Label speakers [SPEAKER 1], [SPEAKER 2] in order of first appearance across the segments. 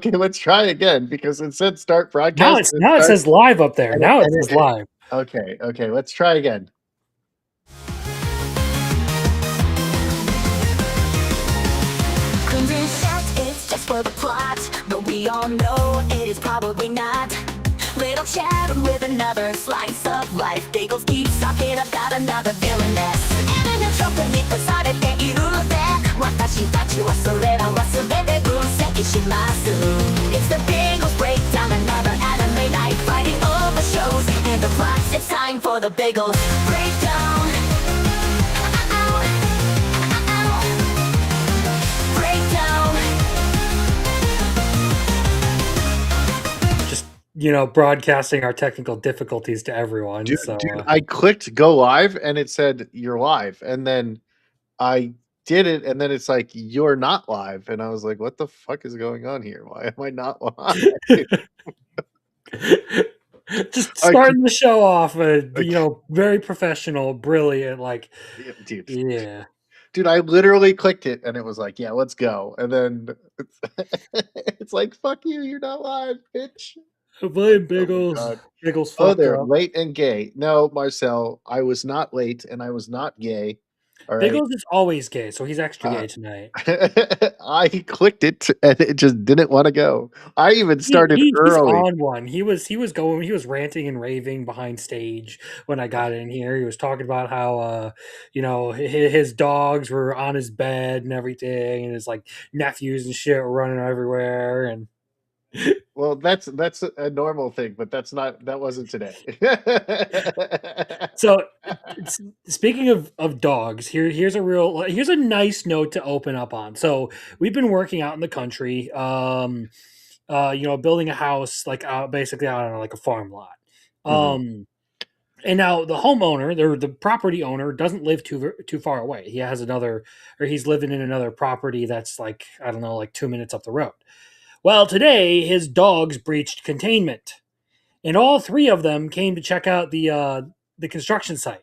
[SPEAKER 1] Okay, let's try again because it said start
[SPEAKER 2] Now
[SPEAKER 1] broadcast.
[SPEAKER 2] it says live up there. Now it says live.
[SPEAKER 1] Okay, let's try again.
[SPEAKER 3] It's just for the plot, but we all know it is probably not. Little chat with another slice of life. Biggles keeps talking about another villainess. And in a tropeに越されているので、私たちはそれらは全て分析します。It's the Biggles breakdown, another anime night, fighting over shows and the plots. It's time for the Biggles breakdown.
[SPEAKER 2] Broadcasting our technical difficulties to everyone.
[SPEAKER 1] Dude, I clicked go live and it said you're live, and then I did it, and then it's like you're not live, and I was like, what the fuck is going on here? Why am I not live?
[SPEAKER 2] Just starting the show off, very professional, brilliant,
[SPEAKER 1] dude.
[SPEAKER 2] Yeah.
[SPEAKER 1] Dude, I literally clicked it and it was like, yeah, let's go. And then it's like, fuck you, you're not live, bitch.
[SPEAKER 2] Blame Biggles. Biggles fucked
[SPEAKER 1] Oh, they're
[SPEAKER 2] up.
[SPEAKER 1] late and gay. No, Marcel, I was not late and I was not gay. All right.
[SPEAKER 2] Biggles is always gay, so he's extra gay tonight.
[SPEAKER 1] I clicked it and it just didn't want to go. I even started
[SPEAKER 2] He's
[SPEAKER 1] early.
[SPEAKER 2] on one. He was ranting and raving behind stage when I got in here. He was talking about how his dogs were on his bed and everything, and his nephews and shit were running everywhere. And
[SPEAKER 1] well, that's a normal thing, but that wasn't today.
[SPEAKER 2] So, speaking of dogs, here's a nice note to open up on. So we've been working out in the country, building a house basically out on a farm lot. And now the homeowner, the property owner, doesn't live too far away. He's living in another property that's 2 minutes up the road. Well, today his dogs breached containment, and all three of them came to check out the construction site.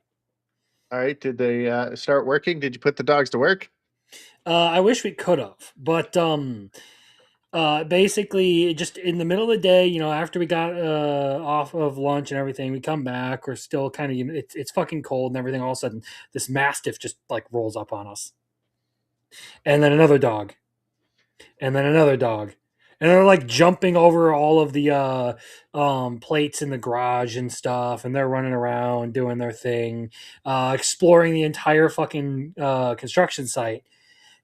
[SPEAKER 1] All right. Did they start working? Did you put the dogs to work?
[SPEAKER 2] I wish we could have, but basically, just in the middle of the day, after we got off of lunch and everything, we come back. We're still kind of, it's fucking cold and everything. All of a sudden, this mastiff just rolls up on us, and then another dog, and then another dog. And they're jumping over all of the plates in the garage and stuff, and they're running around doing their thing, exploring the entire fucking construction site.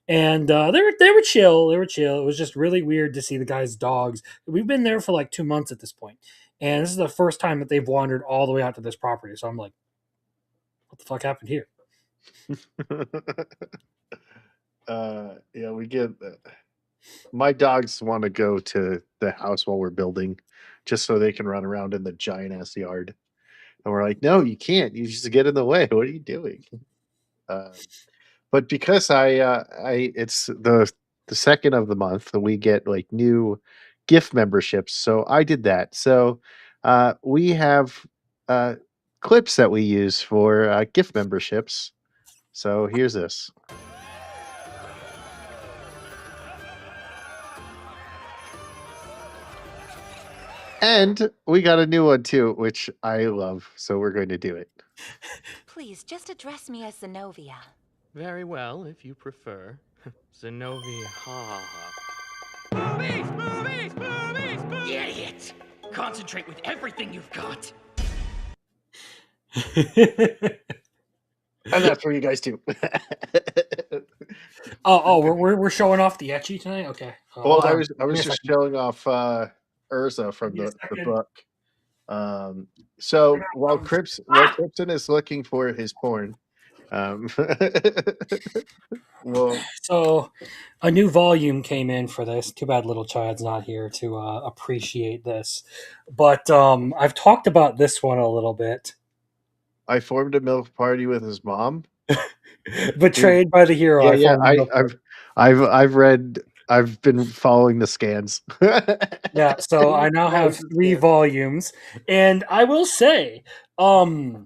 [SPEAKER 2] And they were chill. They were chill. It was just really weird to see the guys' dogs. We've been there for 2 months at this point, and this is the first time that they've wandered all the way out to this property. So I'm like, what the fuck happened here?
[SPEAKER 1] Yeah, we get. My dogs want to go to the house while we're building, just so they can run around in the giant ass yard. And we're like, no, you can't. You just get in the way. What are you doing? But because it's the second of the month, we get new gift memberships. So I did that. So we have clips that we use for gift memberships. So here's this. And we got a new one too, which I love. So we're going to do it.
[SPEAKER 3] Please, just address me as Zenobia.
[SPEAKER 4] Very well, if you prefer. Zenobia.
[SPEAKER 5] Movies! Idiot! Concentrate with everything you've got.
[SPEAKER 1] And that's for you guys too.
[SPEAKER 2] We're showing off the ecchi tonight. Okay.
[SPEAKER 1] Well, I was just showing off Urza from the book. So while Cripson is looking for his porn,
[SPEAKER 2] so a new volume came in for this. Too bad Little Chad's not here to appreciate this, but I've talked about this one a little bit.
[SPEAKER 1] I formed a milk party with his mom.
[SPEAKER 2] Betrayed by the hero.
[SPEAKER 1] Yeah, I've read. I've been following the scans.
[SPEAKER 2] Yeah, so I now have 3 volumes, and I will say, much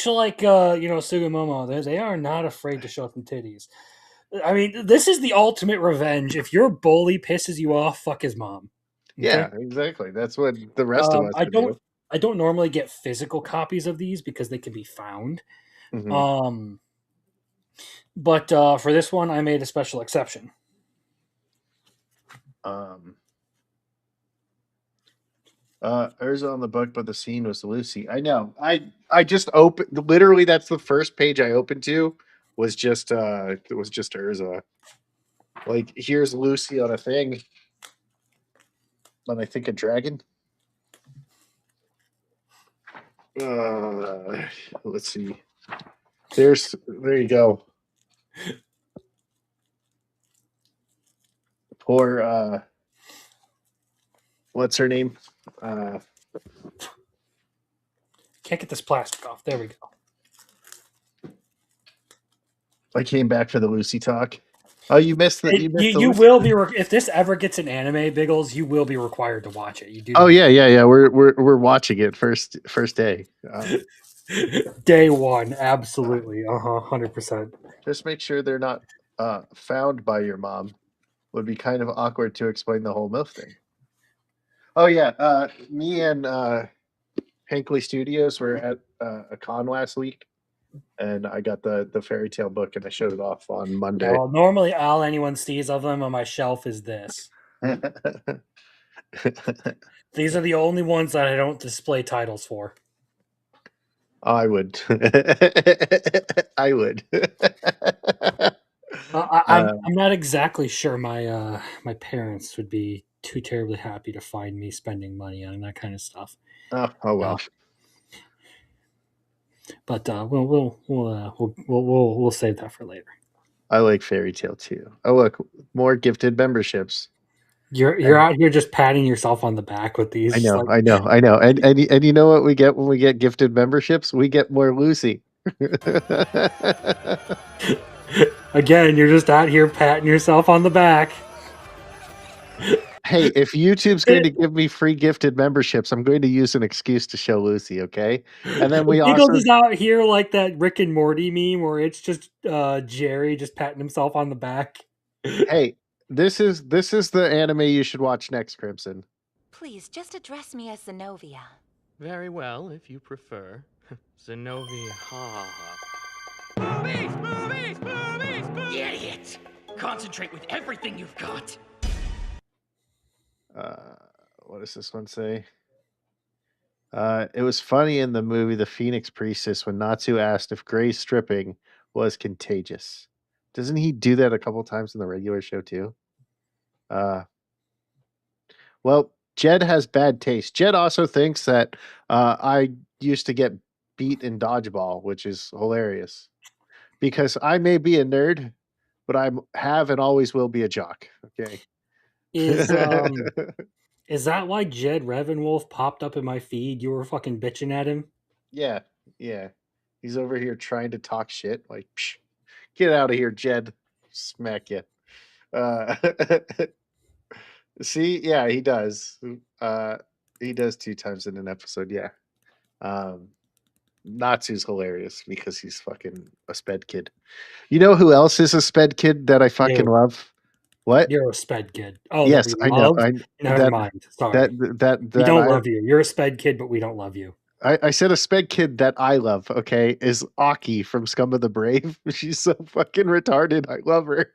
[SPEAKER 2] like Tsugumom, they are not afraid to show some titties. I mean, this is the ultimate revenge. If your bully pisses you off, fuck his mom. Okay.
[SPEAKER 1] Yeah, exactly. That's what the rest of us
[SPEAKER 2] I
[SPEAKER 1] would do.
[SPEAKER 2] don't normally get physical copies of these because they can be found.
[SPEAKER 1] Mhm.
[SPEAKER 2] But for this one, I made a special exception.
[SPEAKER 1] Hers on the book, but the scene was Lucy. I know. I just opened. Literally, that's the first page I opened to. Was just it was just Urza. Like here's Lucy on a thing, and I think a dragon. Let's see. There you go. Poor what's her name?
[SPEAKER 2] Can't get this plastic off. There we go.
[SPEAKER 1] I came back for the Lucy talk. Oh, you missed the
[SPEAKER 2] You
[SPEAKER 1] Lucy.
[SPEAKER 2] will be if this ever gets an anime, Biggles, you will be required to watch it. You do.
[SPEAKER 1] Oh yeah. We're watching it first day.
[SPEAKER 2] Day one, absolutely, 100%.
[SPEAKER 1] Just make sure they're not found by your mom. Would be kind of awkward to explain the whole MILF thing. Oh yeah, me and Hankley Studios were at a con last week, and I got the fairy tale book and I showed it off on Monday.
[SPEAKER 2] Well, normally all anyone sees of them on my shelf is this. These are the only ones that I don't display titles for.
[SPEAKER 1] I would. I would.
[SPEAKER 2] I'm not exactly sure my parents would be too terribly happy to find me spending money on that kind of stuff.
[SPEAKER 1] Oh well.
[SPEAKER 2] But we'll save that for later.
[SPEAKER 1] I like fairy tale too. Oh look, more gifted memberships.
[SPEAKER 2] You're out here just patting yourself on the back with these.
[SPEAKER 1] I know,
[SPEAKER 2] like,
[SPEAKER 1] I know, I know. And you know what we get when we get gifted memberships? We get more Lucy.
[SPEAKER 2] Again, you're just out here patting yourself on the back.
[SPEAKER 1] Hey, if YouTube's going to give me free gifted memberships, I'm going to use an excuse to show Lucy, okay? And then we
[SPEAKER 2] Biggles
[SPEAKER 1] also
[SPEAKER 2] is out here like that Rick and Morty meme where it's just Jerry just patting himself on the back.
[SPEAKER 1] Hey, this is the anime you should watch next, Crimson.
[SPEAKER 3] Please, just address me as Zenobia.
[SPEAKER 4] Very well, if you prefer. Zenobia.
[SPEAKER 5] Movies, movies, movies, movies! Idiot! Concentrate with everything you've got.
[SPEAKER 1] What does this one say? It was funny in the movie The Phoenix Priestess when Natsu asked if gray stripping was contagious. Doesn't he do that a couple times in the regular show too? Well, Jed has bad taste. Jed also thinks that I used to get beat in dodgeball, which is hilarious. Because I may be a nerd, but I have and always will be a jock. Okay.
[SPEAKER 2] Is that why Jed Revenwolf popped up in my feed? You were fucking bitching at him?
[SPEAKER 1] Yeah. He's over here trying to talk shit. Like, psh, get out of here, Jed. Smack you. See, yeah, he does. He does 2 times in an episode. Yeah. Natsu's hilarious because he's fucking a sped kid. You know who else is a sped kid that I fucking love? What?
[SPEAKER 2] You're a sped kid. Oh,
[SPEAKER 1] yes, I know.
[SPEAKER 2] Never mind. Sorry. We don't love you. You're a sped kid, but we don't love you.
[SPEAKER 1] I said a sped kid that I love, okay, is Aki from Scum of the Brave. She's so fucking retarded. I love her.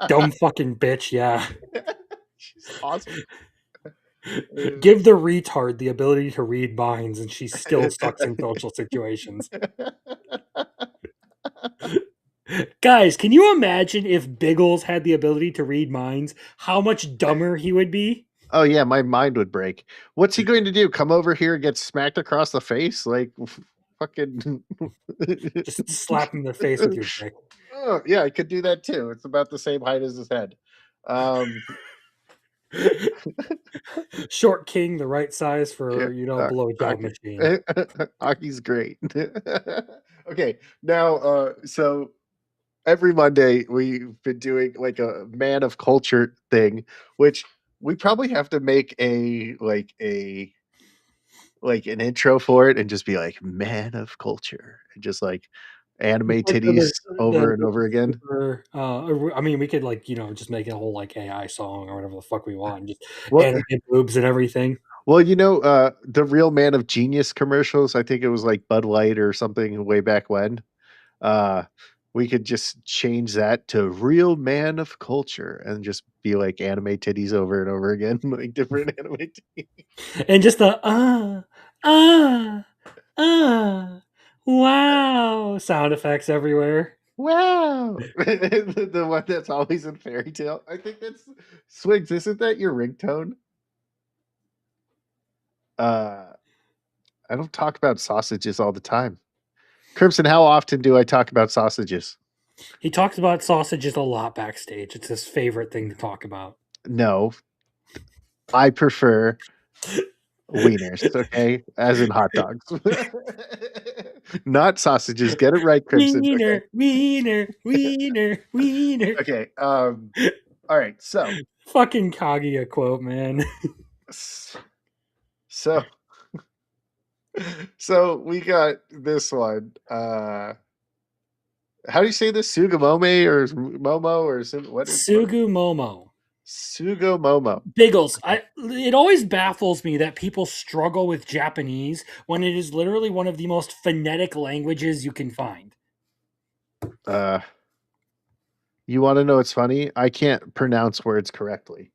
[SPEAKER 2] Dumb fucking bitch, yeah.
[SPEAKER 1] She's awesome.
[SPEAKER 2] Give the retard the ability to read minds, and she still sucks in social situations. Guys, can you imagine if Biggles had the ability to read minds? How much dumber he would be?
[SPEAKER 1] Oh yeah, my mind would break. What's he going to do? Come over here and get smacked across the face? Like fucking
[SPEAKER 2] just slap him in the face with your dick.
[SPEAKER 1] Oh, yeah, I could do that too. It's about the same height as his head.
[SPEAKER 2] Short king, the right size for blowjob machine.
[SPEAKER 1] Aki's great. Okay, now so every Monday we've been doing like a man of culture thing, which we probably have to make an intro for it and just be like man of culture and just like anime
[SPEAKER 2] Like
[SPEAKER 1] titties over and over again.
[SPEAKER 2] I mean, we could like just make a whole like AI song or whatever the fuck we want, and just
[SPEAKER 1] Well,
[SPEAKER 2] anime boobs and everything.
[SPEAKER 1] well, the Real Man of Genius commercials. I think it was like Bud Light or something way back when. Uh, we could just change that to Real Man of Culture and just be like anime titties over and over again, like different anime titties.
[SPEAKER 2] And just the uh wow sound effects everywhere.
[SPEAKER 1] Wow, the one that's always in Fairy Tale. I think that's Swigs. Isn't that your ringtone? Uh, I don't talk about sausages all the time. Crimson, how often do I talk about sausages?
[SPEAKER 2] He talks about sausages a lot backstage. It's his favorite thing to talk about.
[SPEAKER 1] No, I prefer wieners, okay? As in hot dogs. Not sausages. Get it right, Crimson. Okay.
[SPEAKER 2] Wiener.
[SPEAKER 1] Okay. All right. So
[SPEAKER 2] Fucking Kaguya quote, man.
[SPEAKER 1] so so we got this one. How do you say this? Sugumome or Momo or what is
[SPEAKER 2] Tsugumom.
[SPEAKER 1] Sugumom?
[SPEAKER 2] Biggles. It always baffles me that people struggle with Japanese when it is literally one of the most phonetic languages you can find.
[SPEAKER 1] You want to know what's funny? I can't pronounce words correctly.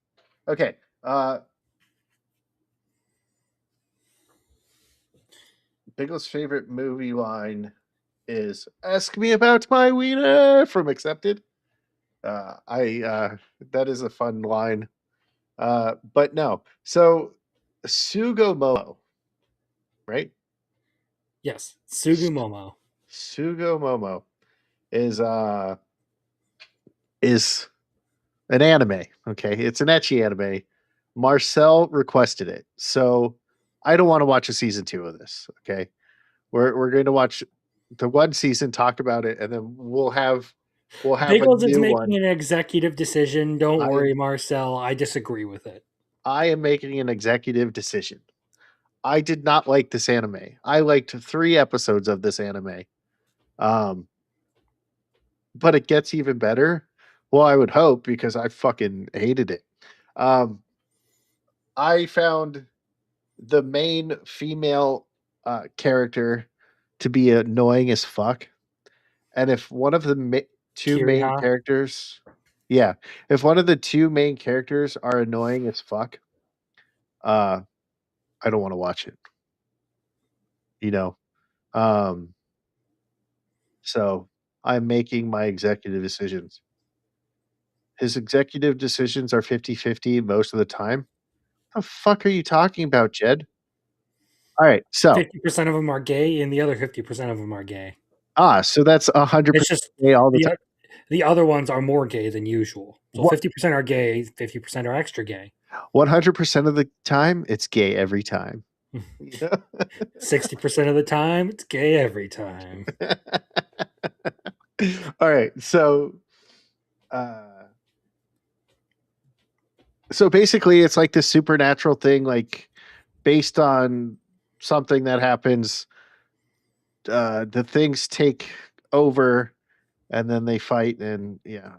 [SPEAKER 1] Okay. Biggles' favorite movie line is "Ask me about my wiener" from Accepted. I that is a fun line. But no. So Sugomomo, right?
[SPEAKER 2] Yes, Sugumomo.
[SPEAKER 1] Sugomomo is an anime. Okay, it's an ecchi anime. Marcel requested it, so I don't want to watch a season 2 of this. Okay, we're going to watch the one season, talk about it, and then we'll have a
[SPEAKER 2] Biggles is
[SPEAKER 1] new
[SPEAKER 2] making
[SPEAKER 1] one.
[SPEAKER 2] an executive decision. Don't
[SPEAKER 1] I
[SPEAKER 2] worry, Marcel. I disagree with it.
[SPEAKER 1] I am making an executive decision. I did not like this anime. I liked 3 episodes of this anime. Um, but it gets even better. Well, I would hope because I fucking hated it. Um, I found the main female character to be annoying as fuck. And if one of the two main
[SPEAKER 2] Kiriha.
[SPEAKER 1] characters, yeah, if one of the 2 main characters are annoying as fuck, uh, I don't want to watch it. You know, um, so I'm making my executive decisions. His executive decisions are 50-50 most of the time. The fuck are you talking about, Jed? All right, so
[SPEAKER 2] 50% of them are gay, and the other 50% of them are gay.
[SPEAKER 1] so that's
[SPEAKER 2] It's
[SPEAKER 1] 100%
[SPEAKER 2] just
[SPEAKER 1] gay all the time.
[SPEAKER 2] the other ones are more gay than usual. So
[SPEAKER 1] What?
[SPEAKER 2] 50% are gay, 50% are extra gay.
[SPEAKER 1] 100% of the time, it's gay every time. You know?
[SPEAKER 2] 60% of the time, it's gay every time.
[SPEAKER 1] All right, so basically, it's like this supernatural thing, like based on something that happens. The things take over, and then they fight, and yeah,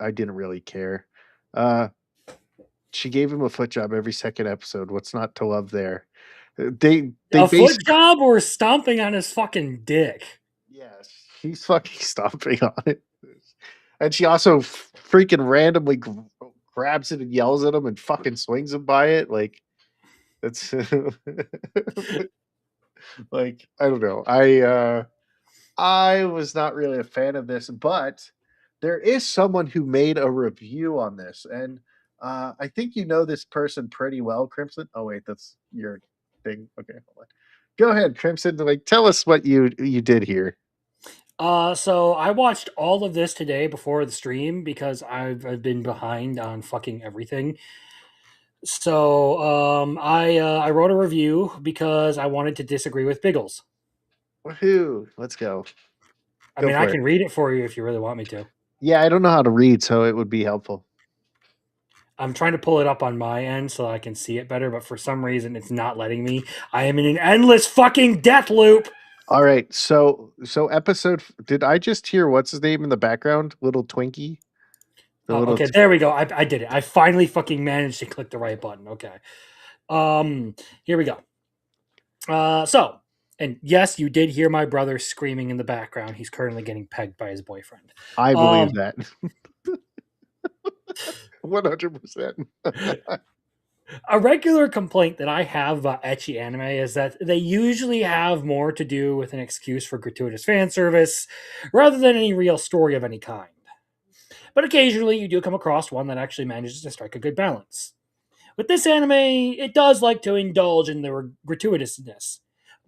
[SPEAKER 1] I didn't really care. Uh, she gave him a foot job every second episode. What's not to love there? They
[SPEAKER 2] A foot
[SPEAKER 1] basically,
[SPEAKER 2] job or stomping on his fucking dick?
[SPEAKER 1] yes, he's fucking stomping on it, and she also freaking randomly grabs it and yells at him and fucking swings him by it. Like that's like I don't know. I was not really a fan of this, but there is someone who made a review on this, and I think you know this person pretty well, Crimson. Oh wait, that's your thing. Okay, hold on. Go ahead, Crimson. Like, tell us what you did here.
[SPEAKER 2] So I watched all of this today before the stream because I've been behind on fucking everything. So I wrote a review because I wanted to disagree with Biggles.
[SPEAKER 1] Woohoo! Let's go.
[SPEAKER 2] I
[SPEAKER 1] Go
[SPEAKER 2] mean, I
[SPEAKER 1] for it.
[SPEAKER 2] can read it for you if you really want me to.
[SPEAKER 1] Yeah, I don't know how to read, so it would be helpful.
[SPEAKER 2] I'm trying to pull it up on my end so I can see it better, but for some reason it's not letting me. I am in an endless fucking death loop.
[SPEAKER 1] All right. So episode. Did I just hear what's his name in the background? Little Twinkie. The
[SPEAKER 2] Oh,
[SPEAKER 1] little.
[SPEAKER 2] okay, there we go. I did it. I finally fucking managed to click the right button. Okay. Here we go. So, and yes, you did hear my brother screaming in the background. He's currently getting pegged by his boyfriend.
[SPEAKER 1] I believe
[SPEAKER 2] Um,
[SPEAKER 1] that. 100%.
[SPEAKER 2] a regular complaint that I have about ecchi anime is that they usually have more to do with an excuse for gratuitous fan service rather than any real story of any kind. But occasionally you do come across one that actually manages to strike a good balance. With this anime, it does like to indulge in the gratuitousness,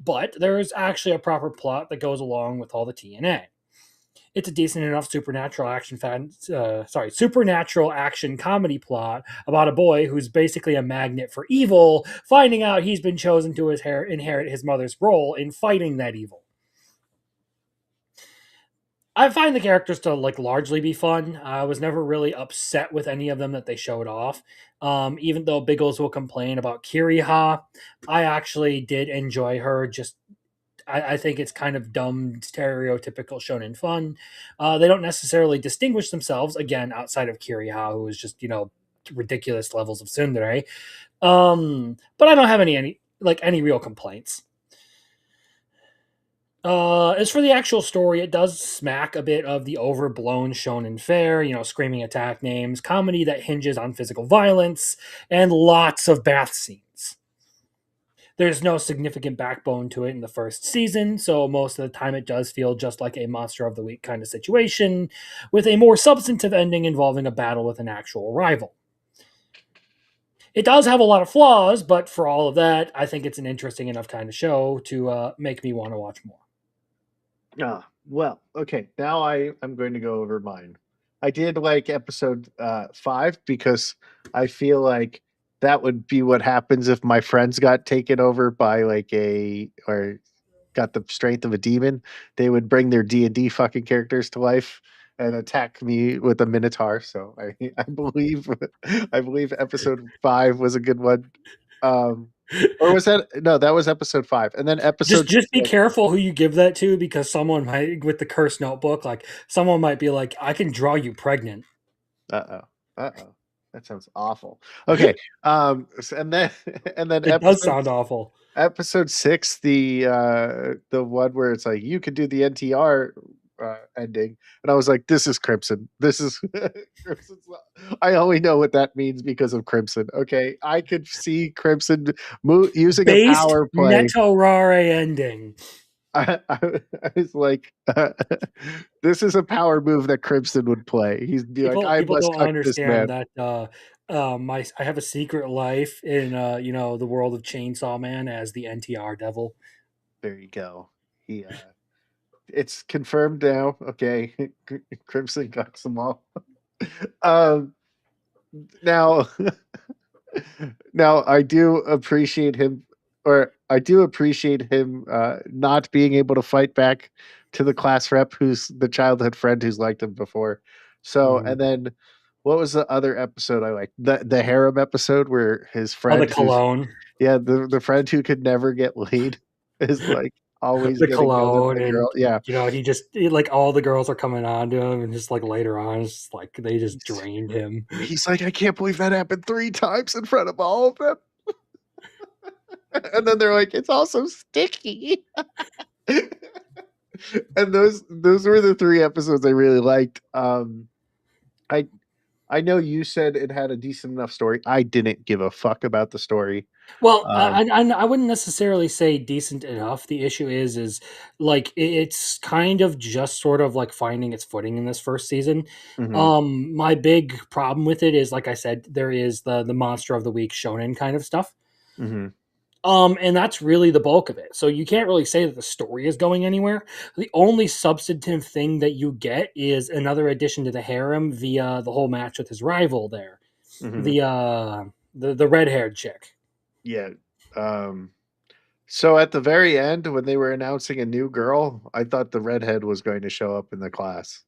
[SPEAKER 2] but there's actually a proper plot that goes along with all the TNA. It's a decent enough supernatural action comedy plot about a boy who's basically a magnet for evil, finding out he's been chosen to inherit his mother's role in fighting that evil. I find the characters to like largely be fun. I was never really upset with any of them that they showed off. Even though Biggles will complain about Kiriha, I actually did enjoy her. Just I think it's kind of dumb, stereotypical shonen fun. They don't necessarily distinguish themselves again outside of Kiriha, who is just ridiculous levels of tsundere. But I don't have any real complaints. As for the actual story, it does smack a bit of the overblown shonen fare, screaming attack names, comedy that hinges on physical violence, and lots of bath scenes. There's no significant backbone to it in the first season, so most of the time it does feel just like a Monster of the Week kind of situation, with a more substantive ending involving a battle with an actual rival. It does have a lot of flaws, but for all of that, I think it's an interesting enough kind of show to make me want to watch more.
[SPEAKER 1] Well, okay. Now I'm going to go over mine. I did like episode 5 because I feel like that would be what happens if my friends got taken over by or got the strength of a demon. They would bring their D&D fucking characters to life and attack me with a minotaur. So I believe I believe episode 5 was a good one. Or was that no? That was episode 5, and then episode
[SPEAKER 2] Just be
[SPEAKER 1] 6.
[SPEAKER 2] careful who you give that to, because someone might, with the curse notebook, like someone might be like, "I can draw you pregnant."
[SPEAKER 1] Uh-oh. Uh-oh. That sounds awful. Okay. And then and then
[SPEAKER 2] It does sound awful.
[SPEAKER 1] episode 6, the one where it's like you could do the NTR ending, and I was like, this is Crimson. This is Crimson's. I only know what that means because of Crimson. Okay, I could see Crimson using a
[SPEAKER 2] Based
[SPEAKER 1] power play.
[SPEAKER 2] Netto Rare ending.
[SPEAKER 1] I was like, this is a power move that Crimson would play. He'd be like, I
[SPEAKER 2] People
[SPEAKER 1] must
[SPEAKER 2] don't
[SPEAKER 1] cut this
[SPEAKER 2] understand
[SPEAKER 1] man.
[SPEAKER 2] that I have a secret life in the world of Chainsaw Man as the NTR devil.
[SPEAKER 1] There you go. He it's confirmed now. Okay. Crimson got them all. um now now I do appreciate him not being able to fight back to the class rep who's the childhood friend who's liked him before. So
[SPEAKER 2] Mhm.
[SPEAKER 1] and then what was the other episode I liked? The harem episode where his
[SPEAKER 2] Oh, the
[SPEAKER 1] friend who's
[SPEAKER 2] cologne,
[SPEAKER 1] the friend who could never get laid is like always
[SPEAKER 2] the
[SPEAKER 1] getting yelled at
[SPEAKER 2] cologne,
[SPEAKER 1] by
[SPEAKER 2] and
[SPEAKER 1] girl. Yeah.
[SPEAKER 2] like all the girls are coming on to him, and just like later on, it's just like they just drained him.
[SPEAKER 1] He's like, I can't believe that happened 3 times in front of all of them. And then they're like, it's also sticky. And those were the 3 episodes I really liked. I I know you said it had a decent enough story. I didn't give a fuck about the story.
[SPEAKER 2] Well,
[SPEAKER 1] Um,
[SPEAKER 2] I wouldn't necessarily say decent enough. The issue is like it's kind of just sort of like finding its footing in this first season.
[SPEAKER 1] mhm,
[SPEAKER 2] My big problem with it is, like I said, there is the monster of the week shonen kind of stuff.
[SPEAKER 1] mhm,
[SPEAKER 2] And that's really the bulk of it. So you can't really say that the story is going anywhere. The only substantive thing that you get is another addition to the harem via the whole match with his rival there,
[SPEAKER 1] mhm.
[SPEAKER 2] the red haired chick.
[SPEAKER 1] Yeah. Um, so at the very end, when they were announcing a new girl, I thought the redhead was going to show up in the class.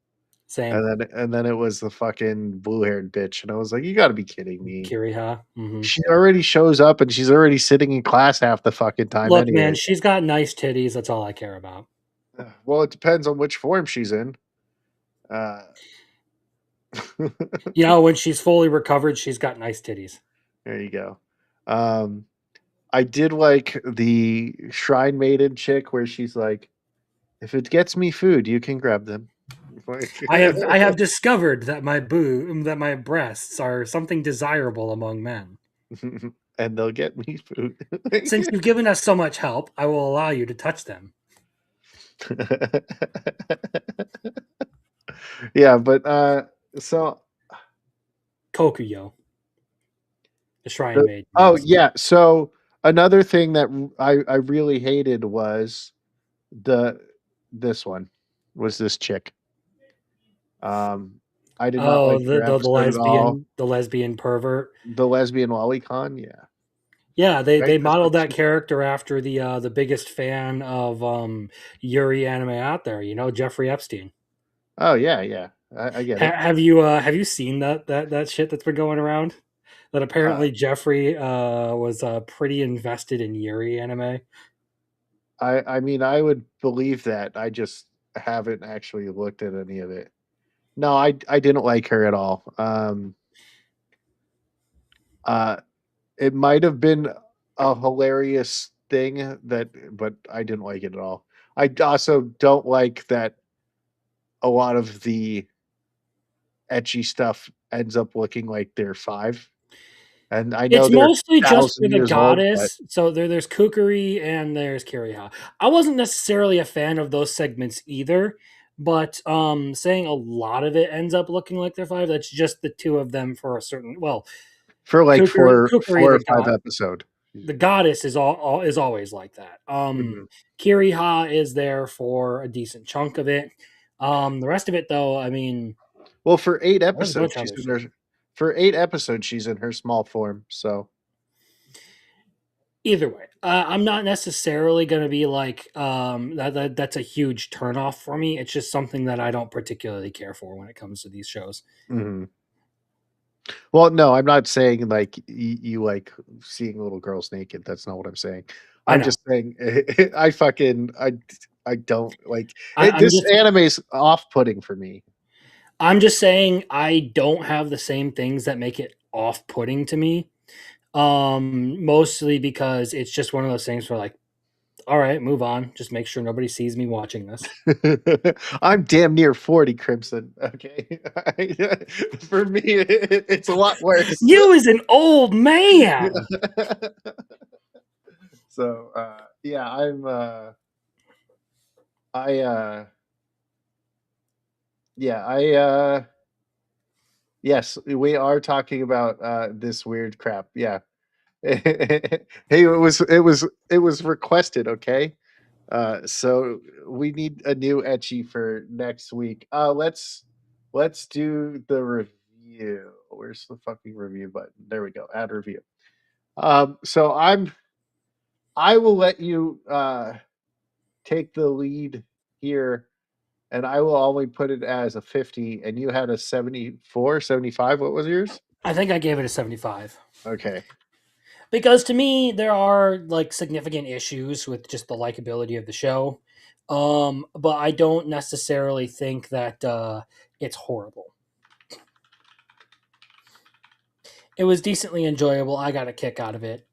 [SPEAKER 2] Same.
[SPEAKER 1] and then it was the fucking blue-haired bitch, and I was like, "You gotta be kidding me."
[SPEAKER 2] Kiriha. Hmm.
[SPEAKER 1] She already shows up, and she's already sitting in class half the fucking time
[SPEAKER 2] Look, man,
[SPEAKER 1] anyway.
[SPEAKER 2] she's got nice titties. That's all I care about.
[SPEAKER 1] Well, it depends on which form she's in. Uh,
[SPEAKER 2] You know, when she's fully recovered, she's got nice titties.
[SPEAKER 1] there you go. I did like the Shrine Maiden chick where she's like, "If it gets me food, you can grab them." Like,
[SPEAKER 2] I have discovered that my breasts are something desirable among men.
[SPEAKER 1] and they'll get me food.
[SPEAKER 2] Since you've given us so much help, I will allow you to touch them.
[SPEAKER 1] Yeah, but so
[SPEAKER 2] Kokuyo, the Shrine
[SPEAKER 1] the,
[SPEAKER 2] Maiden.
[SPEAKER 1] oh
[SPEAKER 2] Yes.
[SPEAKER 1] yeah, so another thing that I really hated was the this one was this chick. I did not
[SPEAKER 2] Oh,
[SPEAKER 1] like her episode at all.
[SPEAKER 2] the lesbian pervert.
[SPEAKER 1] The lesbian lolicon, yeah.
[SPEAKER 2] Yeah,
[SPEAKER 1] Right?
[SPEAKER 2] they
[SPEAKER 1] That's what
[SPEAKER 2] modeled that
[SPEAKER 1] she,
[SPEAKER 2] character after the biggest fan of Yuri anime out there. You know, Jeffrey Epstein.
[SPEAKER 1] oh yeah, yeah. I get it.
[SPEAKER 2] Have you seen that shit that's been going around? That
[SPEAKER 1] Uh,
[SPEAKER 2] apparently Jeffrey was pretty invested in Yuri anime.
[SPEAKER 1] I mean I would believe that. I just haven't actually looked at any of it. No, I didn't like her at all. Uh it might have been a hilarious thing but I didn't like it at all. I also don't like that a lot of the etchy stuff ends up looking like they're 5. And I know
[SPEAKER 2] It's
[SPEAKER 1] they're
[SPEAKER 2] mostly just for
[SPEAKER 1] 1,000
[SPEAKER 2] the
[SPEAKER 1] years old, but
[SPEAKER 2] goddess. So there's Kukuri and there's Kiriha. I wasn't necessarily a fan of those segments either, but saying a lot of it ends up looking like they're 5, that's just the two of them for a certain, well,
[SPEAKER 1] for like
[SPEAKER 2] Kukuri
[SPEAKER 1] 4 or 5 episode.
[SPEAKER 2] the goddess is all is always like that.
[SPEAKER 1] Mhm.
[SPEAKER 2] Kiriha is there for a decent chunk of it. The rest of it though, I mean,
[SPEAKER 1] Well, for 8
[SPEAKER 2] there's a
[SPEAKER 1] episodes,
[SPEAKER 2] bunch of other shit.
[SPEAKER 1] for 8 episodes, she's in her small form, so
[SPEAKER 2] Either way, I'm not necessarily going to be like that's a huge turnoff for me. It's just something that I don't particularly care for when it comes to these shows.
[SPEAKER 1] mhm. Well, no, I'm not saying, like, you like seeing little girls naked, that's not what I'm saying.
[SPEAKER 2] I
[SPEAKER 1] I'm
[SPEAKER 2] know.
[SPEAKER 1] just saying I don't like
[SPEAKER 2] I,
[SPEAKER 1] it.
[SPEAKER 2] I'm
[SPEAKER 1] This
[SPEAKER 2] just
[SPEAKER 1] anime's off-putting for me.
[SPEAKER 2] I'm just saying I don't have the same things that make it off-putting to me. Mostly because it's just one of those things where like, all right, move on. Just make sure nobody sees me watching this.
[SPEAKER 1] I'm damn near 40, Crimson, okay? For me, it's a lot worse.
[SPEAKER 2] You as an old man.
[SPEAKER 1] So, yeah, I, yeah, yes, we are talking about, this weird crap, yeah. Hey, it was requested, okay? So we need a new etchy for next week. Let's do the review. Where's the fucking review button? There we go. Add review. So I will let you take the lead here, and I will only put it as a 50, and you had a 74, 75. What was yours?
[SPEAKER 2] I think I gave it a 75.
[SPEAKER 1] Okay.
[SPEAKER 2] Because to me there are like significant issues with just the likability of the show, but I don't necessarily think that it's horrible. It was decently enjoyable. I got a kick out of it.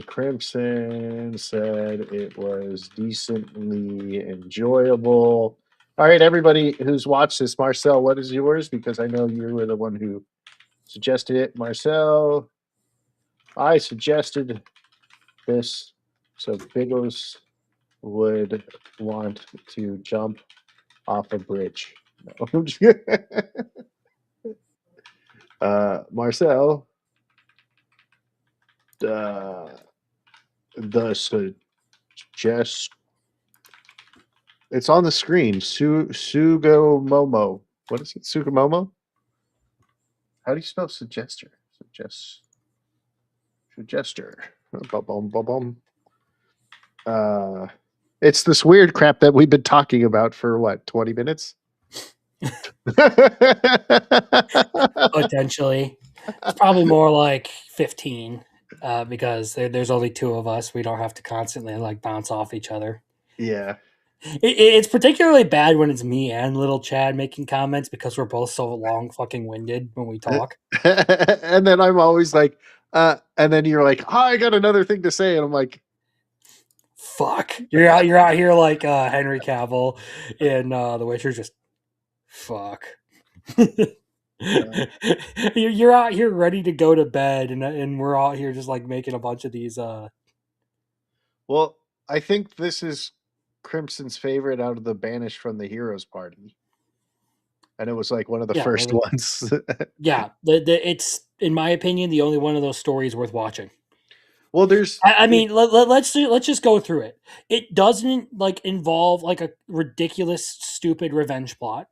[SPEAKER 1] Crimson said it was decently enjoyable. All right, everybody who's watched this, Marcel, what is yours? Because I know you were the one who suggested it. Marcel, I suggested this, so Biggles would want to jump off a bridge. No. Marcel, uh, the suggest it's on the screen. Sugomomo. What is it? Sugomomo? How do you spell suggester? Suggester. Bum, bum, bum, bum. It's this weird crap that we've been talking about for what, 20 minutes?
[SPEAKER 2] Potentially. It's probably more like 15 because there's only two of us. We don't have to constantly like bounce off each other.
[SPEAKER 1] Yeah.
[SPEAKER 2] It's particularly bad when it's me and little Chad making comments because we're both so long fucking winded when we talk.
[SPEAKER 1] And then I'm always like, and then you're like, oh, I got another thing to say. And I'm like,
[SPEAKER 2] Fuck. You're out here like Henry Cavill in The Witcher, just fuck. You're out here ready to go to bed, and we're out here just like making a bunch of these.
[SPEAKER 1] well, I think this is Crimson's favorite out of the Banished from the Heroes party. And it was like one of the
[SPEAKER 2] Yeah,
[SPEAKER 1] first ones.
[SPEAKER 2] yeah. It's in my opinion the only one of those stories worth watching.
[SPEAKER 1] Well, there's.
[SPEAKER 2] I mean, let's just go through it. It doesn't like involve like a ridiculous, stupid revenge plot.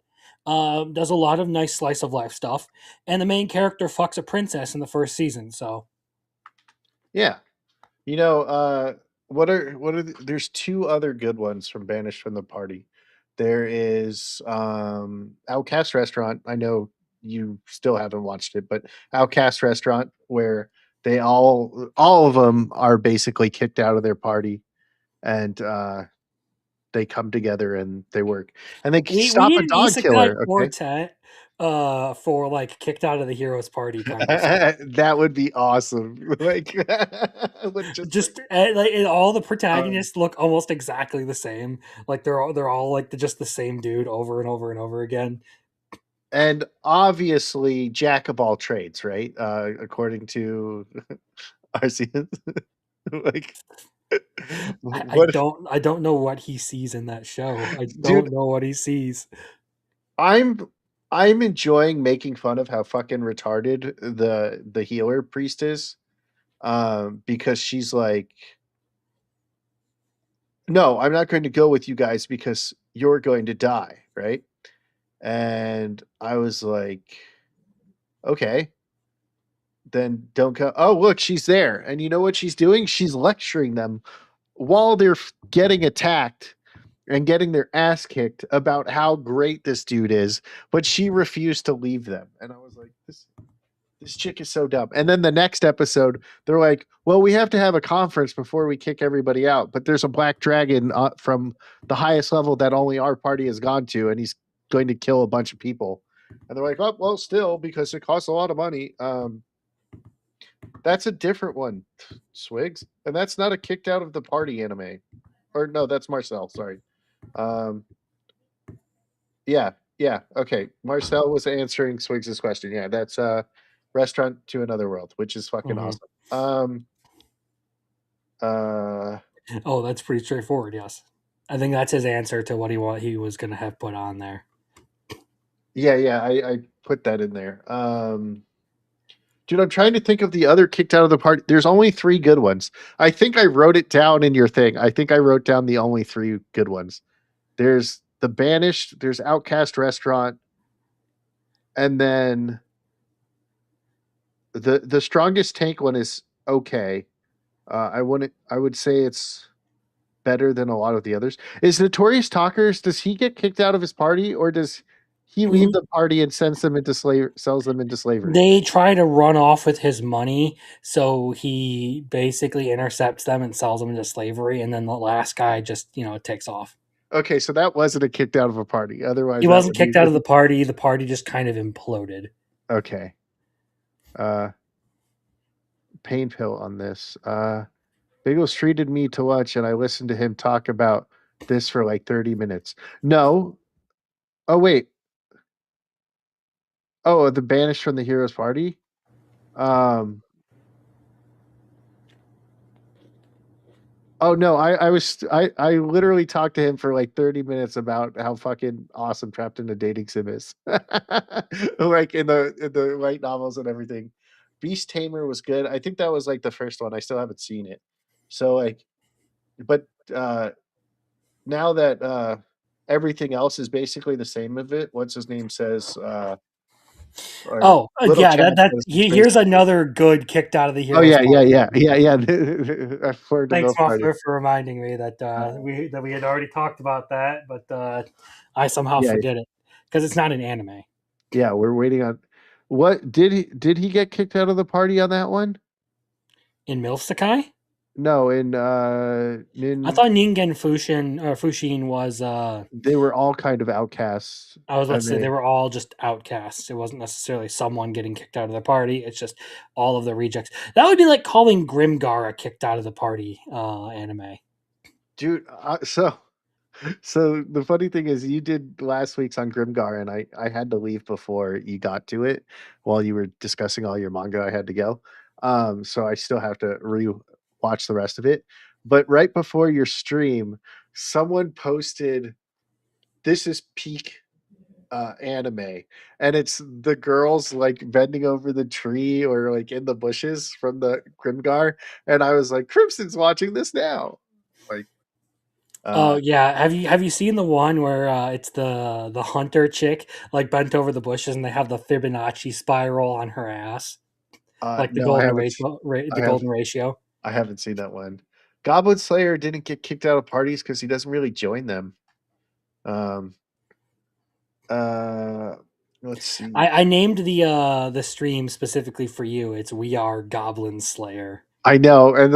[SPEAKER 2] Does a lot of nice slice of life stuff, and the main character fucks a princess in the first season. So
[SPEAKER 1] Yeah. There's two other good ones from Banished from the Party. There is Outcast Restaurant. I know you still haven't watched it, but Outcast Restaurant, where they all of them are basically kicked out of their party, and they come together and they work, and they
[SPEAKER 2] we
[SPEAKER 1] stop a
[SPEAKER 2] need an
[SPEAKER 1] dog
[SPEAKER 2] isekai
[SPEAKER 1] killer. Okay.
[SPEAKER 2] quartet for like kicked out of the heroes party kind of stuff.
[SPEAKER 1] That would be awesome. Like, would
[SPEAKER 2] Just like and all the
[SPEAKER 1] um,
[SPEAKER 2] protagonists look almost exactly the same. Like they're all like just the same dude over and over and over again.
[SPEAKER 1] and obviously jack of all trades, right? According to Arceus. Like,
[SPEAKER 2] I
[SPEAKER 1] what?
[SPEAKER 2] don't know what he sees in that show. I
[SPEAKER 1] Dude,
[SPEAKER 2] don't know what he sees.
[SPEAKER 1] I'm I'm enjoying making fun of how fucking retarded the healer priest is. Because she's like, no, I'm not going to go with you guys because you're going to die, right? And I was like, okay, then don't go. Oh, look, she's there. And you know what she's doing? She's lecturing them while they're getting attacked and getting their ass kicked about how great this dude is, but she refused to leave them. And I was like, this chick is so dumb. And then the next episode, they're like, well, we have to have a conference before we kick everybody out, but there's a black dragon from the highest level that only our party has gone to, and he's going to kill a bunch of people. And they're like, oh, well, still, because it costs a lot of money. That's a different one, Swigs. And that's not a kicked out of the party anime. Or no, that's Marcel, sorry. Um, yeah, yeah, okay. Marcel was answering Swigs' question. Yeah, that's Restaurant to Another World, which is fucking
[SPEAKER 2] Mhm.
[SPEAKER 1] awesome. Uh
[SPEAKER 2] Oh, that's pretty straightforward. Yes, I think that's his answer to what he was going to have put on there.
[SPEAKER 1] yeah, I put that in there. Dude, I'm trying to think of the other kicked out of the party. There's only 3 good ones. I think I wrote it down in your thing. I think I wrote down the only 3 good ones. There's The Banished, there's Outcast Restaurant, and then the Strongest Tank one is okay. I would say it's better than a lot of the others. Is Notorious Talkers, does he get kicked out of his party, or does he leave the party and sells them into slavery?
[SPEAKER 2] They try to run off with his money, so he basically intercepts them and sells them into slavery, and then the last guy just takes off.
[SPEAKER 1] Okay, so that wasn't a kicked out of a party. Otherwise,
[SPEAKER 2] He
[SPEAKER 1] that
[SPEAKER 2] wasn't
[SPEAKER 1] would be
[SPEAKER 2] kicked out of the party. The party just kind of imploded.
[SPEAKER 1] okay. Pain pill on this. Biggles treated me to lunch, and I listened to him talk about this for like 30 minutes. No. Oh wait. Oh, the banished from the heroes party. Um. Oh no, I literally talked to him for like 30 minutes about how fucking awesome Trapped in a Dating Sim is. Like in the light novels and everything. Beast Tamer was good. I think that was like the first one. I still haven't seen it. So like, but now that everything else is basically the same of it, what's his name says or
[SPEAKER 2] Oh,
[SPEAKER 1] little
[SPEAKER 2] yeah,
[SPEAKER 1] Chad
[SPEAKER 2] that
[SPEAKER 1] goes to space.
[SPEAKER 2] here's another good kicked out of the
[SPEAKER 1] Oh
[SPEAKER 2] heroes.
[SPEAKER 1] yeah, yeah,
[SPEAKER 2] Party.
[SPEAKER 1] yeah, yeah, yeah. I've heard of
[SPEAKER 2] Thanks,
[SPEAKER 1] the party.
[SPEAKER 2] Muffler, for reminding me that
[SPEAKER 1] Uh,
[SPEAKER 2] we had already talked about that, but I somehow
[SPEAKER 1] yeah,
[SPEAKER 2] forget it because it's not an anime.
[SPEAKER 1] yeah. We're waiting on. What did he get kicked out of the party on that one?
[SPEAKER 2] In MILF Sakai,
[SPEAKER 1] No, in
[SPEAKER 2] I
[SPEAKER 1] Nin.
[SPEAKER 2] thought Ningen Fushin was.
[SPEAKER 1] They were all kind of outcasts,
[SPEAKER 2] I was about
[SPEAKER 1] and
[SPEAKER 2] to say they
[SPEAKER 1] they
[SPEAKER 2] were all just outcasts. It wasn't necessarily someone getting kicked out of the party. It's just all of the rejects. That would be like calling Grimgar a kicked out of the party anime.
[SPEAKER 1] dude. So the funny thing is, you did last week's on Grimgar, and I had to leave before you got to it while you were discussing all your manga. I had to go, so I still have to watch the rest of it. But right before your stream, someone posted, "This is peak anime," and it's the girls like bending over the tree or like in the bushes from the Grimgar, and I was like, "Crimson's watching this now." Like,
[SPEAKER 2] Oh
[SPEAKER 1] uh,
[SPEAKER 2] yeah, have you seen the one where it's the hunter chick like bent over the bushes and they have the Fibonacci spiral on her ass, like the
[SPEAKER 1] no, I
[SPEAKER 2] golden
[SPEAKER 1] haven't.
[SPEAKER 2] ratio,
[SPEAKER 1] I
[SPEAKER 2] the
[SPEAKER 1] have.
[SPEAKER 2] golden ratio.
[SPEAKER 1] I haven't seen that one. Goblin Slayer didn't get kicked out of parties because he doesn't really join them. Um, uh, let's see.
[SPEAKER 2] I named the stream specifically for you. It's We Are Goblin Slayer.
[SPEAKER 1] I know, and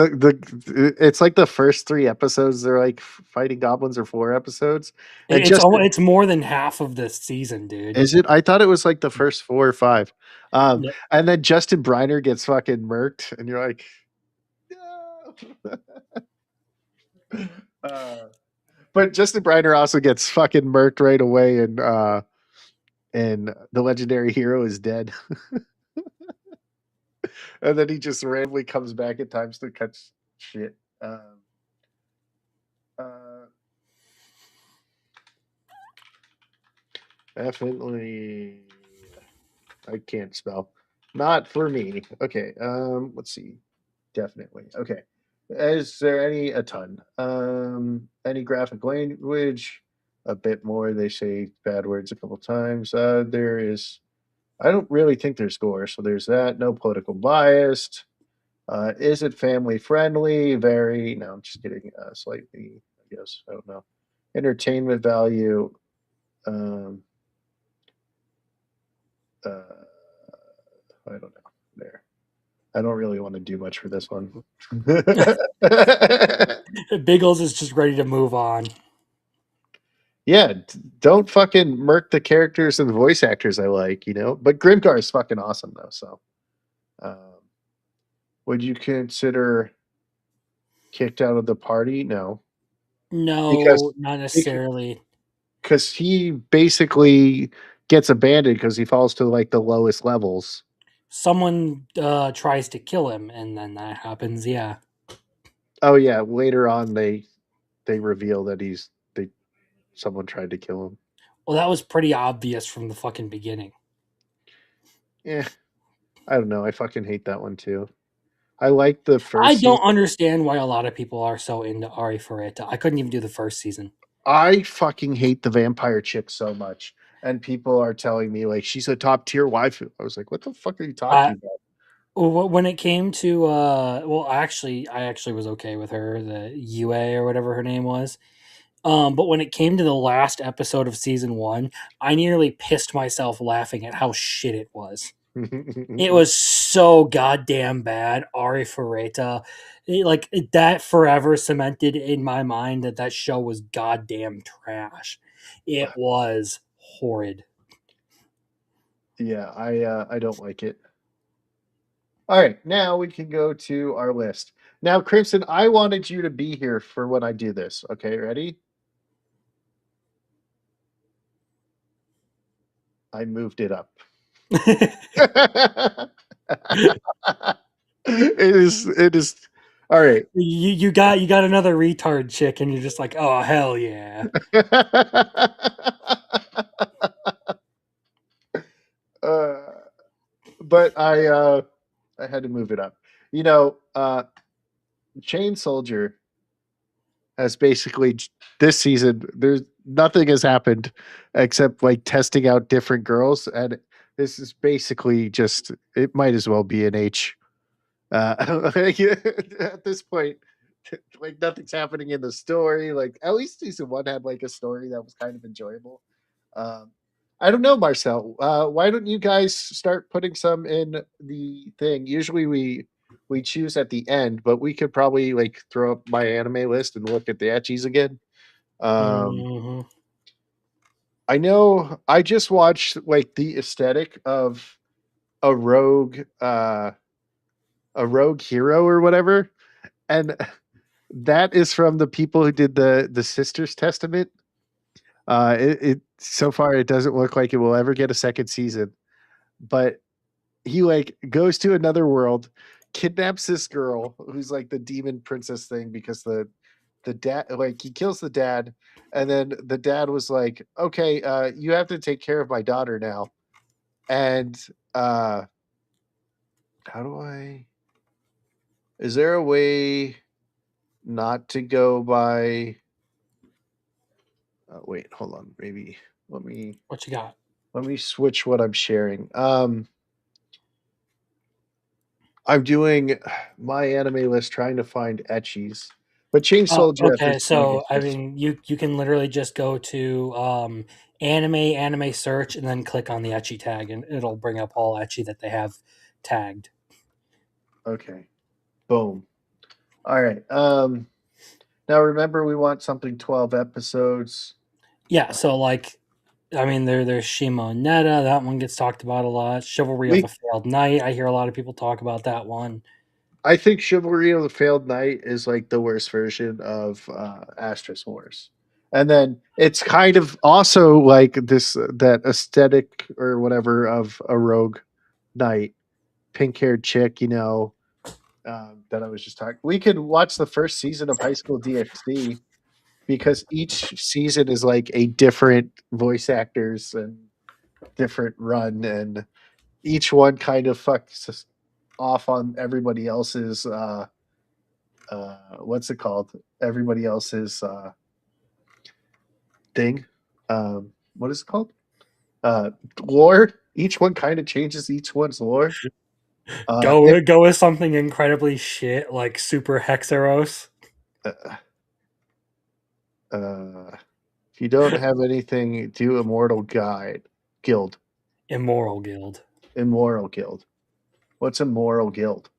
[SPEAKER 1] it's like the first 3 episodes. They're like fighting goblins, or 4 episodes, and
[SPEAKER 2] It's
[SPEAKER 1] just
[SPEAKER 2] almost, it's more than half of this season, dude.
[SPEAKER 1] is it? I thought it was like the first 4 or 5.
[SPEAKER 2] Yep.
[SPEAKER 1] And then Justin Briner gets fucking murked, and you're like, no. uh, but Justin Briner also gets fucking murked right away, and the legendary hero is dead. And then he just randomly comes back at times to catch shit. Uh, definitely, I can't spell. Not for me. Okay. Let's see. Definitely. Okay. Is there any a ton? Any graphic language? A bit more. They say bad words a couple times. There is. I don't really think there's gore, so there's that. No political bias. Is it family friendly? Very. No, I'm just kidding. Slightly. I guess I don't know. Entertainment value. Um, uh, I don't know. There. I don't really want to do much for this one.
[SPEAKER 2] Biggles is just ready to move on.
[SPEAKER 1] Yeah, don't fucking murk the characters and the voice actors I like, But Grimgar is fucking awesome though. So, um, would you consider kicked out of the party? No, because
[SPEAKER 2] No, not necessarily.
[SPEAKER 1] because he basically gets abandoned because he falls to like the lowest levels.
[SPEAKER 2] Someone tries to kill him, and then that happens. Yeah.
[SPEAKER 1] Oh yeah, later on they reveal that someone tried to kill him.
[SPEAKER 2] Well, that was pretty obvious from the fucking beginning.
[SPEAKER 1] Yeah, I don't know. I fucking hate that one too. I like the
[SPEAKER 2] I
[SPEAKER 1] first
[SPEAKER 2] don't
[SPEAKER 1] season.
[SPEAKER 2] understand why a lot of people are so into Ari Ferreira. I couldn't even do the first season.
[SPEAKER 1] I fucking hate the vampire chick so much. And people are telling me like she's a top tier waifu. I was like, what the fuck are you
[SPEAKER 2] I
[SPEAKER 1] talking about?
[SPEAKER 2] when it came to well, I actually was okay with her, the UA or whatever her name was. But when it came to the last episode of season 1, I nearly pissed myself laughing at how shit it was. It was so goddamn bad. Ari Ferreira, that forever cemented in my mind that that show was goddamn trash. It was horrid.
[SPEAKER 1] Yeah, I don't like it. All right, now we can go to our list. Now, Crimson, I wanted you to be here for when I do this. Okay, ready? I moved it up. It is all right.
[SPEAKER 2] You got another retard chick, and you're just like, oh hell yeah.
[SPEAKER 1] uh, but I had to move it up. You know, Chain Soldier has basically this season. There's nothing has happened except like testing out different girls, and This is basically just. It might as well be an H. At this point, like nothing's happening in the story. Like at least season one had like a story that was kind of enjoyable. Um, I don't know, Marcel. Why don't you guys start putting some in the thing? Usually we choose at the end, but we could probably like throw up my anime list and look at the etchies again. Um,
[SPEAKER 2] Mhm.
[SPEAKER 1] I know I just watched like the aesthetic of a rogue uh a rogue hero or whatever, and that is from the people who did the Sisters Testament. It so far it doesn't look like it will ever get a second season, but he like goes to another world, kidnaps this girl who's like the demon princess thing because the dad like he kills the dad, and then the dad was like, okay, you have to take care of my daughter now, and uh, how do I? Is there a way not to go by? Wait, hold on. Maybe let me
[SPEAKER 2] What you got?
[SPEAKER 1] let me switch what I'm sharing. I'm doing my anime list trying to find etchies, but Chainsaw
[SPEAKER 2] Oh,
[SPEAKER 1] Jeff
[SPEAKER 2] okay.
[SPEAKER 1] is one of
[SPEAKER 2] So I
[SPEAKER 1] those.
[SPEAKER 2] mean, you can literally just go to anime search and then click on the etchy tag, and it'll bring up all etchy that they have tagged.
[SPEAKER 1] Okay, boom. All right. Now remember we want something 12 episodes.
[SPEAKER 2] Yeah. So like, I mean, there's Shimo Neta. That one gets talked about a lot. Chivalry of
[SPEAKER 1] We
[SPEAKER 2] a Failed Knight. I hear a lot of people talk about that one.
[SPEAKER 1] I think Chivalry of the Failed Knight is like the worst version of Astrus Wars. And then it's kind of also like this that aesthetic or whatever of a rogue knight, pink haired chick, that I was just talking. We could watch the first season of High School DxD because each season is like a different voice actors and different run, and each one kind of fucks us off on everybody else's what's it called? Everybody else's thing. What is it called? Uh, Lore. Each one kind of changes each one's lore. If
[SPEAKER 2] Go with something incredibly shit like Super Hexeros.
[SPEAKER 1] uh, uh, if you don't have anything, do Immortal Guide Guild.
[SPEAKER 2] Immoral Guild.
[SPEAKER 1] Immoral Guild. What's Immoral Guild?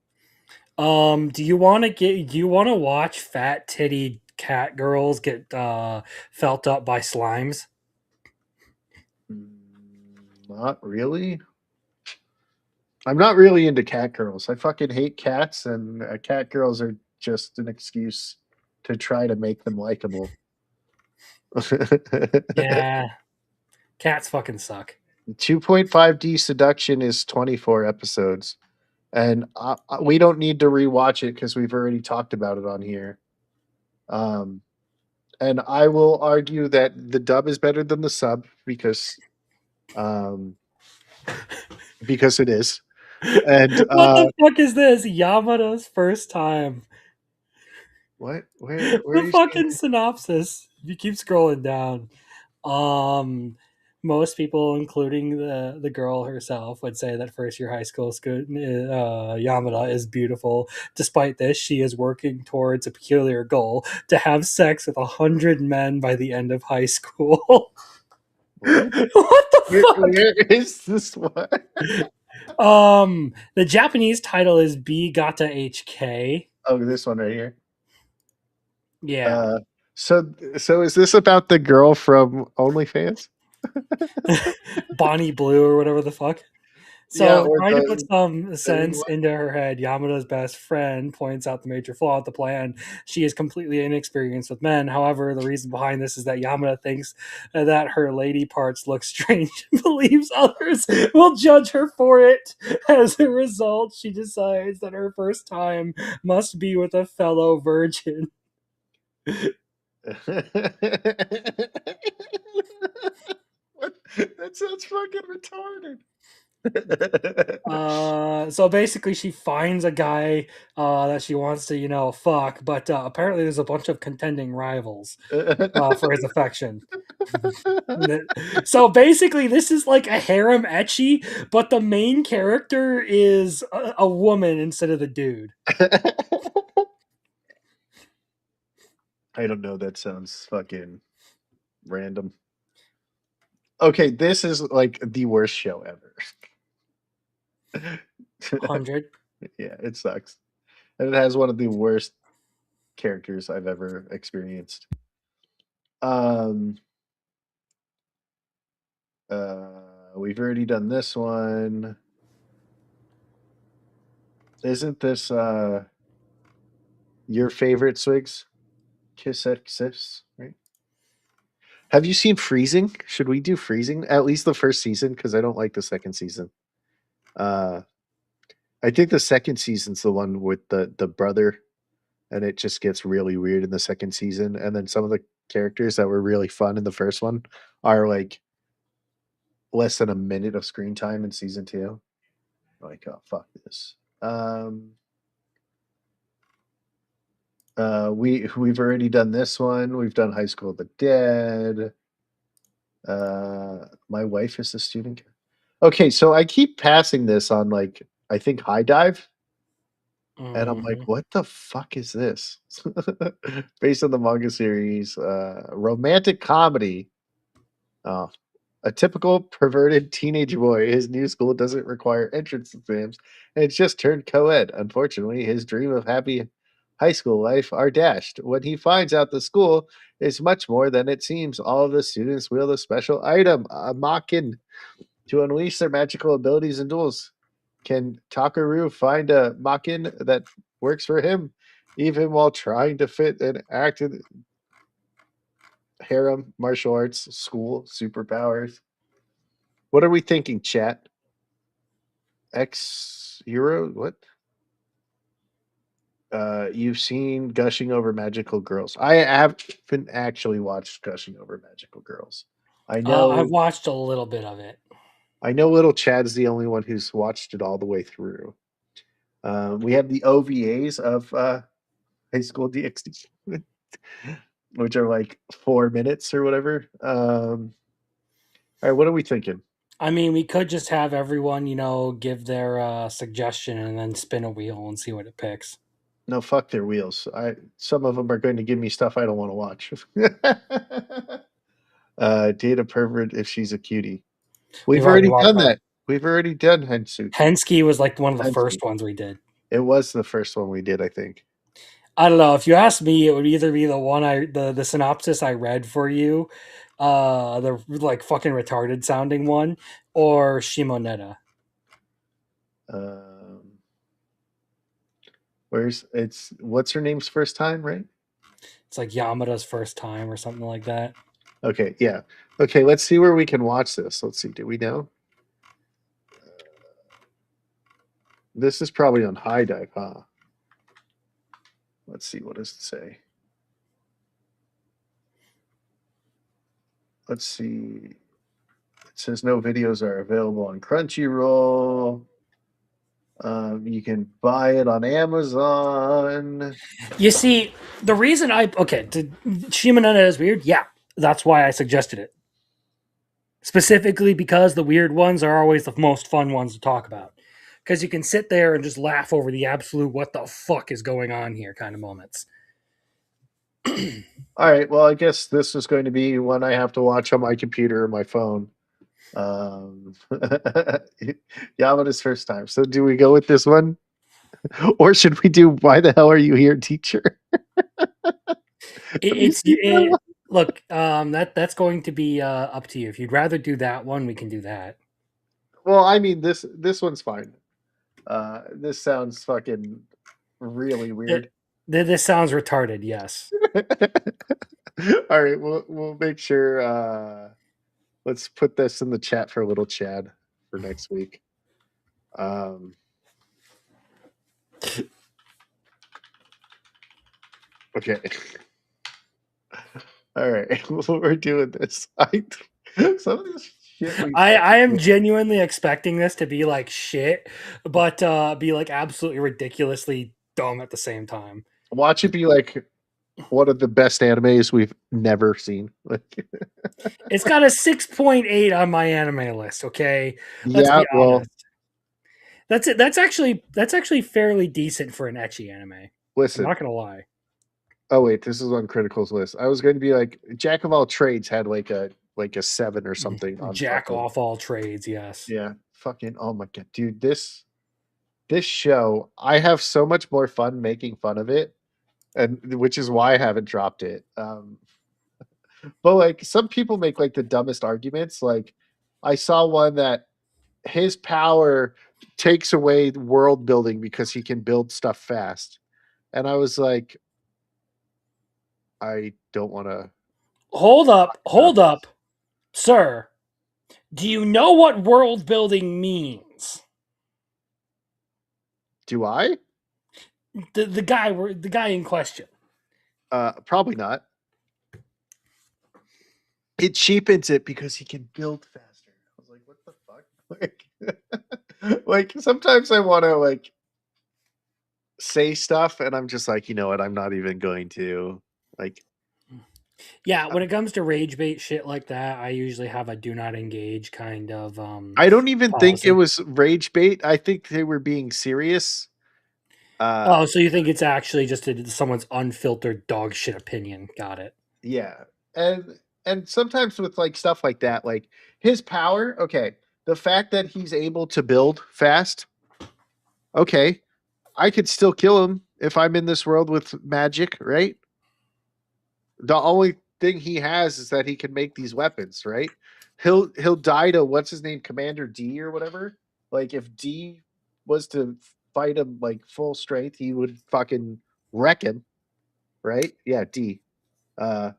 [SPEAKER 2] Do you want to watch fat titty cat girls get felt up by slimes?
[SPEAKER 1] Not really. I'm not really into cat girls. I fucking hate cats, and cat girls are just an excuse to try to make them likable.
[SPEAKER 2] Yeah, cats fucking suck.
[SPEAKER 1] 2.5D Seduction is 24 episodes, and we don't need to rewatch it because we've already talked about it on here. Um, and I will argue that the dub is better than the sub um, because it is. And
[SPEAKER 2] What the fuck is this? Yamada's first time.
[SPEAKER 1] what? Where are
[SPEAKER 2] The
[SPEAKER 1] you seeing?
[SPEAKER 2] fucking synopsis. You keep scrolling down. Um, Most people, including the girl herself, would say that first year high school Yamada is beautiful. Despite this, she is working towards a peculiar goal to have sex with 100 men by the end of high school.
[SPEAKER 1] What?
[SPEAKER 2] What the
[SPEAKER 1] Where is this one?
[SPEAKER 2] fuck? The Japanese title is B Gata HK.
[SPEAKER 1] Oh, this one right here.
[SPEAKER 2] Yeah.
[SPEAKER 1] Uh, so is this about the girl from OnlyFans?
[SPEAKER 2] Bonnie Blue or whatever the fuck.
[SPEAKER 1] Yeah,
[SPEAKER 2] So,
[SPEAKER 1] or
[SPEAKER 2] trying to put
[SPEAKER 1] the
[SPEAKER 2] some
[SPEAKER 1] third
[SPEAKER 2] sense
[SPEAKER 1] one?
[SPEAKER 2] into her head, Yamada's best friend points out the major flaw of the plan. She is completely inexperienced with men. However, the reason behind this is that Yamada thinks that her lady parts look strange and believes others will judge her for it. As a result, she decides that her first time must be with a fellow virgin.
[SPEAKER 1] What? That sounds fucking retarded.
[SPEAKER 2] So basically, she finds a guy that she wants to, fuck, but apparently there's a bunch of contending rivals for his affection. So basically, this is like a harem etchy, but the main character is a woman instead of the dude.
[SPEAKER 1] I don't know. That sounds fucking random. Okay, this is like the worst show ever.
[SPEAKER 2] 100.
[SPEAKER 1] Yeah, it sucks. And it has one of the worst characters I've ever experienced. Um we've already done this one. Isn't this your favorite Swigs? Kiss X, right? Have you seen Freezing? Should we do Freezing? At least the first season, because I don't like the second season. Uh I think the second season's the one with the brother, and it just gets really weird in the second season. And then some of the characters that were really fun in the first one are like less than a minute of screen time in season two. Like, oh fuck this. We've already done this one. We've done High School of the Dead. My wife is a student. Okay, so I keep passing this on like I think High Dive, and I'm like,
[SPEAKER 2] Mhm.
[SPEAKER 1] what the fuck is this? Based on the manga series, romantic comedy. Oh, a typical perverted teenage boy. His new school doesn't require entrance exams, and it's just turned co-ed. Unfortunately, his dream of happy high school life are dashed when he finds out the school is much more than it seems. All of the students wield a special item, a Makin, to unleash their magical abilities and duels. Can Takaru find a Makin that works for him, even while trying to fit an active harem, martial arts, school, superpowers? What are we thinking, chat? X Hero? What? You've seen Gushing Over Magical Girls. I haven't actually watched Gushing Over Magical Girls. I
[SPEAKER 2] I've
[SPEAKER 1] know
[SPEAKER 2] watched a little bit of it.
[SPEAKER 1] little Chad's the only one who's watched it all the way through. We have the OVAs of High School DxD, which are like 4 minutes or whatever. All right, what are we thinking?
[SPEAKER 2] I mean, we could just have everyone, give their suggestion and then spin a wheel and see what it picks.
[SPEAKER 1] No, fuck their wheels. Some of them are going to give me stuff I don't want to watch. Date a pervert if she's a cutie.
[SPEAKER 2] We've
[SPEAKER 1] We've
[SPEAKER 2] already
[SPEAKER 1] already
[SPEAKER 2] watched
[SPEAKER 1] done
[SPEAKER 2] that.
[SPEAKER 1] that. We've already done Hensuki.
[SPEAKER 2] Hensky was like one of the
[SPEAKER 1] Hensuki.
[SPEAKER 2] first ones we did.
[SPEAKER 1] It was the first one we did, I think.
[SPEAKER 2] I don't know. If you ask me, it would either be the one the synopsis I read for you, the like fucking retarded sounding one, or Shimoneta.
[SPEAKER 1] Um, what's her name's first time, right?
[SPEAKER 2] It's like Yamada's first time or something like that.
[SPEAKER 1] Okay, yeah. Okay, let's see where we can watch this. Let's see. Do we know? This is probably on High Dive, huh? Let's see. What does it say? Let's see. It says no videos are available on Crunchyroll. You can buy it on Amazon.
[SPEAKER 2] You see, the reason Shimoneta is weird. Yeah, that's why I suggested it. Specifically because the weird ones are always the most fun ones to talk about. Because you can sit there and just laugh over the absolute what the fuck is going on here kind of moments.
[SPEAKER 1] All right. Well, I guess this is going to be one I have to watch on my computer or my phone. Yamada's first time. So, do we go with this one, or should we do "Why the hell are you here, teacher"?
[SPEAKER 2] Look, that's going to be up to you. If you'd rather do that one, we can do that.
[SPEAKER 1] Well, I mean this one's fine. This sounds fucking really weird.
[SPEAKER 2] This sounds retarded. Yes.
[SPEAKER 1] All right, we'll make sure. Let's put this in the chat for a little Chad for next week. Okay. All right, we're doing this. Some of this shit we
[SPEAKER 2] I am genuinely expecting this to be like shit, but be like absolutely ridiculously dumb at the same time.
[SPEAKER 1] watch it be like one of the best animes we've never seen. Like,
[SPEAKER 2] It's got a 6.8 on my anime list. Okay, let's
[SPEAKER 1] yeah,
[SPEAKER 2] be
[SPEAKER 1] well,
[SPEAKER 2] honest. That's it. That's actually fairly decent for an ecchi anime. I'm
[SPEAKER 1] listen.
[SPEAKER 2] not gonna lie.
[SPEAKER 1] Oh wait, this is on Critical's list. I was going to be like Jack of all trades had like a 7 or something on
[SPEAKER 2] Jack
[SPEAKER 1] fucking
[SPEAKER 2] off all trades. Yes.
[SPEAKER 1] yeah, fucking oh my god, dude, this show, I have so much more fun making fun of it, and which is why I haven't dropped it. But like some people make like the dumbest arguments. Like I saw one that his power takes away world building because he can build stuff fast. And I was like, I don't want to.
[SPEAKER 2] Hold up, sir. Do you know what world building means?
[SPEAKER 1] Do I?
[SPEAKER 2] The guy in question.
[SPEAKER 1] Probably not. It cheapens it because he can build faster. I was like, what the fuck? Like sometimes I want to like say stuff and I'm just like, you know what? I'm not even going to like.
[SPEAKER 2] Yeah, when it comes to rage bait shit like that, I usually have a do not engage kind of
[SPEAKER 1] I don't even think it
[SPEAKER 2] policy.
[SPEAKER 1] was rage bait. I think they were being serious.
[SPEAKER 2] Oh, so you think it's actually just someone's unfiltered dog shit opinion? Got it.
[SPEAKER 1] Yeah. And sometimes with like stuff like that, like his power, okay, the fact that he's able to build fast, okay, I could still kill him if I'm in this world with magic, right? The only thing he has is that he can make these weapons, right? He'll die to what's his name, Commander D or whatever. Like if D was to fight him like full strength, he would fucking wreck him, right? Yeah, D. Uh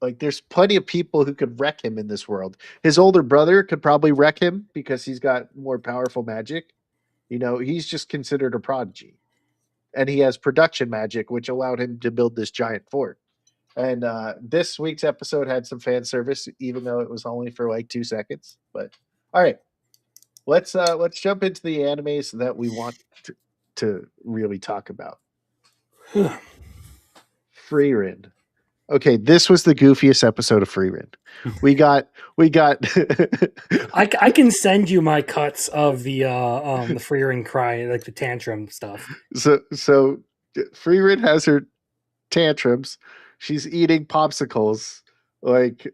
[SPEAKER 1] like there's plenty of people who could wreck him in this world. His older brother could probably wreck him because he's got more powerful magic. You know, he's just considered a prodigy. And he has production magic, which allowed him to build this giant fort. And this week's episode had some fan service, even though it was only for like 2 seconds. But all right, let's jump into the animes that we want to really talk about. Frieren. Okay, this was the goofiest episode of Frieren. We got
[SPEAKER 2] I can send you my cuts of the Frieren cry, like the tantrum stuff.
[SPEAKER 1] so Frieren has her tantrums. She's eating popsicles. Like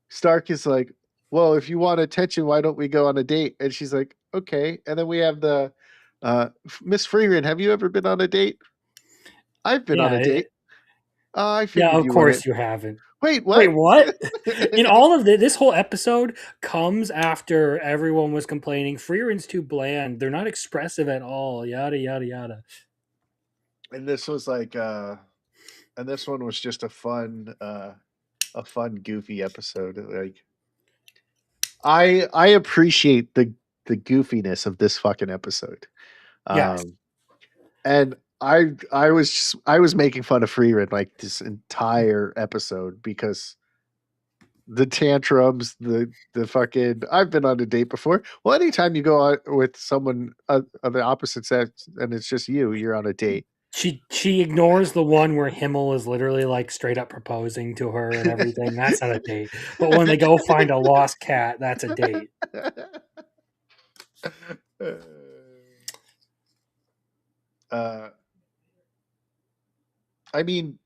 [SPEAKER 1] Stark is like, well, if you want attention, why don't we go on a date? And she's like, okay. And then we have the Miss Frieren. Have you ever been on a date? I've been on
[SPEAKER 2] Yeah,
[SPEAKER 1] a date. I
[SPEAKER 2] yeah.
[SPEAKER 1] figured
[SPEAKER 2] Of
[SPEAKER 1] you
[SPEAKER 2] course
[SPEAKER 1] wouldn't.
[SPEAKER 2] you haven't.
[SPEAKER 1] Wait, what?
[SPEAKER 2] Wait, what? In all of this whole episode comes after everyone was complaining Frieren's too bland. They're not expressive at all. Yada yada yada.
[SPEAKER 1] And this was like and this one was just a fun goofy episode. Like I appreciate the goofiness of this fucking episode.
[SPEAKER 2] Yes.
[SPEAKER 1] And I was making fun of Frieren like this entire episode because the tantrums, the fucking I've been on a date before. Well, anytime you go out with someone of the opposite sex and it's just you're on a date.
[SPEAKER 2] She ignores the one where Himmel is literally like straight up proposing to her and everything. That's not a date. But when they go find a lost cat, that's a date.
[SPEAKER 1] I mean,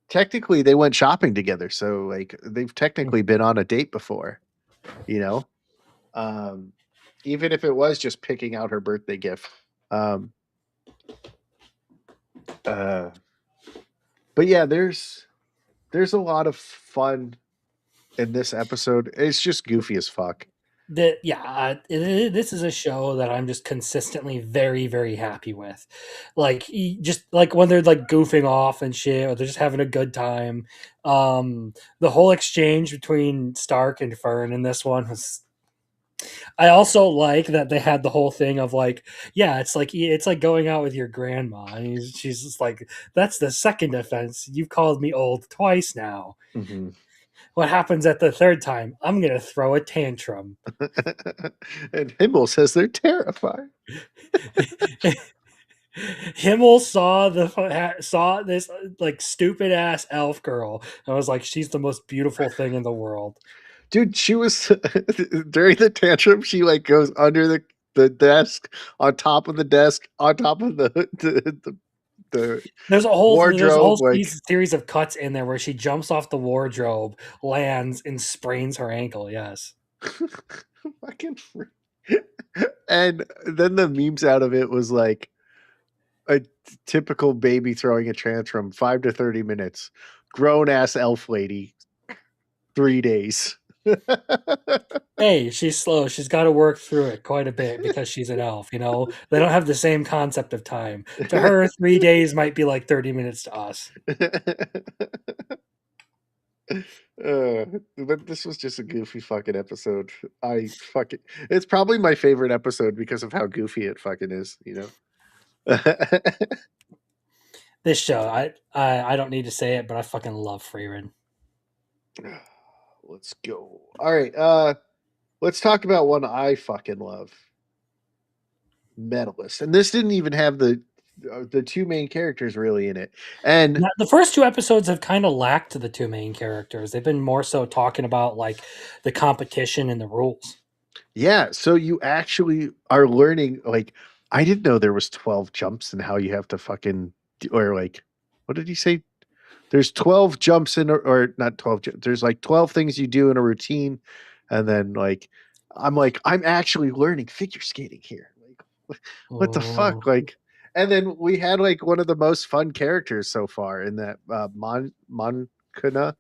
[SPEAKER 1] technically they went shopping together, so like they've technically been on a date before, you know. Even if it was just picking out her birthday gift. Uh, but yeah, there's a lot of fun in this episode. It's just goofy as fuck.
[SPEAKER 2] This is a show that I'm just consistently very very happy with. Like just like when they're like goofing off and shit, or they're just having a good time. The whole exchange between Stark and Fern in this one was. I also like that they had the whole thing of like, yeah, it's like going out with your grandma. And she's just like, that's the second offense. You've called me old twice now.
[SPEAKER 1] Mm-hmm.
[SPEAKER 2] What happens at the third time? I'm gonna throw a tantrum.
[SPEAKER 1] And Himmel says they're terrifying.
[SPEAKER 2] Himmel saw this like stupid ass elf girl and was like, she's the most beautiful thing in the world.
[SPEAKER 1] Dude, she was during the tantrum, she like goes under the desk, on top of the desk, on top of the
[SPEAKER 2] There's a whole
[SPEAKER 1] wardrobe, like
[SPEAKER 2] series of cuts in there where she jumps off the wardrobe, lands, and sprains her ankle. Yes.
[SPEAKER 1] fucking and then the memes out of it was like a typical baby throwing a tantrum, 5 to 30 minutes. Grown ass elf lady, 3 days.
[SPEAKER 2] Hey, she's slow. She's got to work through it quite a bit because she's an elf. You know, they don't have the same concept of time. To her, 3 days might be like 30 minutes to us.
[SPEAKER 1] But this was just a goofy fucking episode. It's probably my favorite episode because of how goofy it fucking is, you know.
[SPEAKER 2] This show, I don't need to say it, but I fucking love Frieren.
[SPEAKER 1] Let's go. All right, let's talk about one I fucking love. Medalist. And this didn't even have the two main characters really in it. And
[SPEAKER 2] Now, the first two episodes have kind of lacked the two main characters. They've been more so talking about like the competition and the rules.
[SPEAKER 1] yeah, so you actually are learning, like, I didn't know there was 12 jumps and how you have to fucking or like what did he say? There's 12 jumps in or not 12 there's like 12 things you do in a routine, and then like I'm actually learning figure skating here. Like what the
[SPEAKER 2] Oh.
[SPEAKER 1] fuck? Like, and then we had like one of the most fun characters so far in that Moncana,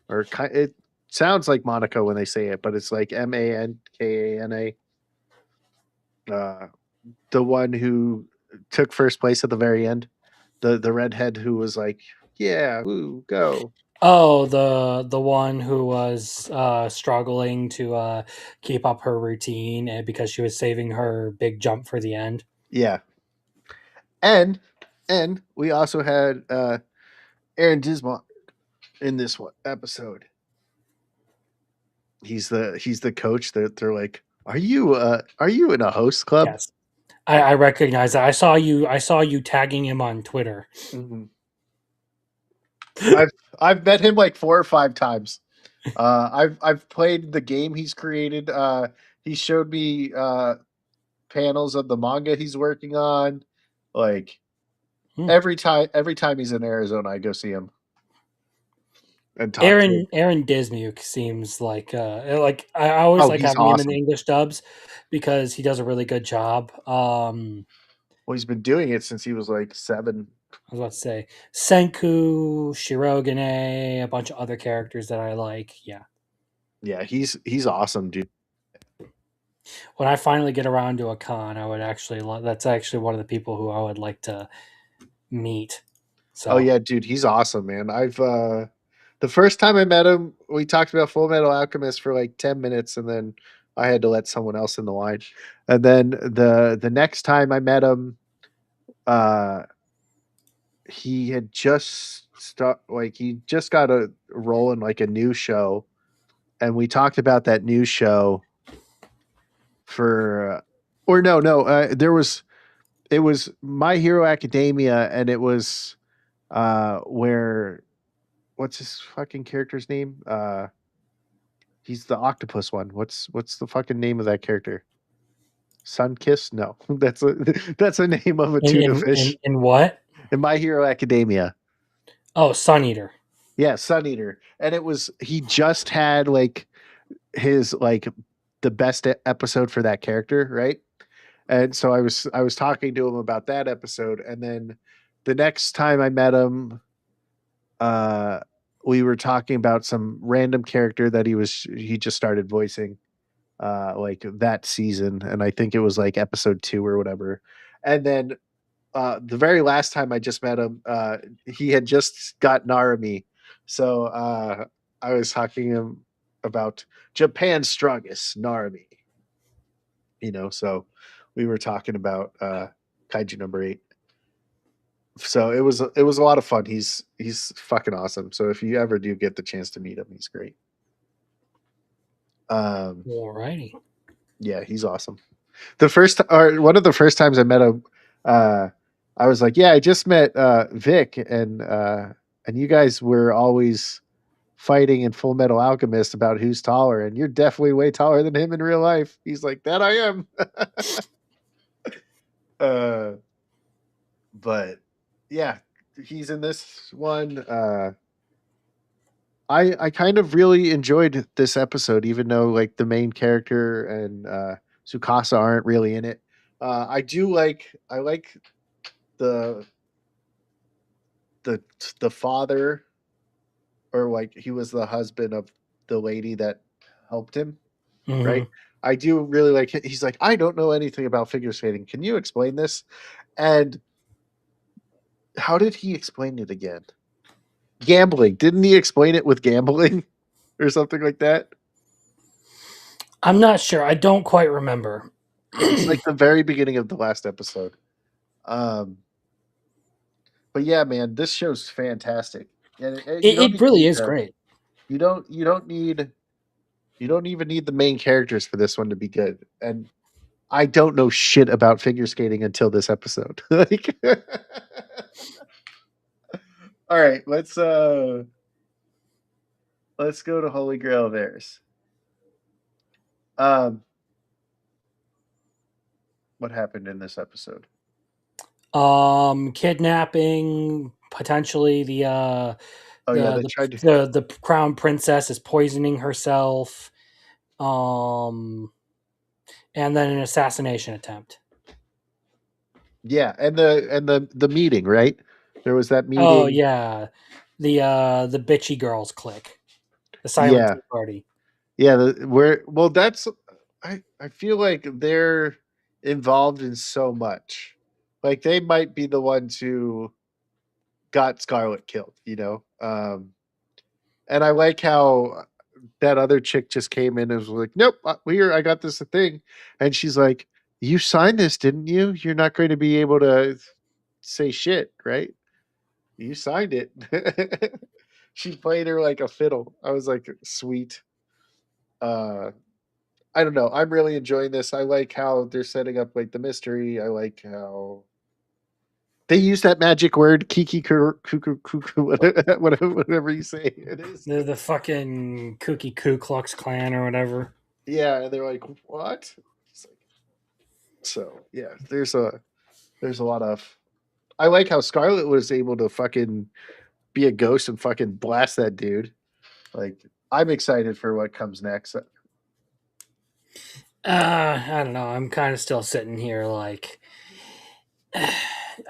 [SPEAKER 1] or it sounds like Monaco when they say it, but it's like Mankana. The one who took first place at the very end, the redhead who was like, "Yeah, woo, go."
[SPEAKER 2] Oh, the one who was struggling to keep up her routine because she was saving her big jump for the end.
[SPEAKER 1] Yeah, and we also had Aaron Dismont in this one episode. He's the coach that they're like, are you in a host club?
[SPEAKER 2] Yes, I recognize that. I saw you tagging him on Twitter.
[SPEAKER 1] Mhm. I've met him like 4 or 5 times. I've played the game he's created. He showed me panels of the manga he's working on. Like
[SPEAKER 2] Hmm.
[SPEAKER 1] every time he's in Arizona, I go see him and talk to him.
[SPEAKER 2] Aaron Dismuke seems like I always
[SPEAKER 1] Oh,
[SPEAKER 2] like
[SPEAKER 1] he's
[SPEAKER 2] having him in the
[SPEAKER 1] awesome.
[SPEAKER 2] English dubs because he does a really good job.
[SPEAKER 1] Well, he's been doing it since he was like 7.
[SPEAKER 2] I was about to say Senku, Shirogane, a bunch of other characters that I like. Yeah.
[SPEAKER 1] Yeah, he's awesome, dude.
[SPEAKER 2] When I finally get around to a con, I would actually that's actually one of the people who I would like to meet. So
[SPEAKER 1] Oh yeah, dude, he's awesome, man. I've the first time I met him, we talked about Full Metal Alchemist for like 10 minutes, and then I had to let someone else in the line. And then the next time I met him, uh he had just he just got a role in like a new show, and we talked about that new show for or there was it was My Hero Academia, and it was where what's his fucking character's name? He's the octopus one. What's the fucking name of that character? Sunkiss? No, that's a name of a tuna fish
[SPEAKER 2] in what?
[SPEAKER 1] in My Hero Academia.
[SPEAKER 2] Oh, Sun Eater.
[SPEAKER 1] Yeah, Sun Eater, and it was he just had like his like the best episode for that character, right? And so I was talking to him about that episode, and then the next time I met him, uh, we were talking about some random character that he just started voicing, like that season, and I think it was like episode 2 or whatever. And then the very last time I just met him, he had just got Narumi, so I was talking to him about Japan's strongest Narumi. So we were talking about Kaiju number 8. So it was a lot of fun. He's fucking awesome. So if you ever do get the chance to meet him, he's great.
[SPEAKER 2] Alrighty.
[SPEAKER 1] Yeah, he's awesome. The first or one of the first times I met him, I was like, "Yeah, I just met Vic, and you guys were always fighting in Full Metal Alchemist about who's taller, and you're definitely way taller than him in real life." He's like, "That I am." uh, but yeah, he's in this one. I kind of really enjoyed this episode, even though like the main character and Sukasa aren't really in it. I like the the the father, or like he was the husband of the lady that helped him,
[SPEAKER 2] Mhm.
[SPEAKER 1] right? I do really like it. He's like, I don't know anything about figure skating. Can you explain this? And how did he explain it again? Gambling. Didn't he explain it with gambling or something like that?
[SPEAKER 2] I'm not sure. I don't quite remember.
[SPEAKER 1] It's like the very beginning of the last episode. Um, but yeah, man, this show's fantastic, and you don't
[SPEAKER 2] It
[SPEAKER 1] even
[SPEAKER 2] really
[SPEAKER 1] need
[SPEAKER 2] is great.
[SPEAKER 1] you don't even need the main characters for this one to be good. And I don't know shit about figure skating until this episode. Like, all right, let's go to Holy Grail of Airs. Um, what happened in this episode?
[SPEAKER 2] Kidnapping, potentially
[SPEAKER 1] Oh yeah, they tried to.
[SPEAKER 2] the crown princess is poisoning herself. And then an assassination attempt.
[SPEAKER 1] Yeah, and the meeting, right? There was that
[SPEAKER 2] Oh
[SPEAKER 1] meeting.
[SPEAKER 2] yeah. The bitchy girls clique. The silent
[SPEAKER 1] Yeah,
[SPEAKER 2] tea party.
[SPEAKER 1] yeah. Where well, that's I feel like they're involved in so much. Like they might be the ones who got Scarlet killed. And I like how that other chick just came in and was like, "Nope, I got this thing," and she's like, "You signed this, didn't you? You're not going to be able to say shit, right? You signed it." She played her like a fiddle. I was like, "Sweet." Uh, I don't know. I'm really enjoying this. I like how they're setting up like the mystery. I like how they use that magic word, kiki cuckoo cuckoo, whatever you say it is.
[SPEAKER 2] The fucking kooky Ku Klux Klan or whatever.
[SPEAKER 1] Yeah, and they're like, "What?" It's like, so yeah, there's a lot of. I like how Scarlet was able to fucking be a ghost and fucking blast that dude. Like, I'm excited for what comes next.
[SPEAKER 2] I don't know. I'm kind of still sitting here like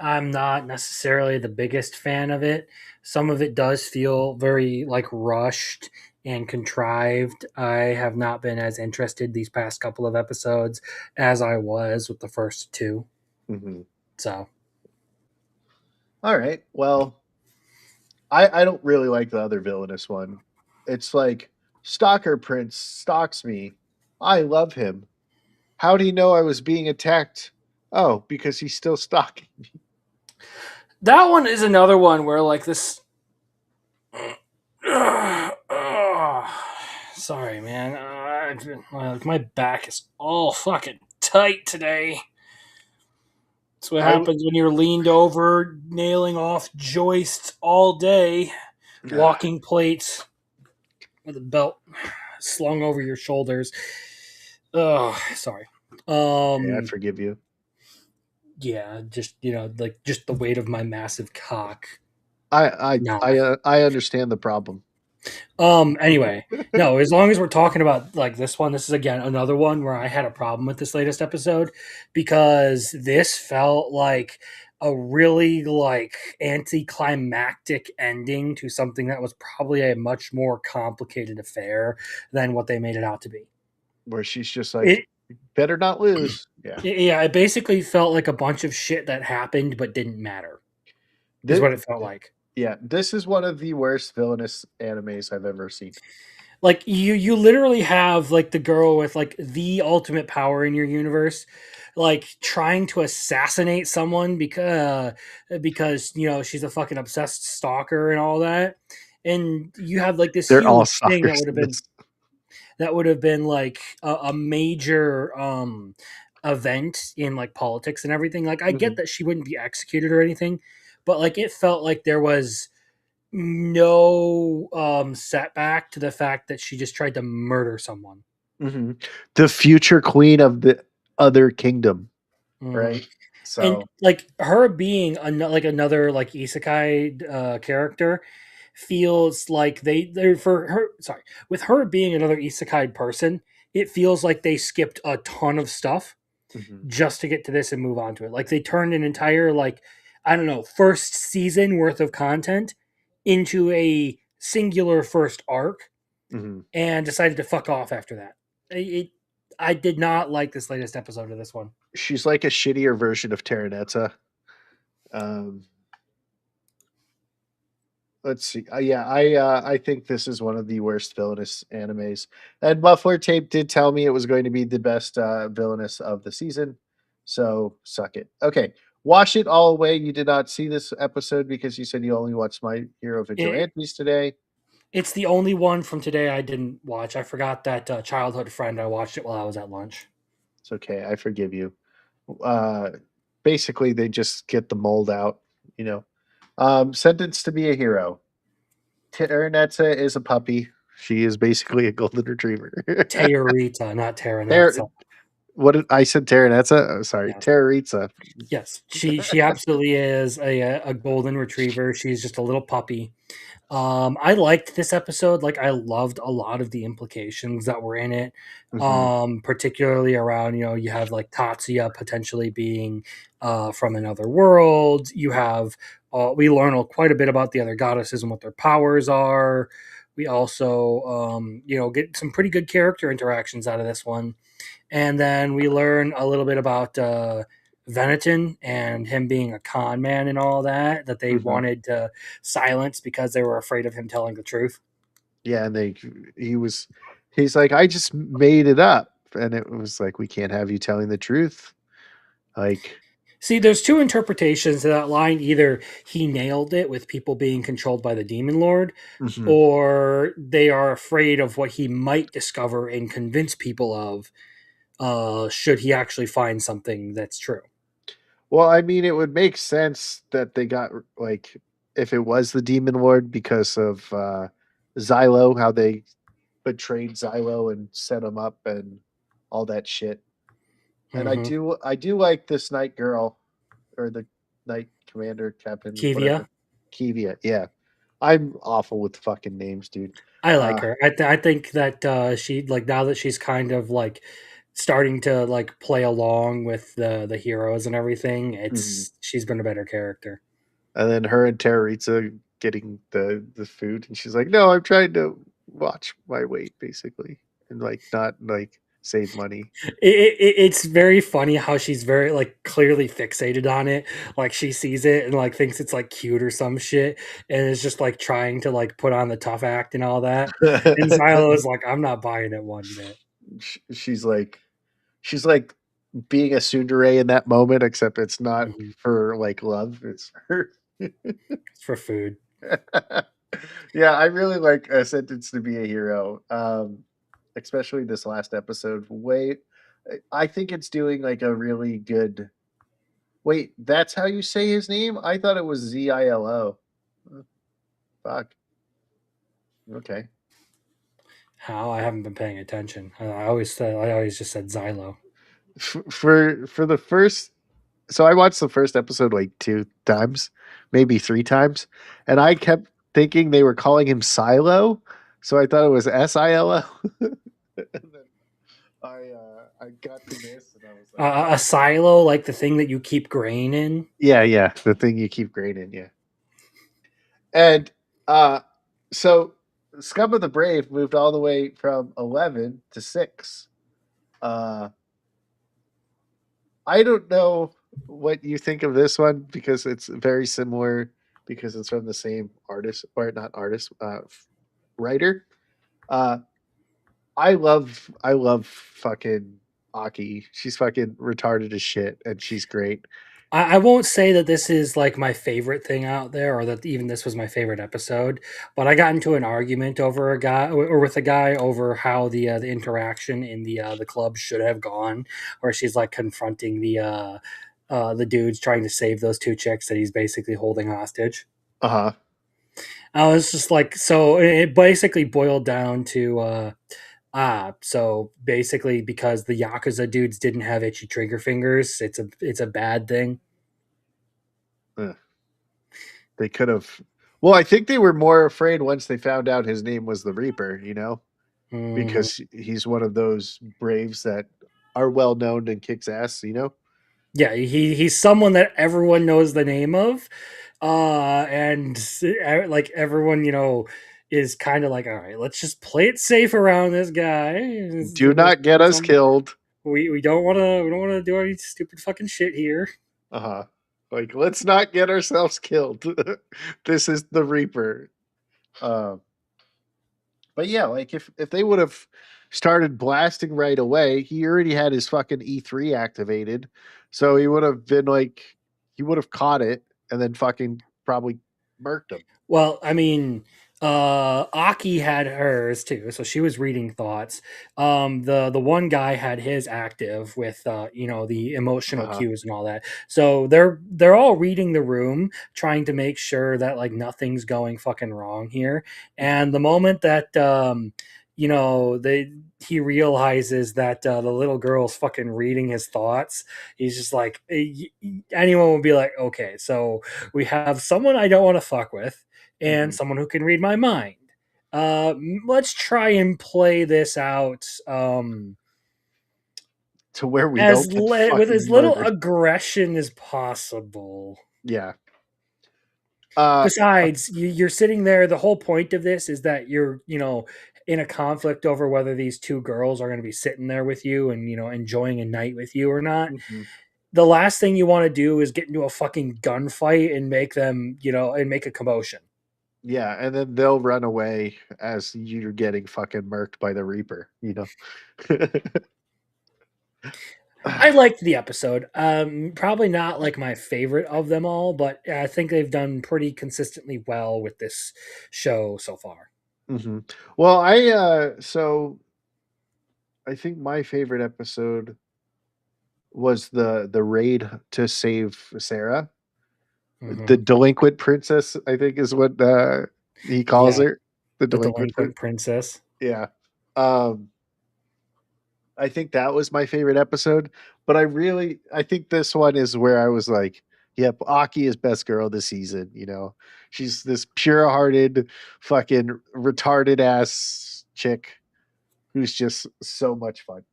[SPEAKER 2] I'm not necessarily the biggest fan of it. Some of it does feel very like rushed and contrived. I have not been as interested these past couple of episodes as I was with the first two.
[SPEAKER 1] Mm-hmm.
[SPEAKER 2] So,
[SPEAKER 1] All right, well, I don't really like the other villainous one. It's like Stalker Prince stalks me. I love him. How do you know I was being attacked? Oh, because he's still stalking.
[SPEAKER 2] that one is another one where like this sorry, man. My back is all fucking tight today. That's what
[SPEAKER 1] I
[SPEAKER 2] happens when you're leaned over, nailing off joists all day, walking plates with a belt slung over your shoulders. Oh, sorry.
[SPEAKER 1] Okay, I forgive you.
[SPEAKER 2] Yeah, just like just the weight of my massive cock.
[SPEAKER 1] I understand the problem.
[SPEAKER 2] Anyway, no, as long as we're talking about like this one, this is again another one where I had a problem with this latest episode because this felt like a really like anticlimactic ending to something that was probably a much more complicated affair than what they made it out to be.
[SPEAKER 1] Where she's just
[SPEAKER 2] It
[SPEAKER 1] like, better not lose. Yeah.
[SPEAKER 2] yeah, it basically felt like a bunch of shit that happened but didn't matter. Is
[SPEAKER 1] This,
[SPEAKER 2] what it felt like.
[SPEAKER 1] yeah, this is one of the worst villainous animes I've ever seen.
[SPEAKER 2] Like you literally have like the girl with like the ultimate power in your universe, like trying to assassinate someone because you know she's a fucking obsessed stalker and all that, and you have like this
[SPEAKER 1] They're all
[SPEAKER 2] huge thing
[SPEAKER 1] stalkers in this.
[SPEAKER 2] that would have been like a major event in like politics and everything. Like I get
[SPEAKER 1] Mhm.
[SPEAKER 2] that she wouldn't be executed or anything, but like it felt like there was no setback to the fact that she just tried to murder someone.
[SPEAKER 1] Mhm. The future queen of the other kingdom,
[SPEAKER 2] Mhm.
[SPEAKER 1] right?
[SPEAKER 2] And
[SPEAKER 1] So
[SPEAKER 2] like her being like another like isekai character feels like they're for her, sorry, with her being another isekai person, it feels like they skipped a ton of stuff
[SPEAKER 1] mhm,
[SPEAKER 2] just to get to this and move on to it. Like they turned an entire like I don't know, first season worth of content into a singular first arc
[SPEAKER 1] mhm.
[SPEAKER 2] and decided to fuck off after that. I did not like this latest episode of this one.
[SPEAKER 1] She's like a shittier version of Terranetta. Um, let's see. Yeah, I think this is one of the worst villainous animes. And Muffler Tape did tell me it was going to be the best villainous of the season. So suck it. Okay. Wash it all away. You did not see this episode because you said you only watched My Hero
[SPEAKER 2] It,
[SPEAKER 1] Vigilantes today.
[SPEAKER 2] it's the only one from today I didn't watch. I forgot that childhood friend. I watched it while I was at lunch.
[SPEAKER 1] It's okay. I forgive you. Uh, basically, they just get the mold out, you know. Sentenced to be a hero. Terranetza is a puppy. She is basically a golden retriever.
[SPEAKER 2] Teorita, not
[SPEAKER 1] Ter-
[SPEAKER 2] Terranetza.
[SPEAKER 1] what did I said? Terranetza. Sorry,
[SPEAKER 2] Yes,
[SPEAKER 1] Terraritza.
[SPEAKER 2] yes. She absolutely is a golden retriever. She's just a little puppy. I liked this episode. Like I loved a lot of the implications that were in it.
[SPEAKER 1] Hmm.
[SPEAKER 2] Particularly around, you know, you have like Tatsuya potentially being from another world. You have we learn quite a bit about the other goddesses and what their powers are. We also you know, get some pretty good character interactions out of this one. And then we learn a little bit about Veneton and him being a con man and all that they
[SPEAKER 1] Hmm.
[SPEAKER 2] wanted to silence because they were afraid of him telling the truth.
[SPEAKER 1] Yeah, and he was he's like, I just made it up, and it was like, we can't have you telling the truth. Like,
[SPEAKER 2] See, there's two interpretations to that line. Either he nailed it with people being controlled by the demon lord,
[SPEAKER 1] mhm.
[SPEAKER 2] or they are afraid of what he might discover and convince people of should he actually find something that's true.
[SPEAKER 1] Well, I mean, it would make sense that they got like if it was the demon lord because of Xylo, how they betrayed Xylo and set him up and all that shit. And
[SPEAKER 2] Hmm.
[SPEAKER 1] I do like this night girl or the night commander, captain,
[SPEAKER 2] Kivia,
[SPEAKER 1] whatever. Kivia, yeah. I'm awful with fucking names, dude.
[SPEAKER 2] I like
[SPEAKER 1] Uh,
[SPEAKER 2] her. I think that she like now that she's kind of like starting to like play along with the heroes and everything.
[SPEAKER 1] mhm.
[SPEAKER 2] It's she's been a better character.
[SPEAKER 1] And then her and Teresa getting the food, and she's like, "No, I'm trying to watch my weight, basically, and like not like save money."
[SPEAKER 2] It's very funny how she's very like clearly fixated on it. Like she sees it and like thinks it's like cute or some shit, and is just like trying to like put on the tough act and all that. And Xylo is like, I'm not buying it one bit.
[SPEAKER 1] she's like she's like being a tsundere in that moment, except it's not
[SPEAKER 2] Mhm.
[SPEAKER 1] for like love; it's her.
[SPEAKER 2] It's for food.
[SPEAKER 1] Yeah, I really like a sentence to be a hero. Especially this last episode. Wait, I think it's doing like a really good. Wait, that's how you say his name? I thought it was Zilo. Fuck. Okay.
[SPEAKER 2] How I haven't been paying attention. I always just said Xylo.
[SPEAKER 1] For the first, so I watched the first episode like two times, maybe three times, and I kept thinking they were calling him Silo, so I thought it was Silo. And then I got to this, and I was like,
[SPEAKER 2] A silo, like the thing that you keep grain in.
[SPEAKER 1] yeah, the thing you keep grain in, yeah. And uh, so Scum of the Brave moved all the way from 11 to 6. Uh, I don't know what you think of this one because it's very similar because it's from the same artist or not artist, writer. I love fucking Aki. She's fucking retarded as shit, and she's great.
[SPEAKER 2] I won't say that this is like my favorite thing out there, or that even this was my favorite episode. But I got into an argument over a guy, or with a guy, over how the interaction in the club should have gone, where she's like confronting the dudes trying to save those two chicks that he's basically holding hostage.
[SPEAKER 1] Uh huh.
[SPEAKER 2] I was just like, so it basically boiled down to so basically because the Yakuza dudes didn't have itchy trigger fingers, it's a bad thing.
[SPEAKER 1] They could have. Well, I think they were more afraid once they found out his name was the Reaper.
[SPEAKER 2] Mhm.
[SPEAKER 1] Because he's one of those braves that are well known and kicks ass.
[SPEAKER 2] Yeah, he's someone that everyone knows the name of, and like everyone, is kind of like, all right, let's just play it safe around this guy.
[SPEAKER 1] Do not get us killed.
[SPEAKER 2] We don't want to do any stupid fucking shit here.
[SPEAKER 1] Uh huh. Like, let's not get ourselves killed. This is the Reaper. Uh, but yeah, like if they would have started blasting right away, he already had his fucking E3 activated, so he would have been like, he would have caught it and then fucking probably murked him.
[SPEAKER 2] Well, I mean, Aki had hers too, so she was reading thoughts. The one guy had his active with the emotional
[SPEAKER 1] Uh-huh.
[SPEAKER 2] cues and all that. So they're all reading the room, trying to make sure that like nothing's going fucking wrong here. And the moment that they he realizes that the little girl's fucking reading his thoughts, he's just like, anyone would be like, okay, so we have someone I don't want to fuck with and
[SPEAKER 1] Mhm.
[SPEAKER 2] someone who can read my mind. Let's try and play this out
[SPEAKER 1] To where we don't get
[SPEAKER 2] with as
[SPEAKER 1] fucking
[SPEAKER 2] little
[SPEAKER 1] murdered.
[SPEAKER 2] aggression as possible.
[SPEAKER 1] Yeah. Uh,
[SPEAKER 2] Besides, you're sitting there. The whole point of this is that you're, in a conflict over whether these two girls are going to be sitting there with you and, enjoying a night with you or not.
[SPEAKER 1] mhm.
[SPEAKER 2] The last thing you want to do is get into a fucking gunfight and make them, and make a commotion.
[SPEAKER 1] Yeah, and then they'll run away as you're getting fucking murked by the Reaper.
[SPEAKER 2] I liked the episode. Probably not like my favorite of them all, but I think they've done pretty consistently well with this show so far.
[SPEAKER 1] hmm Well, I think my favorite episode was the raid to save Sarah. The
[SPEAKER 2] Hmm.
[SPEAKER 1] delinquent princess, I think, is what he calls
[SPEAKER 2] Yeah,
[SPEAKER 1] her. The
[SPEAKER 2] the
[SPEAKER 1] delinquent
[SPEAKER 2] delinquent princess.
[SPEAKER 1] Yeah. Um I think that was my favorite episode, but I think this one is where I was like, yep, Aki is best girl this season. She's this pure-hearted, fucking retarded ass chick who's just so much fun.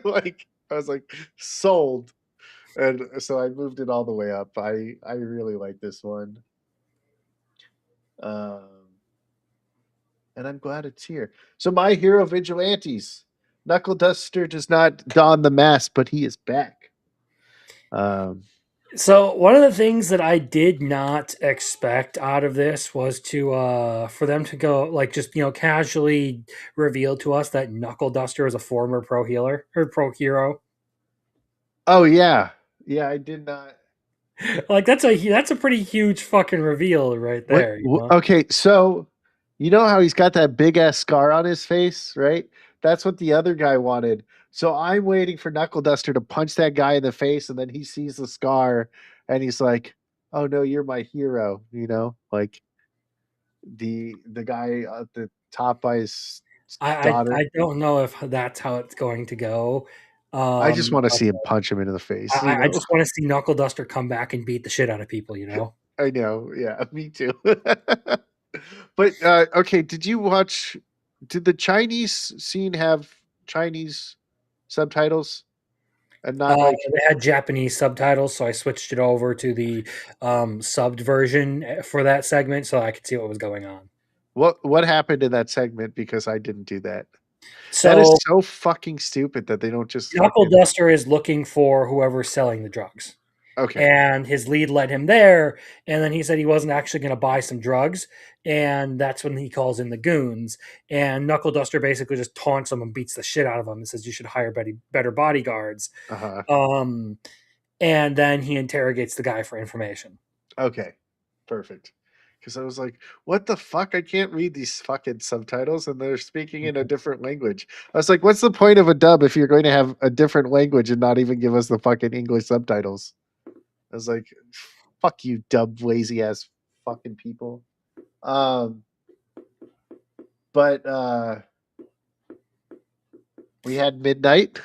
[SPEAKER 1] Like, I was like, sold. And so I moved it all the way up. I really like this one. Um and I'm glad it's here. So my hero vigilantes. Knuckle Duster does not don the mask, but he is back. Um,
[SPEAKER 2] So one of the things that I did not expect out of this was to for them to go like just casually reveal to us that Knuckle Duster is a former pro healer or pro hero.
[SPEAKER 1] oh yeah, yeah. I did not.
[SPEAKER 2] Like that's a pretty huge fucking reveal right
[SPEAKER 1] What?
[SPEAKER 2] there.
[SPEAKER 1] Okay, so you know how he's got that big ass scar on his face, right? That's what the other guy wanted. So I'm waiting for Knuckle Duster to punch that guy in the face, and then he sees the scar, and he's like, "Oh no, you're my hero." Like the guy at the top by his
[SPEAKER 2] I
[SPEAKER 1] daughter.
[SPEAKER 2] don't know if that's how it's going to go.
[SPEAKER 1] I just want to
[SPEAKER 2] But
[SPEAKER 1] see him punch him into the face.
[SPEAKER 2] I just want to see Knuckle Duster come back and beat the shit out of people.
[SPEAKER 1] I know. Yeah, me too. But okay, did you watch? Did the Chinese scene have Chinese subtitles and not like
[SPEAKER 2] They had Japanese subtitles, so I switched it over to the subbed version for that segment so I could see what was going on.
[SPEAKER 1] what happened in that segment? Because I didn't do that. That is
[SPEAKER 2] So
[SPEAKER 1] so fucking stupid that they don't just
[SPEAKER 2] Knuckle
[SPEAKER 1] fucking.
[SPEAKER 2] Duster is looking for whoever's selling the drugs.
[SPEAKER 1] Okay.
[SPEAKER 2] and his lead led him there. And then he said he wasn't actually going to buy some drugs, and that's when he calls in the goons. And Knuckle Duster basically just taunts him and beats the shit out of him and says, "You should hire better bodyguards."
[SPEAKER 1] Uh-huh.
[SPEAKER 2] Um, and then he interrogates the guy for information.
[SPEAKER 1] Okay. Perfect. Because I was like, what the fuck? I can't read these fucking subtitles and they're speaking in a different language. I was like, what's the point of a dub if you're going to have a different language and not even give us the fucking English subtitles? I was like, fuck you, dub lazy ass fucking people. Um, but we had midnight.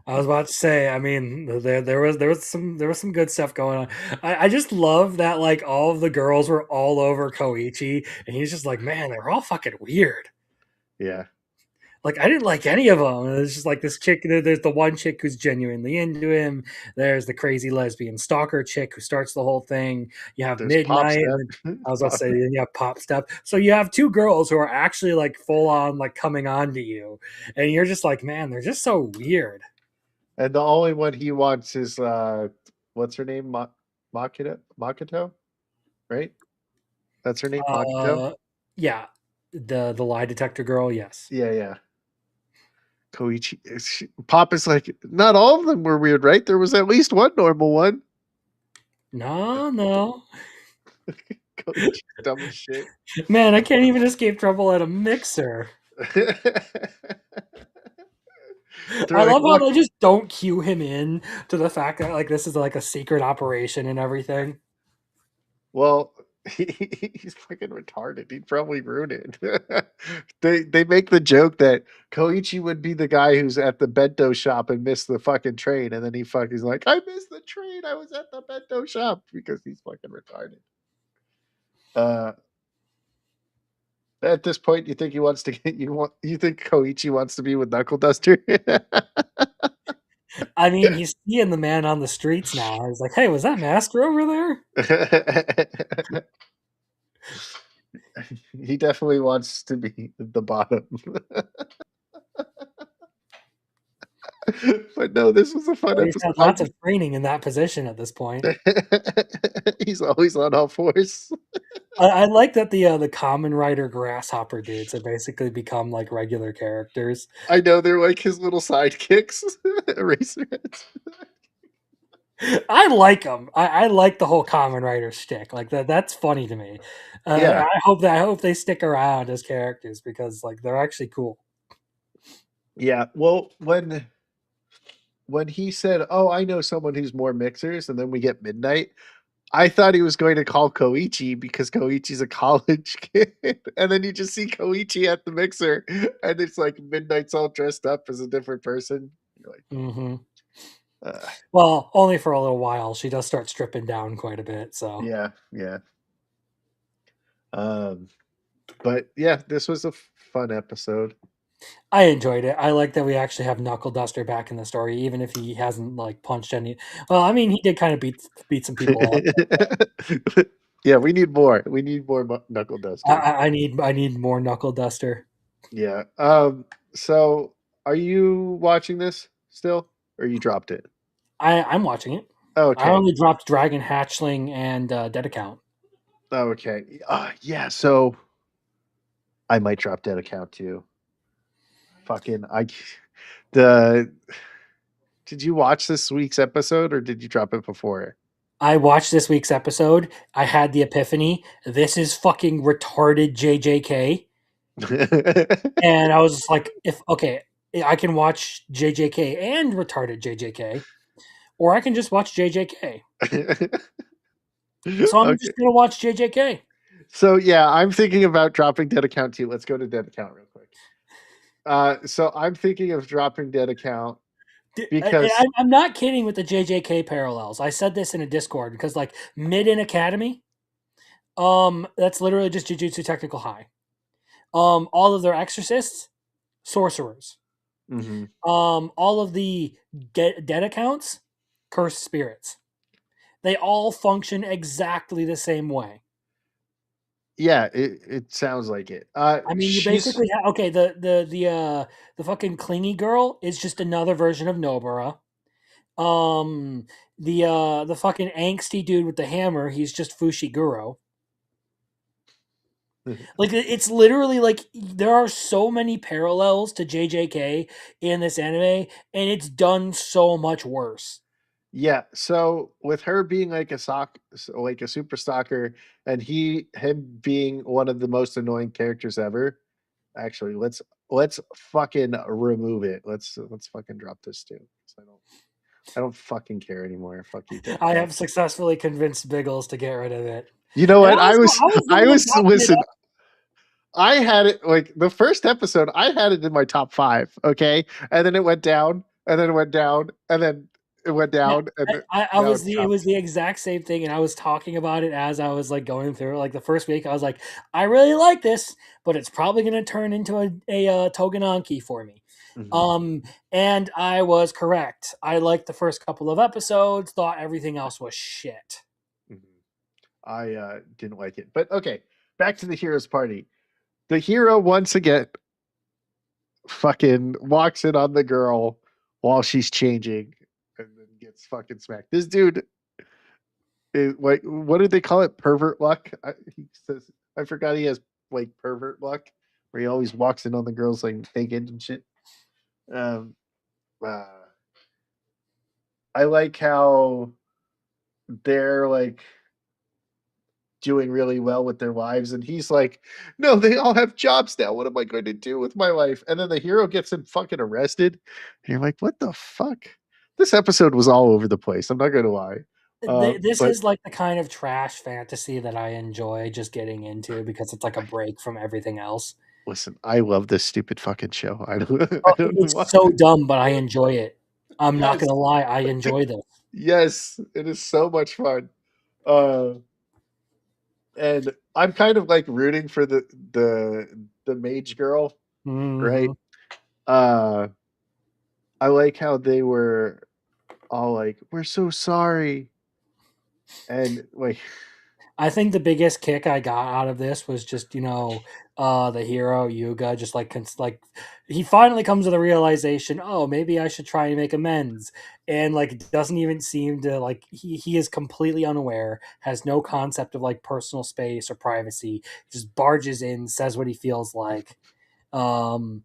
[SPEAKER 2] I was about to say, I mean, there was some good stuff going on. I just love that like all of the girls were all over Koichi, and he's just like, man, they're all fucking weird.
[SPEAKER 1] Yeah.
[SPEAKER 2] Like I didn't like any of them. It's just like this chick. There's the one chick who's genuinely into him. There's the crazy lesbian stalker chick who starts the whole thing. You have
[SPEAKER 1] There's pop
[SPEAKER 2] Midnight, and
[SPEAKER 1] step.
[SPEAKER 2] then I was about to say, then you have Pop Step. So you have two girls who are actually like full on like coming on to you, and you're just like, man, they're just so weird.
[SPEAKER 1] And the only one he wants is what's her name? Makoto? Right? That's her name? Makoto?
[SPEAKER 2] Uh, yeah, the lie detector girl. Yes.
[SPEAKER 1] Yeah, yeah. Koichi. Pop is like, not all of them were weird, right? There was at least one normal one.
[SPEAKER 2] No, no,
[SPEAKER 1] Koichi, dumb as shit.
[SPEAKER 2] man, I can't even escape trouble at a mixer.
[SPEAKER 1] They're
[SPEAKER 2] I
[SPEAKER 1] like,
[SPEAKER 2] love how
[SPEAKER 1] look,
[SPEAKER 2] they just don't cue him in to the fact that like this is like a secret operation and everything.
[SPEAKER 1] well, he's fucking retarded. He'd probably ruin it. They make the joke that Koichi would be the guy who's at the bento shop and missed the fucking train, and then he's like, I missed the train. I was at the bento shop because he's fucking retarded. Uh, at this point, you think he wants to get you think Koichi wants to be with Knuckle Duster?
[SPEAKER 2] I mean, he's seeing the man on the streets now. He's like, "Hey, was that Master over there?"
[SPEAKER 1] He definitely wants to be the bottom. But no, this was a fun
[SPEAKER 2] Well, he's
[SPEAKER 1] episode.
[SPEAKER 2] had lots of training in that position at this point.
[SPEAKER 1] He's always on all fours.
[SPEAKER 2] I like that the common rider grasshopper dudes have basically become like regular characters.
[SPEAKER 1] I know they're like his little sidekicks, Eraserheads.
[SPEAKER 2] I like them. I like the whole common rider shtick. Like that. That's funny to me.
[SPEAKER 1] Yeah,
[SPEAKER 2] I hope they stick around as characters because like they're actually cool.
[SPEAKER 1] yeah. Well, when he said, "Oh, I know someone who's more mixers," and then we get Midnight, I thought he was going to call Koichi because Koichi's a college kid, and then you just see Koichi at the mixer, and it's like Midnight's all dressed up as a different person. You're like,
[SPEAKER 2] Hmm.
[SPEAKER 1] uh,
[SPEAKER 2] Well, only for a little while. She does start stripping down quite a bit. So
[SPEAKER 1] yeah, yeah. Um, but yeah, this was a fun episode.
[SPEAKER 2] I enjoyed it. I like that we actually have Knuckle Duster back in the story, even if he hasn't like punched any. Well, I mean, he did kind of beat some people up.
[SPEAKER 1] Yeah, we need more. We need more Knuckle
[SPEAKER 2] I,
[SPEAKER 1] Duster.
[SPEAKER 2] I I need more Knuckle Duster.
[SPEAKER 1] Yeah. So are you watching this still, or you dropped it?
[SPEAKER 2] I'm watching it. I
[SPEAKER 1] Okay.
[SPEAKER 2] only dropped Dragon Hatchling and Dead Account.
[SPEAKER 1] Okay. Yeah. So I might drop Dead Account too. Fucking the. Did you watch this week's episode, or did you drop it before?
[SPEAKER 2] I watched this week's episode. I had the epiphany. This is fucking retarded JJK. And I was just like, if okay, I can watch JJK and retarded JJK, or I can just watch JJK. So I'm
[SPEAKER 1] Okay.
[SPEAKER 2] just gonna watch JJK.
[SPEAKER 1] So yeah, I'm thinking about dropping Dead Account too. Let's go to Dead Account real quick. So I'm thinking of dropping Dead Account because
[SPEAKER 2] I'm not kidding with the JJK parallels. I said this in a Discord because like Midden Academy, that's literally just Jujutsu Technical High. All of their exorcists, sorcerers.
[SPEAKER 1] mhm.
[SPEAKER 2] All of the dead accounts, cursed spirits. They all function exactly the same way.
[SPEAKER 1] Yeah, it sounds like it.
[SPEAKER 2] I mean, you
[SPEAKER 1] She's
[SPEAKER 2] basically okay. The fucking clingy girl is just another version of Nobara. The fucking angsty dude with the hammer, he's just Fushiguro. Like it's literally like there are so many parallels to JJK in this anime, and it's done so much worse.
[SPEAKER 1] Yeah, so with her being like like a super stalker, and him being one of the most annoying characters ever. Actually, let's fucking remove it. Let's fucking drop this too. 'Cause I don't fucking care anymore. Fuck you,
[SPEAKER 2] I
[SPEAKER 1] TikTok.
[SPEAKER 2] have successfully convinced Biggles to get rid of it.
[SPEAKER 1] You know
[SPEAKER 2] And
[SPEAKER 1] what?
[SPEAKER 2] I was the one talking it
[SPEAKER 1] Listen.
[SPEAKER 2] up.
[SPEAKER 1] I had it like the first episode. I had it in my top 5. Okay, and then it went down, and then it went down, and then it went
[SPEAKER 2] Yeah,
[SPEAKER 1] down, and
[SPEAKER 2] I
[SPEAKER 1] now
[SPEAKER 2] was
[SPEAKER 1] it's
[SPEAKER 2] it
[SPEAKER 1] top.
[SPEAKER 2] was the exact same thing, and I was talking about it as I was like going through it. Like the first week, I was like, I really like this, but it's probably going to turn into a Togenanki for me.
[SPEAKER 1] Mhm,
[SPEAKER 2] Um, and I was correct. I liked the first couple of episodes, thought everything else was shit.
[SPEAKER 1] mhm. I didn't like it, but okay. Back to the hero's party. The hero once again fucking walks in on the girl while she's changing, and then gets fucking smacked. This dude is like, what did they call it? Pervert luck. He says, I forgot he has like pervert luck, where he always walks in on the girls like naked and shit. Um, uh, I like how they're like doing really well with their lives, and he's like, no, they all have jobs now. What am I going to do with my life? And then the hero gets him fucking arrested, and you're like, what the fuck? This episode was all over the place. I'm not going to lie.
[SPEAKER 2] This
[SPEAKER 1] But
[SPEAKER 2] is like the kind of trash fantasy that I enjoy just getting into because it's like a break from everything else.
[SPEAKER 1] listen, I love this stupid fucking show. I don't, I
[SPEAKER 2] Oh,
[SPEAKER 1] don't know
[SPEAKER 2] it's
[SPEAKER 1] why.
[SPEAKER 2] so dumb, but I enjoy it. I'm not
[SPEAKER 1] Yes,
[SPEAKER 2] gonna lie, I enjoy this.
[SPEAKER 1] yes, it is so much fun. Uh, and I'm kind of like rooting for the mage girl, right?
[SPEAKER 2] Hmm.
[SPEAKER 1] Uh, I like how they were all like, "We're so sorry," and like,
[SPEAKER 2] I think the biggest kick I got out of this was just the hero Yuga just like he finally comes to the realization, oh, maybe I should try and make amends, and like doesn't even seem to like he is completely unaware, has no concept of like personal space or privacy, just barges in, says what he feels like. Um,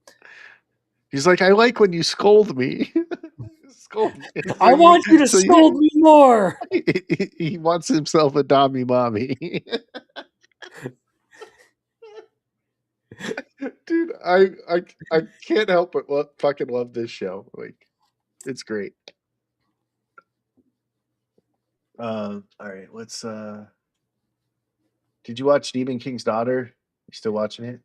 [SPEAKER 1] he's like, "I like when you scold me." Scold me.
[SPEAKER 2] I want you to
[SPEAKER 1] So
[SPEAKER 2] scold
[SPEAKER 1] you
[SPEAKER 2] me more.
[SPEAKER 1] he wants himself a Dami mommy. Dude, I can't help but fucking love this show. Like, it's great. All right, let's. Did you watch Demon King's Daughter? You still watching it?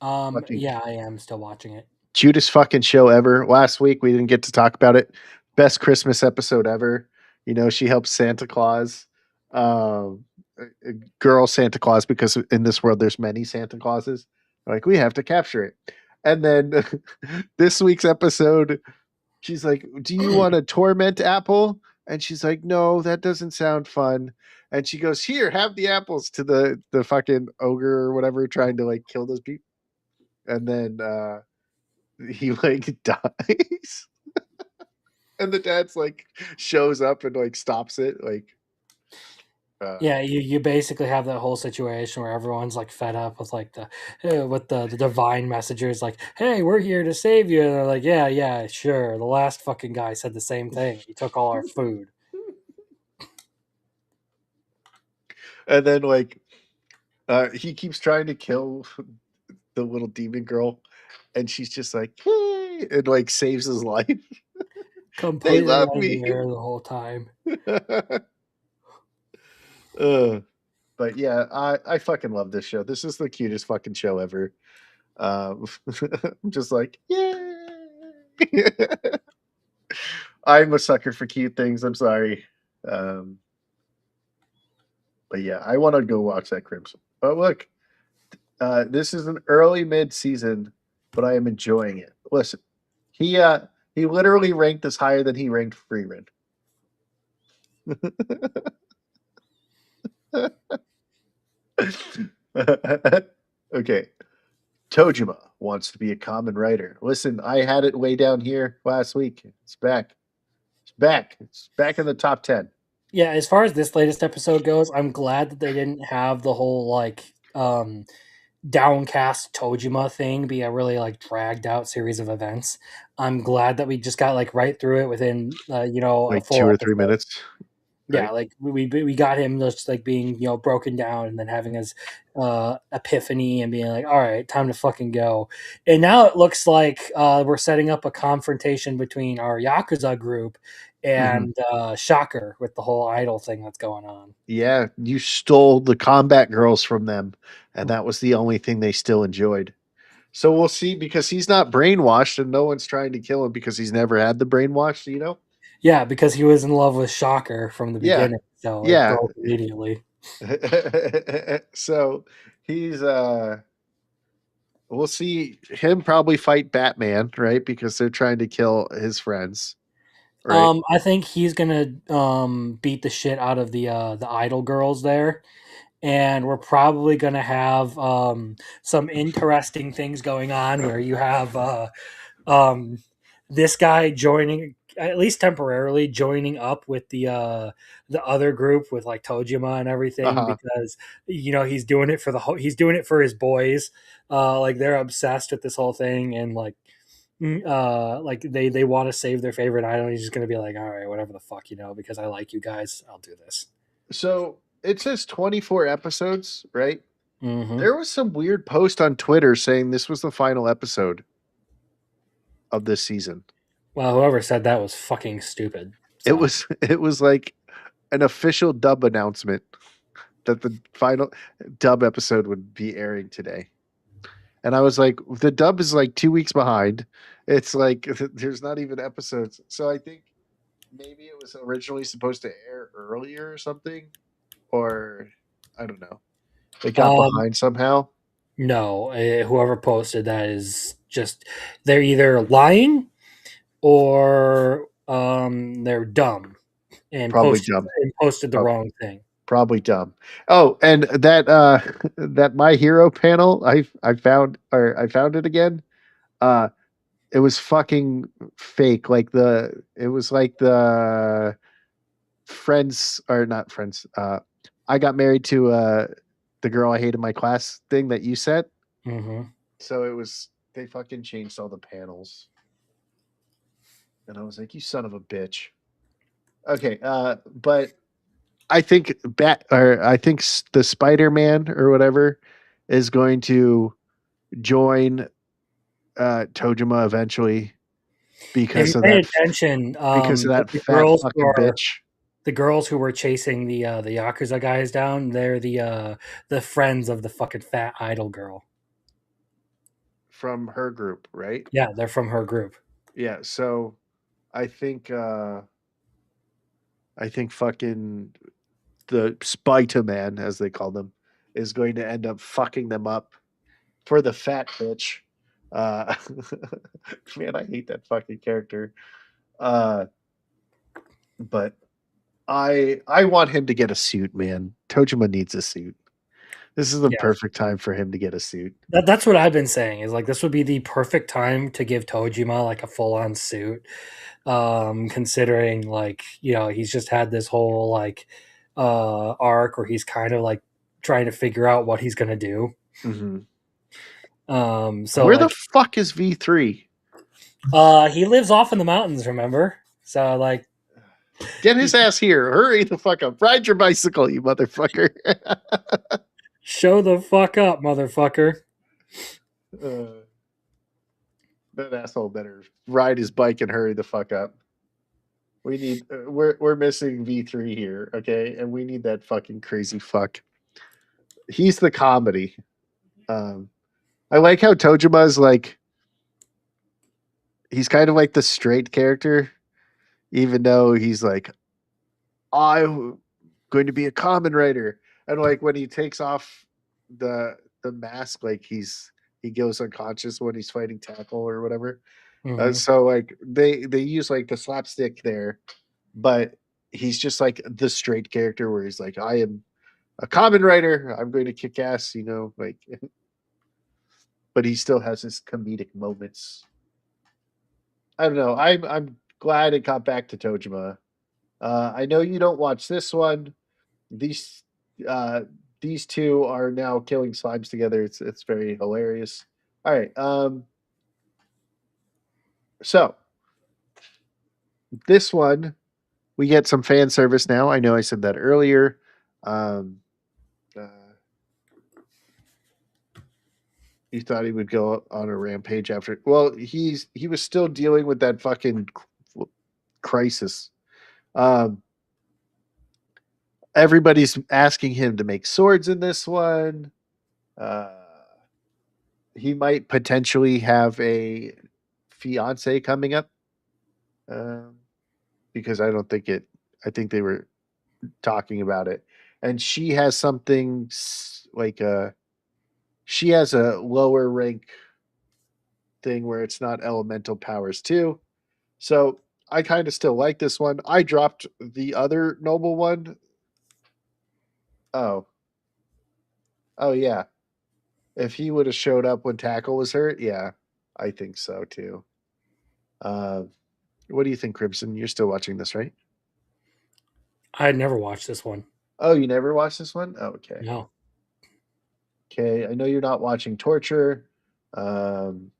[SPEAKER 1] Fucking
[SPEAKER 2] Yeah, I am still watching it.
[SPEAKER 1] cutest fucking show ever. Last week we didn't get to talk about it. Best Christmas episode ever. You know, she helps Santa Claus, a girl Santa Claus, because in this world there's many Santa Clauses. Like, we have to capture it. And then this week's episode, she's like, "Do you want a torment apple?" And she's like, "No, that doesn't sound fun." And she goes, "Here, have the apples," to the fucking ogre or whatever trying to like kill those people. And then he like dies. And the dad's like shows up and like stops it. Like,
[SPEAKER 2] Yeah, you basically have that whole situation where everyone's like fed up with like the divine messengers like, hey, we're here to save you, and they're like, yeah, yeah, sure. The last fucking guy said the same thing. He took all our food.
[SPEAKER 1] and then like he keeps trying to kill the little demon girl, and she's just like, "Hey," and like saves his life. They
[SPEAKER 2] Completely
[SPEAKER 1] love me.
[SPEAKER 2] unaware the whole time.
[SPEAKER 1] uh, but yeah, I fucking love this show. This is the cutest fucking show ever. I'm just like, yay! I'm a sucker for cute things. I'm sorry. Um, but yeah, I want to go watch that Crimson. But look, this is an early mid season, but I am enjoying it. Listen, he literally ranked this higher than he ranked Frieren. Okay. Tojima wants to be a common writer. Listen, I had it way down here last week. It's back. It's back. It's back in the top 10.
[SPEAKER 2] Yeah, as far as this latest episode goes, I'm glad that they didn't have the whole like downcast Tojima thing be a really like dragged out series of events. I'm glad that we just got like right through it within a
[SPEAKER 1] Like
[SPEAKER 2] full
[SPEAKER 1] 2 or 3
[SPEAKER 2] episode.
[SPEAKER 1] minutes.
[SPEAKER 2] Yeah,
[SPEAKER 1] Right?
[SPEAKER 2] like we got him just like being broken down and then having his epiphany and being like, all right, time to fucking go. And now it looks like we're setting up a confrontation between our Yakuza group
[SPEAKER 1] Mhm.
[SPEAKER 2] and Shocker with the whole idol thing that's going on.
[SPEAKER 1] Yeah, you stole the combat girls from them, and that was the only thing they still enjoyed. So we'll see, because he's not brainwashed and no one's trying to kill him because he's never had the brainwash, you know?
[SPEAKER 2] Yeah, because he was in love with Shocker from the
[SPEAKER 1] Yeah.
[SPEAKER 2] beginning, so it
[SPEAKER 1] Yeah.
[SPEAKER 2] broke immediately.
[SPEAKER 1] So he's we'll see him probably fight Batman, right? Because they're trying to kill his friends, right?
[SPEAKER 2] I think he's gonna beat the shit out of the idol girls there, and we're probably gonna have some interesting things going on where you have um, this guy joining, at least temporarily, joining up with the other group with like Tojima and everything,
[SPEAKER 1] Uh-huh.
[SPEAKER 2] because he's doing it for he's doing it for his boys. Like they're obsessed with this whole thing, and like they want to save their favorite idol. He's just gonna be like, all right, whatever the fuck, because I like you guys, I'll do this.
[SPEAKER 1] So it says 24 episodes, right?
[SPEAKER 2] Hmm.
[SPEAKER 1] There was some weird post on Twitter saying this was the final episode of this season.
[SPEAKER 2] Well, whoever said that was fucking stupid.
[SPEAKER 1] It
[SPEAKER 2] So
[SPEAKER 1] was it was like an official dub announcement that the final dub episode would be airing today. And I was like, the dub is like 2 weeks behind. It's like there's not even episodes. So I think maybe it was originally supposed to air earlier or something, or I don't know. It got
[SPEAKER 2] um,
[SPEAKER 1] behind somehow.
[SPEAKER 2] no, whoever posted that is just they're either lying or they're dumb and
[SPEAKER 1] Probably
[SPEAKER 2] posted
[SPEAKER 1] dumb.
[SPEAKER 2] the wrong thing.
[SPEAKER 1] Probably dumb. Oh, and that that My Hero panel, I found it again. Uh it was fucking fake. Like it was like the friends, or not friends. I got married to the girl I hate in my class thing that you said.
[SPEAKER 2] Hmm.
[SPEAKER 1] So it was, they fucking changed all the panels. And I was like, you son of a bitch. Okay, but I think the Spider-Man or whatever is going to join Tojima eventually
[SPEAKER 2] If you
[SPEAKER 1] because of
[SPEAKER 2] pay
[SPEAKER 1] that
[SPEAKER 2] attention,
[SPEAKER 1] that fat fucking bitch
[SPEAKER 2] the girls who were chasing the Yakuza guys down, they're the friends of the fucking fat idol girl.
[SPEAKER 1] from her group, right?
[SPEAKER 2] Yeah, they're from her group.
[SPEAKER 1] Yeah, so I think fucking the Spider-Man, as they call them, is going to end up fucking them up for the fat bitch. Uh, man, I hate that fucking character. Uh, but I want him to get a suit, man. Tojima needs a suit. This is the
[SPEAKER 2] Yeah,
[SPEAKER 1] perfect time for him to get a suit.
[SPEAKER 2] that's what I've been saying. Is like this would be the perfect time to give Tojima like a full on suit. Considering like he's just had this whole like arc where he's kind of like trying to figure out what he's gonna do.
[SPEAKER 1] Mhm.
[SPEAKER 2] So
[SPEAKER 1] Where the
[SPEAKER 2] like
[SPEAKER 1] fuck is V3?
[SPEAKER 2] he lives off in the mountains, remember? So like
[SPEAKER 1] Get his ass here. Hurry the fuck up. Ride your bicycle, you motherfucker.
[SPEAKER 2] show the fuck up, motherfucker.
[SPEAKER 1] uh, that asshole better ride his bike and hurry the fuck up. We need we're missing V3 here, okay? And we need that fucking crazy fuck. He's the comedy. Um I like how Tojima is like, he's kind of like the straight character, even though he's like, I'm going to be a common writer. And like when he takes off the mask, like he goes unconscious when he's fighting tackle or whatever.
[SPEAKER 2] Mhm.
[SPEAKER 1] So like they use like the slapstick there, but he's just like the straight character where he's like, I am a common writer. I'm going to kick ass, like. But he still has his comedic moments. I don't know. I'm glad it got back to Tojima. I know you don't watch this one. These uh, these two are now killing slimes together. It's very hilarious. All right. So this one we get some fan service now. I know I said that earlier. Um, uh, you thought he would go on a rampage after. Well, he was still dealing with that fucking crisis. Um, everybody's asking him to make swords in this one. Uh, he might potentially have a fiance coming up. Um, because I don't think it. I think they were talking about it, and she has something like she has a lower rank thing where it's not elemental powers too. So I kind of still like this one. I dropped the other noble one. Oh, oh yeah. If he would have showed up when Tackle was hurt, yeah, I think so too. Uh, what do you think, Crimson? You're still watching this, right?
[SPEAKER 2] I had never watched this one.
[SPEAKER 1] Oh, you never watched this one? Oh, okay.
[SPEAKER 2] No.
[SPEAKER 1] Okay, I know you're not watching Torture. Um,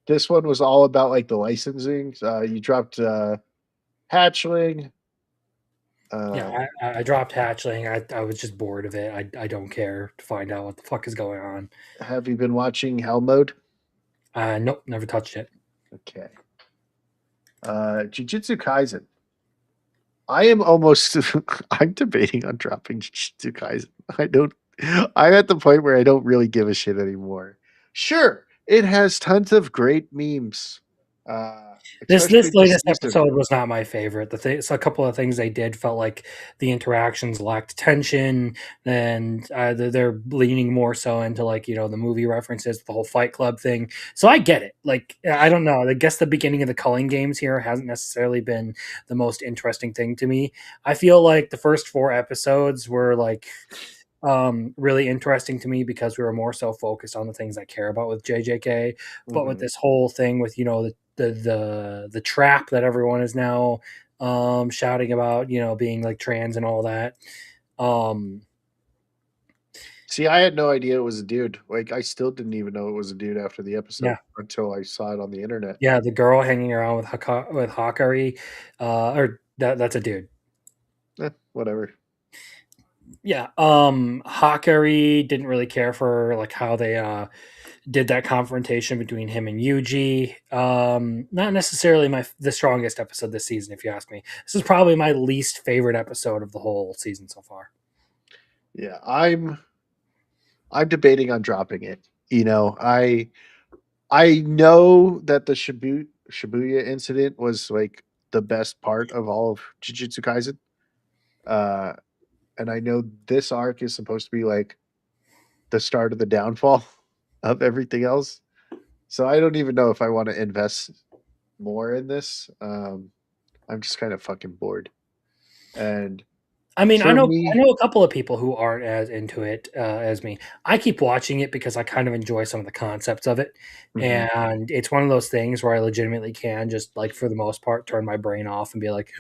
[SPEAKER 1] this one was all about like the licensing. You dropped Hatchling.
[SPEAKER 2] Yeah, I dropped Hatchling. I was just bored of it. I don't care to find out what the fuck is going on.
[SPEAKER 1] Have you been watching Hell Mode?
[SPEAKER 2] Nope, never touched it.
[SPEAKER 1] Okay. Jujutsu Kaisen. I am almost. I'm debating on dropping Jujutsu Kaisen. I don't. I'm at the point where I don't really give a shit anymore. Sure, it has tons of great memes. Especially
[SPEAKER 2] This
[SPEAKER 1] this
[SPEAKER 2] latest
[SPEAKER 1] season.
[SPEAKER 2] episode was not my favorite. So a couple of things they did felt like the interactions lacked tension, and they're leaning more so into like the movie references, the whole Fight Club thing. So I get it. Like I don't know. I guess the beginning of the culling games here hasn't necessarily been the most interesting thing to me. I feel like the first 4 episodes were like really interesting to me because we were more so focused on the things I care about with JJK. But with this whole thing with the trap that everyone is now shouting about, being like trans and all that.
[SPEAKER 1] See, I had no idea it was a dude. Like, I still didn't even know it was a dude after the episode
[SPEAKER 2] Yeah.
[SPEAKER 1] until I saw it on the internet.
[SPEAKER 2] Yeah, the girl hanging around with Hakari, or that's a dude.
[SPEAKER 1] Whatever.
[SPEAKER 2] Yeah, Hakari didn't really care for like how they did that confrontation between him and Yuji. Not necessarily the strongest episode this season, if you ask me. This is probably my least favorite episode of the whole season so far.
[SPEAKER 1] Yeah, I'm debating on dropping it. I know that the Shibuya incident was like the best part of all of Jujutsu Kaisen. And I know this arc is supposed to be like the start of the downfall of everything else. So I don't even know if I want to invest more in this. I'm just kind of fucking bored. And
[SPEAKER 2] I mean,
[SPEAKER 1] for
[SPEAKER 2] I
[SPEAKER 1] me,
[SPEAKER 2] know a couple of people who aren't as into it as me. I keep watching it because I kind of enjoy some of the concepts of it,
[SPEAKER 1] Mhm.
[SPEAKER 2] and it's one of those things where I legitimately can just like for the most part turn my brain off and be like,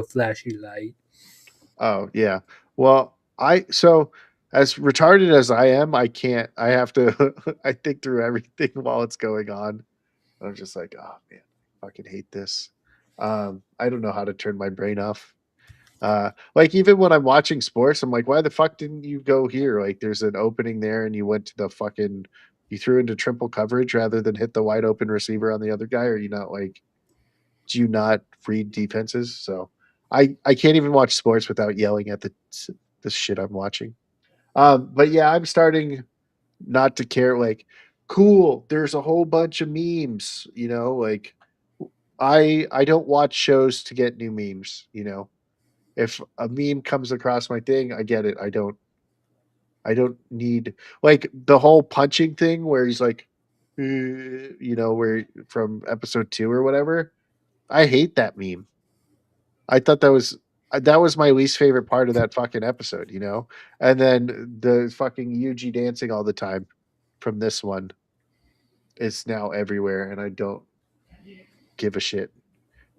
[SPEAKER 2] flashy light.
[SPEAKER 1] Oh yeah. Well, so as retarded as I am, I can't. I have to. I think through everything while it's going on. I'm just like, oh man, I fucking hate this. I don't know how to turn my brain off. Like even when I'm watching sports, I'm like, why the fuck didn't you go here? Like, there's an opening there, and you went to the fucking. You threw into triple coverage rather than hit the wide open receiver on the other guy. Or you not like? Do you not read defenses? So I can't even watch sports without yelling at the shit I'm watching. But yeah, I'm starting not to care. Like, cool. There's a whole bunch of memes. Like I don't watch shows to get new memes. If a meme comes across my thing, I get it. I don't need like the whole punching thing where he's like, where from episode 2 or whatever. I hate that meme. I thought that was my least favorite part of that fucking episode. And then the fucking Yuji dancing all the time from this one is now everywhere, and I don't give a shit.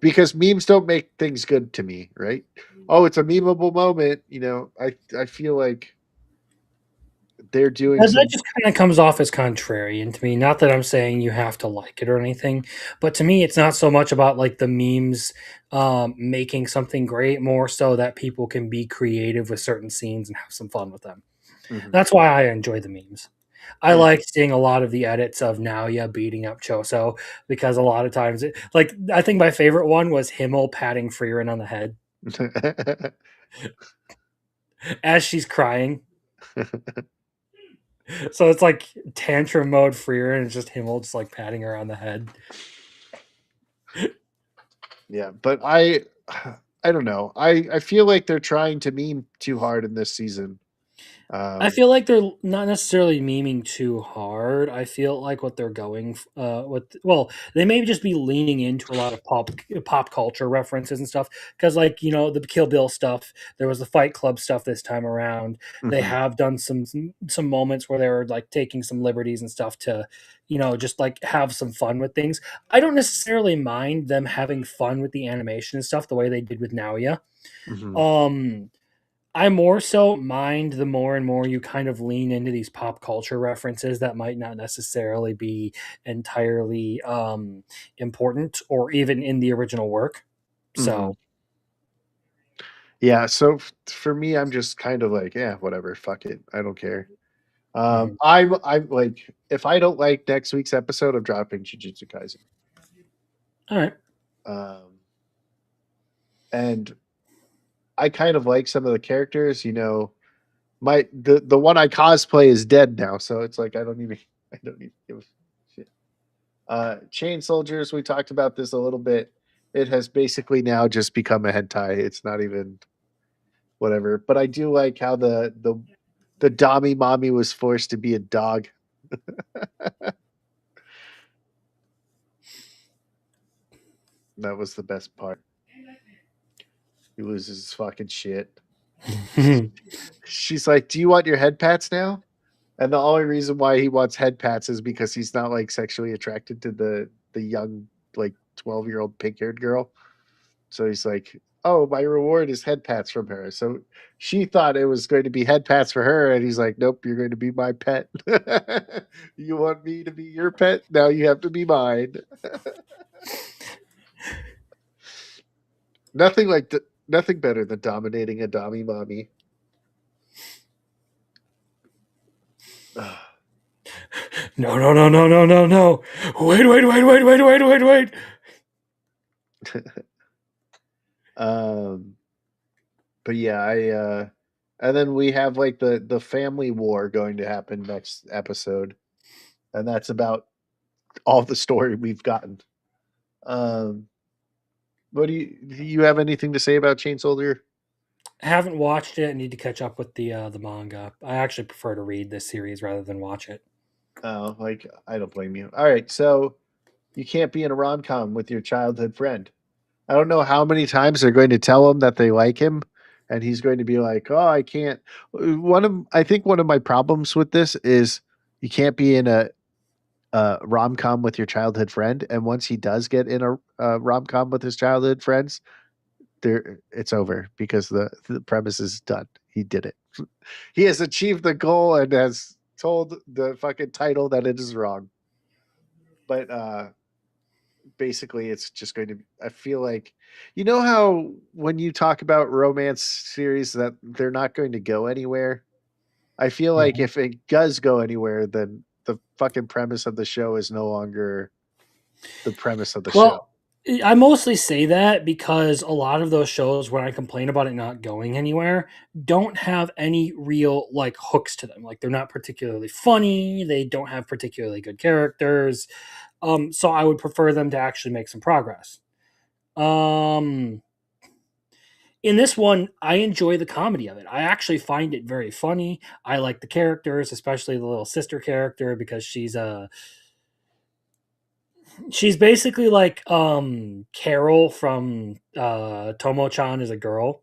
[SPEAKER 1] because memes don't make things good to me, right? Oh, it's a memeable moment. I feel like they're doing
[SPEAKER 2] That
[SPEAKER 1] some.
[SPEAKER 2] just kind of comes off as contrarian to me. Not that I'm saying you have to like it or anything, but to me, it's not so much about like the memes making something great, more so that people can be creative with certain scenes and have some fun with them.
[SPEAKER 1] Mhm.
[SPEAKER 2] That's why I enjoy the memes. I
[SPEAKER 1] Yeah.
[SPEAKER 2] like seeing a lot of the edits of Naoya beating up Choso because a lot of times, I think my favorite one was Himmel patting Frieren on the head as she's crying. So it's like tantrum mode Frieren, and it's just Himmel just like patting her on the head.
[SPEAKER 1] Yeah, but I don't know. I feel like they're trying to meme too hard in this season.
[SPEAKER 2] I
[SPEAKER 1] Um,
[SPEAKER 2] feel like they're not necessarily memeing too hard. I feel like what they're going with, well, they may just be leaning into a lot of pop culture references and stuff because like, the Kill Bill stuff, there was the Fight Club stuff this time around. They
[SPEAKER 1] mhm,
[SPEAKER 2] have done some moments where they were like taking some liberties and stuff to, just like have some fun with things. I don't necessarily mind them having fun with the animation and stuff the way they did with Naoya.
[SPEAKER 1] mhm,
[SPEAKER 2] Um I more so mind the more and more you kind of lean into these pop culture references that might not necessarily be entirely important or even in the original work.
[SPEAKER 1] mhm.
[SPEAKER 2] So,
[SPEAKER 1] Yeah, so for me, I'm just kind of like, yeah, whatever, fuck it, I don't care.
[SPEAKER 2] mhm.
[SPEAKER 1] I'm like, if I don't like next week's episode, I'm dropping Jujutsu Kaisen.
[SPEAKER 2] All right.
[SPEAKER 1] Um, and I kind of like some of the characters. The one I cosplay is dead now, so it's like I don't even give a shit. Chain Soldiers, we talked about this a little bit. It has basically now just become a hentai. It's not even whatever. But I do like how the Dami mommy was forced to be a dog. That was the best part. He loses his fucking shit. She's like, "Do you want your head pats now?" And the only reason why he wants head pats is because he's not like sexually attracted to the young like 12-year-old pink-haired girl. So he's like, "Oh, my reward is head pats from her." So she thought it was going to be head pats for her, and he's like, "Nope, you're going to be my pet. You want me to be your pet? Now you have to be mine." Nothing better than dominating a dommy mommy.
[SPEAKER 2] No, no, no, no, no, no, no. Wait, wait, wait, wait, wait, wait, wait, wait.
[SPEAKER 1] um, but yeah, and then we have like the family war going to happen next episode, and that's about all the story we've gotten. Um, what do you have anything to say about Chain Soldier?
[SPEAKER 2] I haven't watched it. I need to catch up with the manga. I actually prefer to read this series rather than watch it.
[SPEAKER 1] Oh, like I don't blame you. All right, so you can't be in a rom com with your childhood friend. I don't know how many times they're going to tell him that they like him, and he's going to be like, "Oh, I can't." I think one of my problems with this is you can't be in a rom com with your childhood friend, and once he does get in a rom com with his childhood friends, there it's over because the premise is done. He did it. He has achieved the goal and has told the fucking title that it is wrong. But basically it's just going to I feel like how when you talk about romance series that they're not going to go anywhere. I feel like
[SPEAKER 2] Mhm.
[SPEAKER 1] if it does go anywhere, then the fucking premise of the show is no longer the premise of the show.
[SPEAKER 2] Well, I mostly say that because a lot of those shows where I complain about it not going anywhere don't have any real like hooks to them. Like they're not particularly funny, they don't have particularly good characters. So I would prefer them to actually make some progress. Um in this one, I enjoy the comedy of it. I actually find it very funny. I like the characters, especially the little sister character because she's basically like Carol from Tomo-chan is a girl,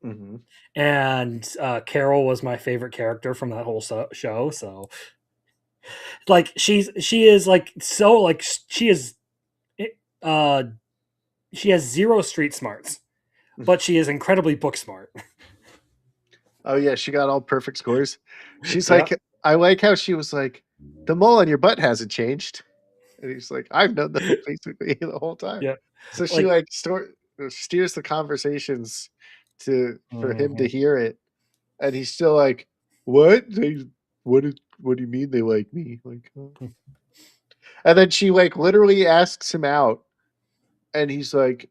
[SPEAKER 1] Hmm.
[SPEAKER 2] and Carol was my favorite character from that whole show. So like she is like so like she is uh She has zero street smarts, but she is incredibly book smart.
[SPEAKER 1] Oh yeah, she got all perfect scores. She's
[SPEAKER 2] Yeah.
[SPEAKER 1] like, I like how she was like, the mole on your butt hasn't changed, and he's like, I've known that basically the whole time.
[SPEAKER 2] Yeah.
[SPEAKER 1] So she
[SPEAKER 2] Like,
[SPEAKER 1] like steers the conversations for him to hear it, and he's still like, what? What do you mean they like me? Like, and then she like literally asks him out, and he's like,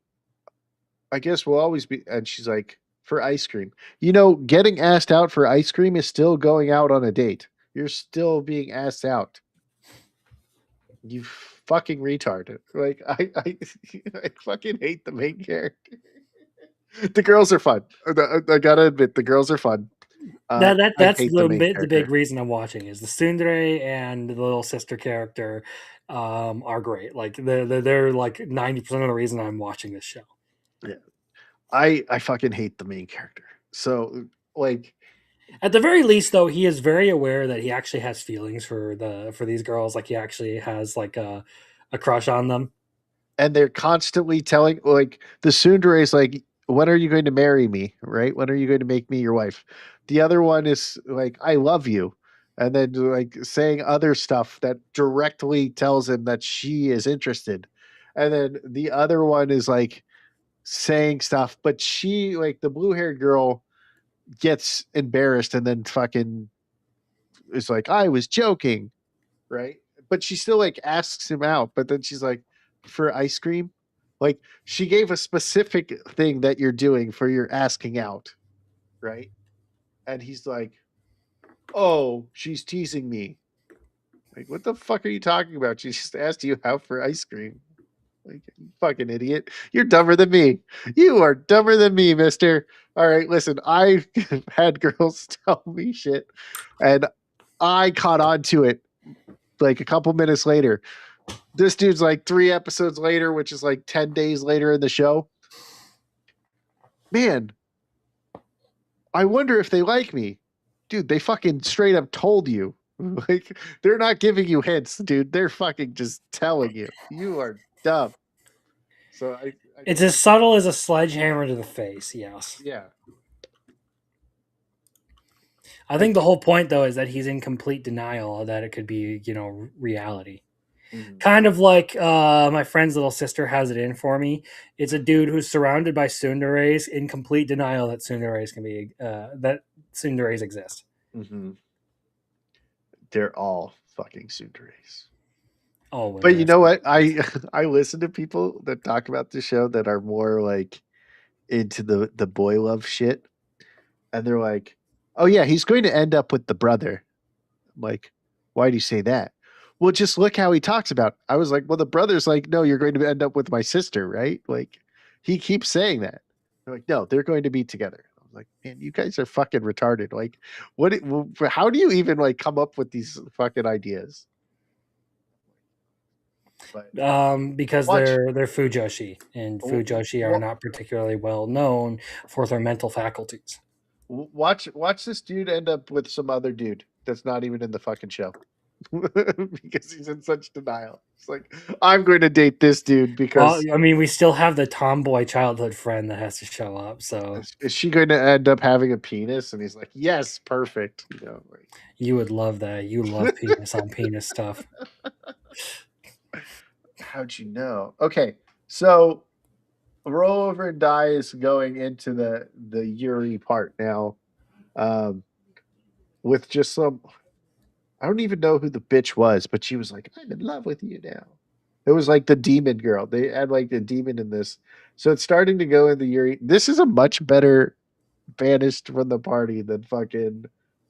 [SPEAKER 1] I guess we'll always be. And she's like, for ice cream. You know, getting asked out for ice cream is still going out on a date. You're still being asked out. You fucking retard. Like, I fucking hate the main character. The girls are fun. I gotta admit, the girls are fun. I
[SPEAKER 2] that's
[SPEAKER 1] hate the main
[SPEAKER 2] the big
[SPEAKER 1] character.
[SPEAKER 2] reason I'm watching is the tsundere and the little sister character are great. Like they're like 90% of the reason I'm watching this show.
[SPEAKER 1] Yeah. I fucking hate the main character. So like
[SPEAKER 2] At the very least, though, he is very aware that he actually has feelings for these girls. Like he actually has like a crush on them.
[SPEAKER 1] and they're constantly telling like the tsundere is like, when are you going to marry me, right? When are you going to make me your wife? The other one is like, I love you, and then like saying other stuff that directly tells him that she is interested, and then the other one is like saying stuff, but she, like the blue haired girl, gets embarrassed and then fucking is like, I was joking, right? But she still like asks him out, but then she's like, for ice cream? Like she gave a specific thing that you're doing for your asking out, right? And he's like, oh, she's teasing me. Like, what the fuck are you talking about? She just asked you out for ice cream. Like, you fucking idiot. You're dumber than me. You are dumber than me, mister. All right, listen, I've had girls tell me shit, and I caught on to it like a couple minutes later. This dude's like 3 episodes later, which is like 10 days later in the show. Man, I wonder if they like me. Dude, they fucking straight up told you. Like, they're not giving you hints, dude. They're fucking just telling you. You are dumb. So I
[SPEAKER 2] It's as subtle as a sledgehammer to the face. Yes.
[SPEAKER 1] yeah.
[SPEAKER 2] I think the whole point, though, is that he's in complete denial that it could be, reality.
[SPEAKER 1] Mhm.
[SPEAKER 2] Kind of like my friend's little sister has it in for me. It's a dude who's surrounded by tsunderes in complete denial that tsunderes exist.
[SPEAKER 1] Mm-hmm. They're all fucking tsunderes.
[SPEAKER 2] Oh,
[SPEAKER 1] But you know what? I listen to people that talk about the show that are more like into the boy love shit, and they're like, "Oh yeah, he's going to end up with the brother." I'm like, why do you say that? Well, just look how he talks about. It. I was like, well, the brother's like, no, you're going to end up with my sister, right? Like, he keeps saying that. They're like, no, they're going to be together. I was like, man, you guys are fucking retarded. Like, how do you even like come up with these fucking ideas? But
[SPEAKER 2] Because
[SPEAKER 1] watch,
[SPEAKER 2] they're Fujoshi, and Fujoshi are not particularly well known for their mental faculties.
[SPEAKER 1] watch this dude end up with some other dude that's not even in the fucking show. Because he's in such denial. It's like, I'm going to date this dude
[SPEAKER 2] Well,
[SPEAKER 1] because
[SPEAKER 2] I mean, we still have the tomboy childhood friend that has to show up. So
[SPEAKER 1] is she going to end up having a penis? And he's like, yes, perfect. You know, like,
[SPEAKER 2] you would love that. You love penis on penis stuff.
[SPEAKER 1] how'd you know? Okay, so roll over and die is going into the Yuri part now, um, with just some. I don't even know who the bitch was, but she was like, "I'm in love with you now." It was like the demon girl. They had like the demon in this, so it's starting to go in the Yuri. This is a much better banished from the party than fucking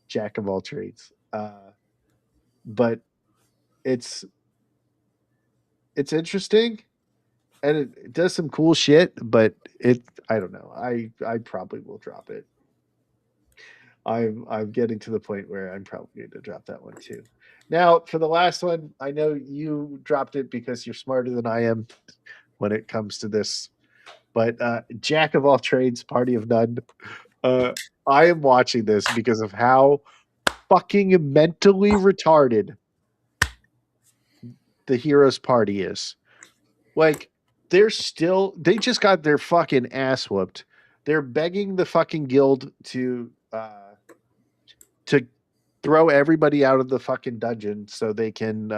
[SPEAKER 1] Jack of all trades. But it's it's interesting and it does some cool shit, but I don't know. I probably will drop it. I'm getting to the point where I'm probably going to drop that one too. Now, for the last one, I know you dropped it because you're smarter than I am when it comes to this. But Jack of all trades, party of none. I am watching this because of how fucking mentally retarded the hero's party is. Like, they just got their fucking ass whooped. They're begging the fucking guild to throw everybody out of the fucking dungeon so they can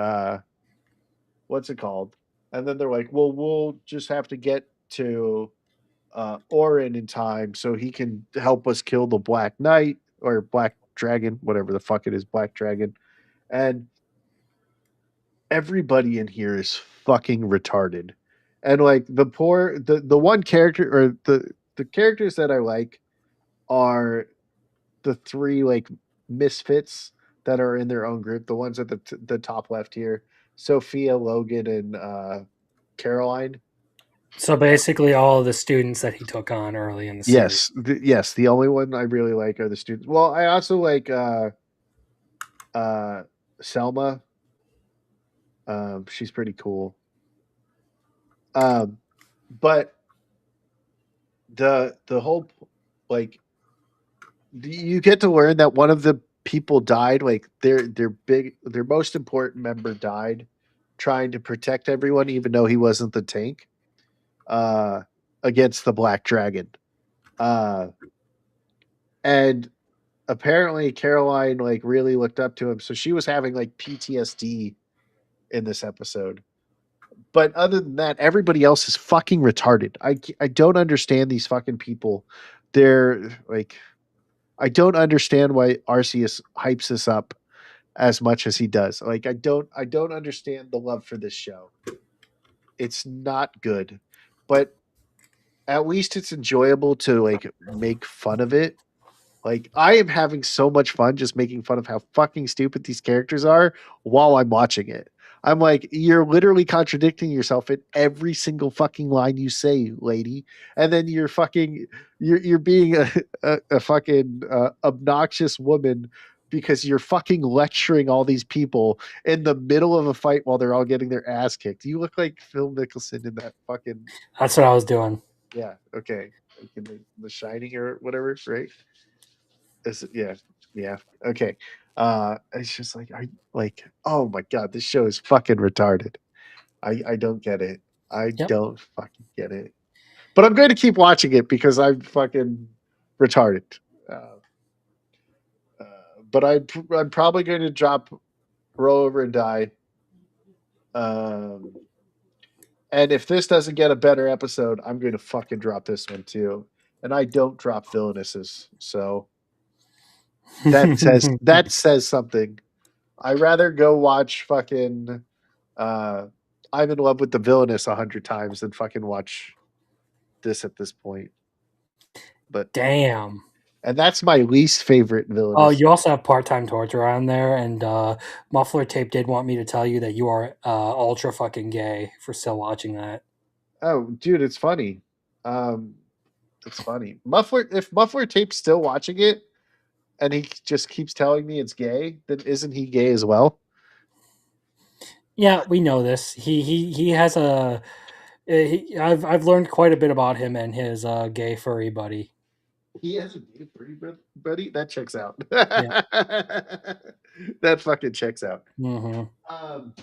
[SPEAKER 1] what's it called? And then they're like, well, we'll just have to get to Orin in time so he can help us kill the Black Knight or Black Dragon, whatever the fuck it is, Black Dragon. And everybody in here is fucking retarded. And like the one character or the characters that I like are the three like misfits that are in their own group, the ones at the top left here, Sophia, Logan, and Caroline.
[SPEAKER 2] So basically, all of the students that he took on early in the series.
[SPEAKER 1] Yes, the only one I really like are the students. Well, I also like Selma. She's pretty cool. Um, but the whole like you get to learn that one of the people died, like their most important member died trying to protect everyone, even though he wasn't the tank, uh, against the Black Dragon. Uh, and apparently Caroline like really looked up to him, so she was having like PTSD in this episode. But other than that, everybody else is fucking retarded. I don't understand these fucking people. They're like, I don't understand why Arceus hypes this up as much as he does. Like I don't understand the love for this show. It's not good. But at least it's enjoyable to like make fun of it. Like I am having so much fun just making fun of how fucking stupid these characters are while I'm watching it. I'm like, you're literally contradicting yourself in every single fucking line you say, lady. And then you're being a fucking obnoxious woman because you're fucking lecturing all these people in the middle of a fight while they're all getting their ass kicked. You look like Phil Mickelson in that fucking
[SPEAKER 2] That's what I was doing.
[SPEAKER 1] yeah. Okay, like in the Shining or whatever, right? Yeah, yeah. Okay. It's just like I like. Oh my god, this show is fucking retarded. I don't get it. I
[SPEAKER 2] Yep.
[SPEAKER 1] don't fucking get it. But I'm going to keep watching it because I'm fucking retarded. Uh, uh, but I'm probably going to drop Roll Over and Die. Um, and if this doesn't get a better episode, I'm going to fucking drop this one too. And I don't drop villainesses, so that says something. I rather go watch fucking uh I'm in love with the villainess 100 times than fucking watch this at this point. But
[SPEAKER 2] Damn.
[SPEAKER 1] and that's my least favorite
[SPEAKER 2] Oh,
[SPEAKER 1] villainous.
[SPEAKER 2] you also have part-time torture on there, and Muffler Tape did want me to tell you that you are ultra fucking gay for still watching that.
[SPEAKER 1] Oh, dude, it's funny. Um it's funny. If Muffler Tape's still watching it and he just keeps telling me it's gay, then isn't he gay as well?
[SPEAKER 2] Yeah, we know this. He has a. I've learned quite a bit about him and his gay furry buddy.
[SPEAKER 1] He has a gay pretty buddy. That checks out.
[SPEAKER 2] Yeah.
[SPEAKER 1] That fucking checks out.
[SPEAKER 2] Mm-hmm.
[SPEAKER 1] Um,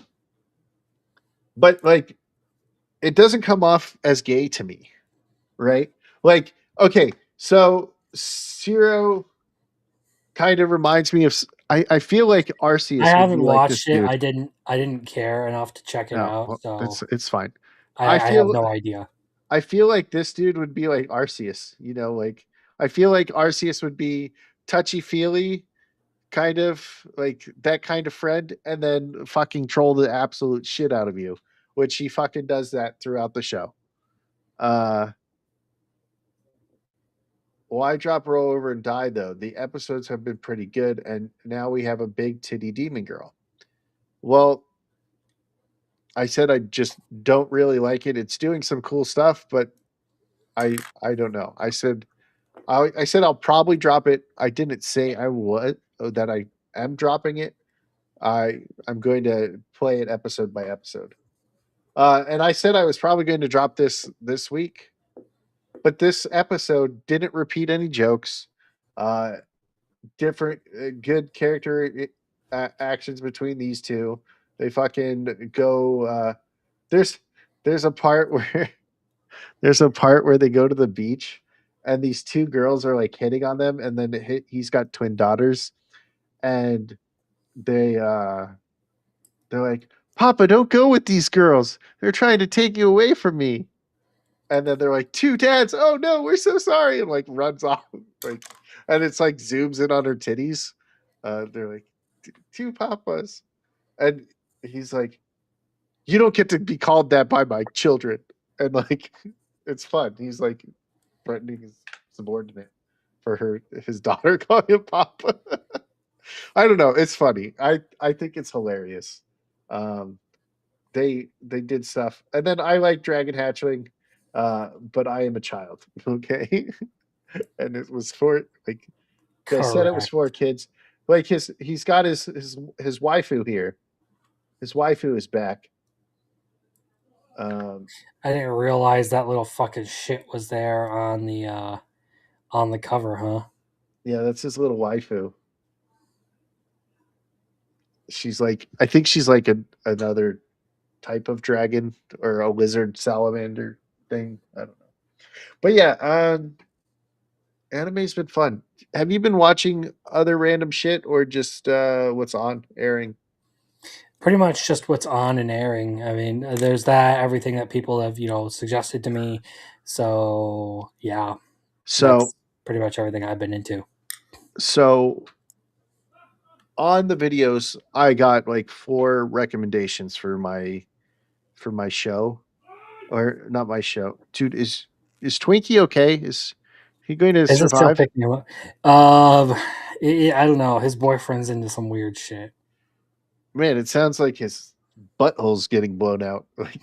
[SPEAKER 1] but like, it doesn't come off as gay to me, right? Like, okay, so Zero kind of reminds me of. I feel like
[SPEAKER 2] I
[SPEAKER 1] Arceus would
[SPEAKER 2] haven't
[SPEAKER 1] be like this
[SPEAKER 2] watched it.
[SPEAKER 1] dude.
[SPEAKER 2] I didn't care enough to check it
[SPEAKER 1] No,
[SPEAKER 2] out,
[SPEAKER 1] well,
[SPEAKER 2] so
[SPEAKER 1] it's fine.
[SPEAKER 2] I
[SPEAKER 1] I
[SPEAKER 2] have
[SPEAKER 1] feel
[SPEAKER 2] no idea.
[SPEAKER 1] I feel like this dude would be like Arceus. You know, like I feel like Arceus would be touchy feely, kind of like that kind of friend, and then fucking troll the absolute shit out of you, which he fucking does that throughout the show. Uh, Why drop Roll Over and Die though? The episodes have been pretty good, and now we have a big titty demon girl. Well, I said I just don't really like it. It's doing some cool stuff, but I don't know. I said I'll probably drop it. I didn't say I would that I am dropping it. I'm going to play it episode by episode. And I said I was probably going to drop this week, but this episode didn't repeat any jokes. Uh, Different good character actions between these two. They fucking go. There's there's a part where there's a part where they go to the beach and these two girls are like hitting on them, and then he's got twin daughters, and they they're like, "Papa, don't go with these girls. They're trying to take you away from me." And then they're like, "Two dads. Oh no, we're so sorry," and like runs off. Like, and it's like zooms in on her titties. They're like, "Two papas," and he's like, "You don't get to be called that by my children." And like, it's fun. He's like threatening his subordinate for his daughter calling him papa. I don't know. It's funny. I think it's hilarious. Um, they did stuff, and then I like Dragon Hatchling, but I am a child, okay, and it was for like they said it was
[SPEAKER 2] Correct.
[SPEAKER 1] for kids. Like he's got his waifu here. His waifu is back. Um,
[SPEAKER 2] I didn't realize that little fucking shit was there on the cover, huh?
[SPEAKER 1] yeah, that's his little waifu. She's like, I think she's like another type of dragon or a lizard salamander thing. I don't know, but yeah, anime's been fun. Have you been watching other random shit or just what's on airing?
[SPEAKER 2] Pretty much just what's on and airing. I mean, there's that everything that people have suggested to me. So yeah,
[SPEAKER 1] So
[SPEAKER 2] that's pretty much everything I've been into.
[SPEAKER 1] so on the videos, I got like four recommendations for my show, or not my show. Dude, is Twinkie okay? Is he going to
[SPEAKER 2] Is it still
[SPEAKER 1] survive?
[SPEAKER 2] picking him up? I don't know. His boyfriend's into some weird shit.
[SPEAKER 1] Man, it sounds like his butthole's getting blown out. Like,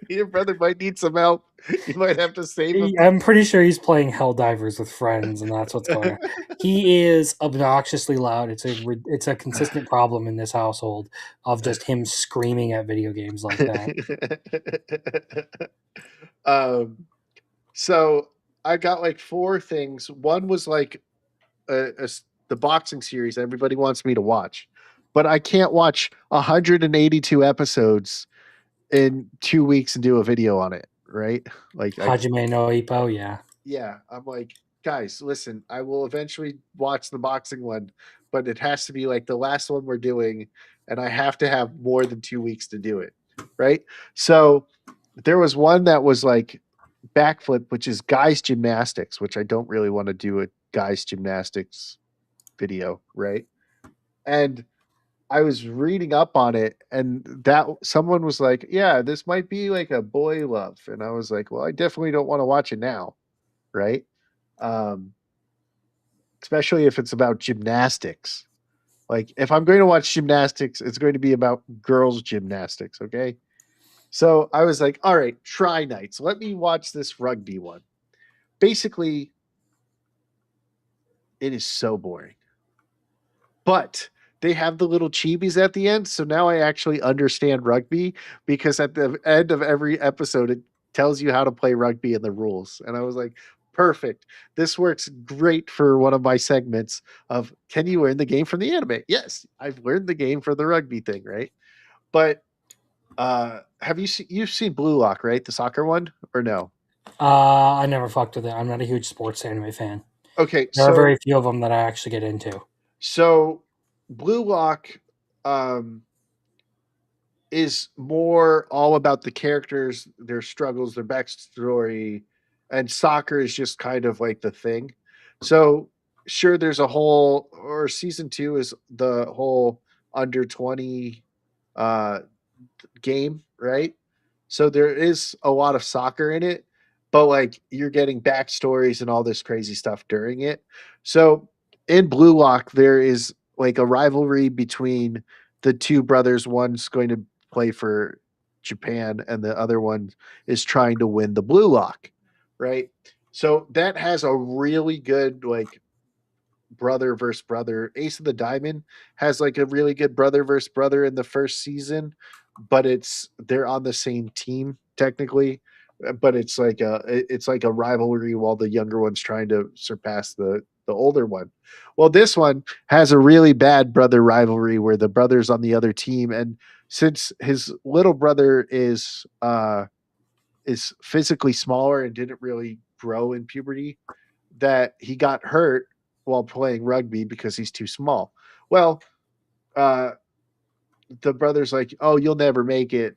[SPEAKER 1] your brother might need some help. You might have to save him.
[SPEAKER 2] I'm pretty sure he's playing Helldivers with friends, and that's what's going on. He is obnoxiously loud. It's a consistent problem in this household of just him screaming at video games like that.
[SPEAKER 1] um, so I got like four things. One was like the boxing series everybody wants me to watch, but I can't watch 182 episodes in 2 weeks and do a video on it, right? Like I
[SPEAKER 2] Hajime no Ippo, yeah.
[SPEAKER 1] yeah, I'm like, guys, listen, I will eventually watch the boxing one, but it has to be like the last one we're doing, and I have to have more than 2 weeks to do it, right? So there was one that was like backflip, which is guys gymnastics, which I don't really want to do a guys gymnastics video, right? And I was reading up on it, and that someone was like, "Yeah, this might be like a boy love," and I was like, "Well, I definitely don't want to watch it now, right?" Um, especially if it's about gymnastics. Like, if I'm going to watch gymnastics, it's going to be about girls' gymnastics, okay? So I was like, "All right, try nights. Let me watch this rugby one." Basically, it is so boring. But they have the little chibis at the end, so now I actually understand rugby because at the end of every episode it tells you how to play rugby and the rules. And I was like, perfect. This works great for one of my segments of can you learn the game from the anime? Yes, I've learned the game for the rugby thing, right? But have you've seen Blue Lock, right? The soccer one or no?
[SPEAKER 2] I never fucked with it. I'm not a huge sports anime fan.
[SPEAKER 1] Okay,
[SPEAKER 2] There are very few of them that I actually get into.
[SPEAKER 1] so Blue Lock um is more all about the characters, their struggles, their backstory, and soccer is just kind of like the thing. So sure, there's a whole or season two is the whole under 20 uh game, right? So there is a lot of soccer in it, but like you're getting backstories and all this crazy stuff during it. So in Blue Lock, there is like a rivalry between the two brothers. One's going to play for Japan, and the other one is trying to win the Blue Lock, right? So that has a really good like brother versus brother. Ace of the Diamond has like a really good brother versus brother in the first season, but they're on the same team technically, but it's like a rivalry while the younger one's trying to surpass the older one. Well, this one has a really bad brother rivalry where the brother's on the other team, and since his little brother is physically smaller and didn't really grow in puberty, that he got hurt while playing rugby because he's too small. Well, uh, the brother's like, "Oh, you'll never make it.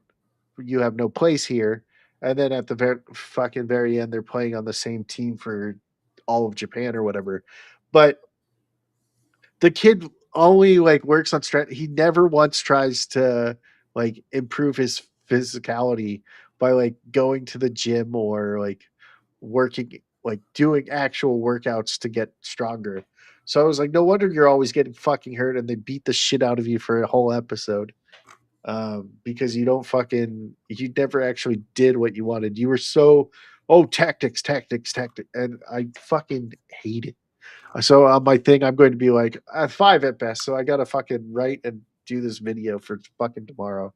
[SPEAKER 1] You have no place here." And then at the very end, they're playing on the same team for all of Japan or whatever. But the kid only like works on strength. He never once tries to like improve his physicality by like going to the gym or like working like doing actual workouts to get stronger. So I was like, no wonder you're always getting fucking hurt and they beat the shit out of you for a whole episode. Because you never actually did what you wanted. You were so tactics, tactics, tactics, and I fucking hate it. So on my thing, I'm going to be like 5 at best. So I got to fucking write and do this video for fucking tomorrow.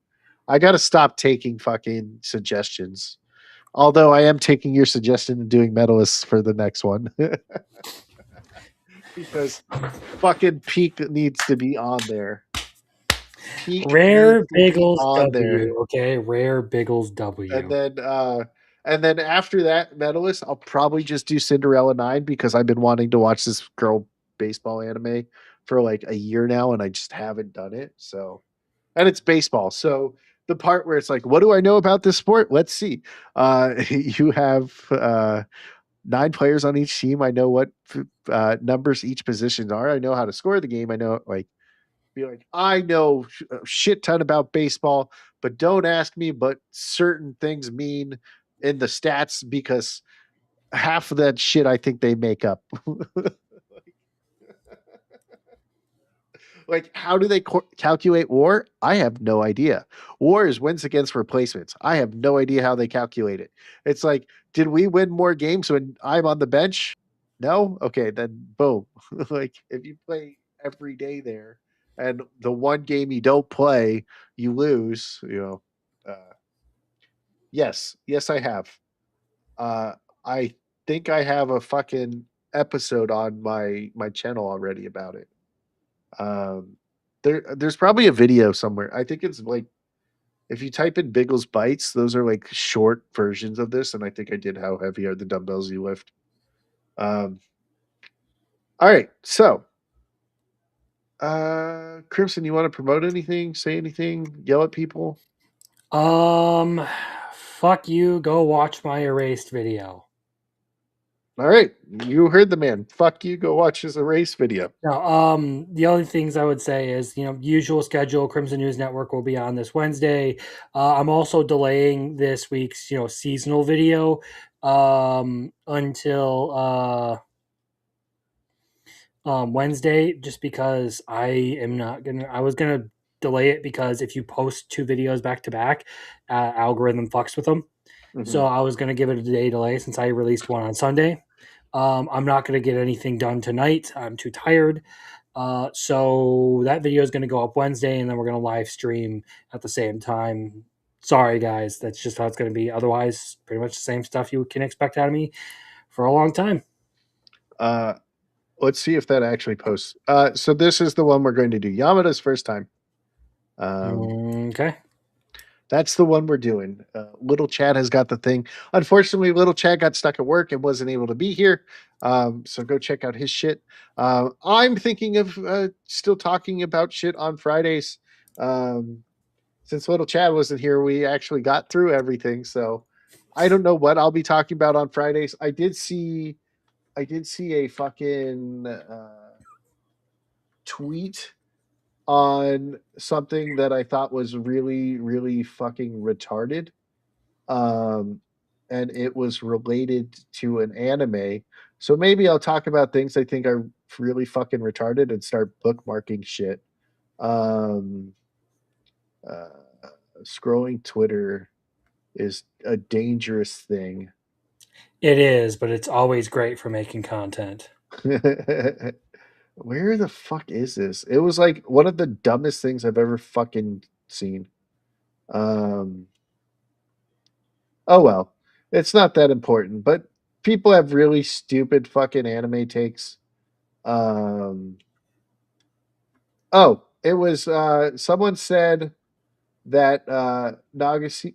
[SPEAKER 1] I got to stop taking fucking suggestions. Although I am taking your suggestion and doing medalists for the next one because fucking Peak needs to be on there. Peak
[SPEAKER 2] Rare
[SPEAKER 1] needs to be
[SPEAKER 2] Biggles
[SPEAKER 1] on there.
[SPEAKER 2] W. Okay, rare Biggles W.
[SPEAKER 1] And then after that medalist, I'll probably just do Cinderella 9 because I've been wanting to watch this girl baseball anime for like a year now and I just haven't done it. So, and it's baseball. So the part where it's like, what do I know about this sport? Let's see. You have 9 players on each team. I know what numbers each positions are. I know how to score the game. I know like be like, I know a shit ton about baseball, but don't ask me. But certain things mean in the stats because half of that shit I think they make up. Like, how do they calculate WAR? I have no idea. WAR is wins against replacements. I have no idea how they calculate it. It's like, did we win more games when I'm on the bench? No? Okay, then boom. Like, if you play every day there and the one game you don't play, you lose, yes, I have. Uh, I think I have a fucking episode on my channel already about it. Um, there's probably a video somewhere. I think it's like if you type in Biggles bites, those are like short versions of this, and I think I did how heavy are the dumbbells you lift. Um, all right, so Crimson, you want to promote anything, say anything, yell at people?
[SPEAKER 2] Fuck you. Go watch my erased video.
[SPEAKER 1] All right, you heard the man. Fuck you. Go watch his erase video.
[SPEAKER 2] Now, the only things I would say is, usual schedule. Crimson News Network will be on this Wednesday. I'm also delaying this week's, seasonal video until Wednesday, just because I was gonna delay it because if you post 2 videos back to back, algorithm fucks with them. So I was gonna give it a day delay since I released one on Sunday. I'm not gonna get anything done tonight. I'm too tired. So that video is gonna go up Wednesday, and then we're gonna live stream at the same time. Sorry, guys, that's just how it's gonna be. Otherwise, pretty much the same stuff you can expect out of me for a long time.
[SPEAKER 1] Let's see if that actually posts. So this is the one we're going to do. Yamada's first time.
[SPEAKER 2] Okay.
[SPEAKER 1] That's the one we're doing. Little Chad has got the thing. Unfortunately, Little Chad got stuck at work and wasn't able to be here. So go check out his shit. I'm thinking of still talking about shit on Fridays. Since Little Chad wasn't here, we actually got through everything. So I don't know what I'll be talking about on Fridays. I did see a fucking tweet on something that I thought was really, really fucking retarded. And it was related to an anime. So maybe I'll talk about things I think are really fucking retarded and start bookmarking shit. Um, uh, Scrolling Twitter is a dangerous thing.
[SPEAKER 2] It is, but it's always great for making content.
[SPEAKER 1] Where the fuck is this? It was like one of the dumbest things I've ever fucking seen. Um, oh well, it's not that important, but people have really stupid fucking anime takes. Um, oh, it was someone said that Nagase.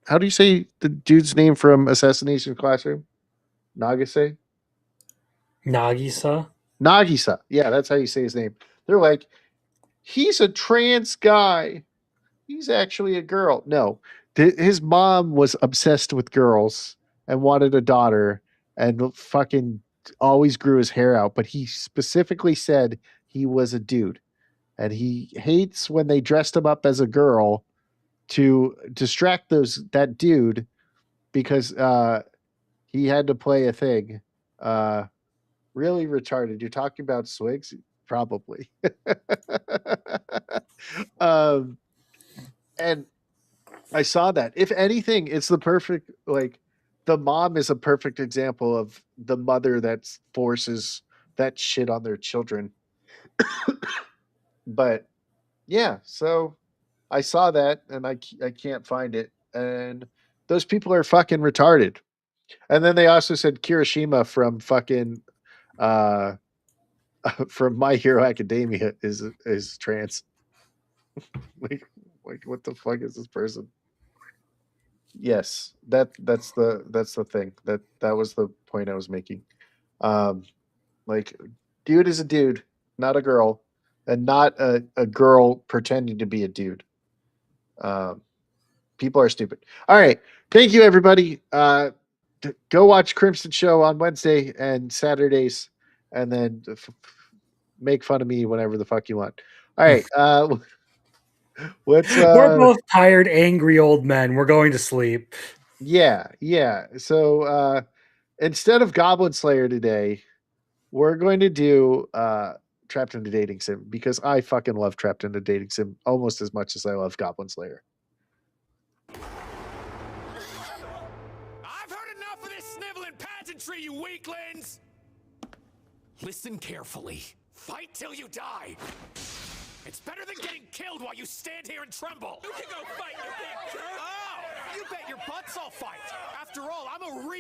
[SPEAKER 1] How do you say the dude's name from Assassination Classroom? Nagase?
[SPEAKER 2] Nagisa.
[SPEAKER 1] Nagisa. Yeah, that's how you say his name. They're like, he's a trans guy. He's actually a girl. No, his mom was obsessed with girls and wanted a daughter and fucking always grew his hair out. But he specifically said he was a dude. And he hates when they dressed him up as a girl to distract that dude because he had to play a thing. Really retarded. You're talking about Swigs? Probably. um, and I saw that. If anything, it's the perfect, like, the mom is a perfect example of the mother that forces that shit on their children. But yeah, so I saw that and I can't find it. And those people are fucking retarded. And then they also said Kirishima from fucking uh from My Hero Academia is trans. like like what the fuck is this person? Yes, that's the thing. That was the point I was making. Um like dude is a dude, not a girl, and not a girl pretending to be a dude. Um People are stupid. All right. Thank you, everybody. Go watch Crimson Show on Wednesday and Saturdays, and then make fun of me whenever the fuck you want. All right. What's
[SPEAKER 2] We're both tired, angry old men. We're going to sleep.
[SPEAKER 1] yeah. So instead of Goblin Slayer today, we're going to do Trapped in a Dating Sim because I fucking love Trapped in a Dating Sim almost as much as I love Goblin Slayer.
[SPEAKER 5] I've heard enough of this sniveling pageantry, you weaklings! Listen carefully. Fight till you die. It's better than getting killed while you stand here and tremble. You can go fight, you big jerk! Oh, you bet your butts I'll fight. After all, I'm a real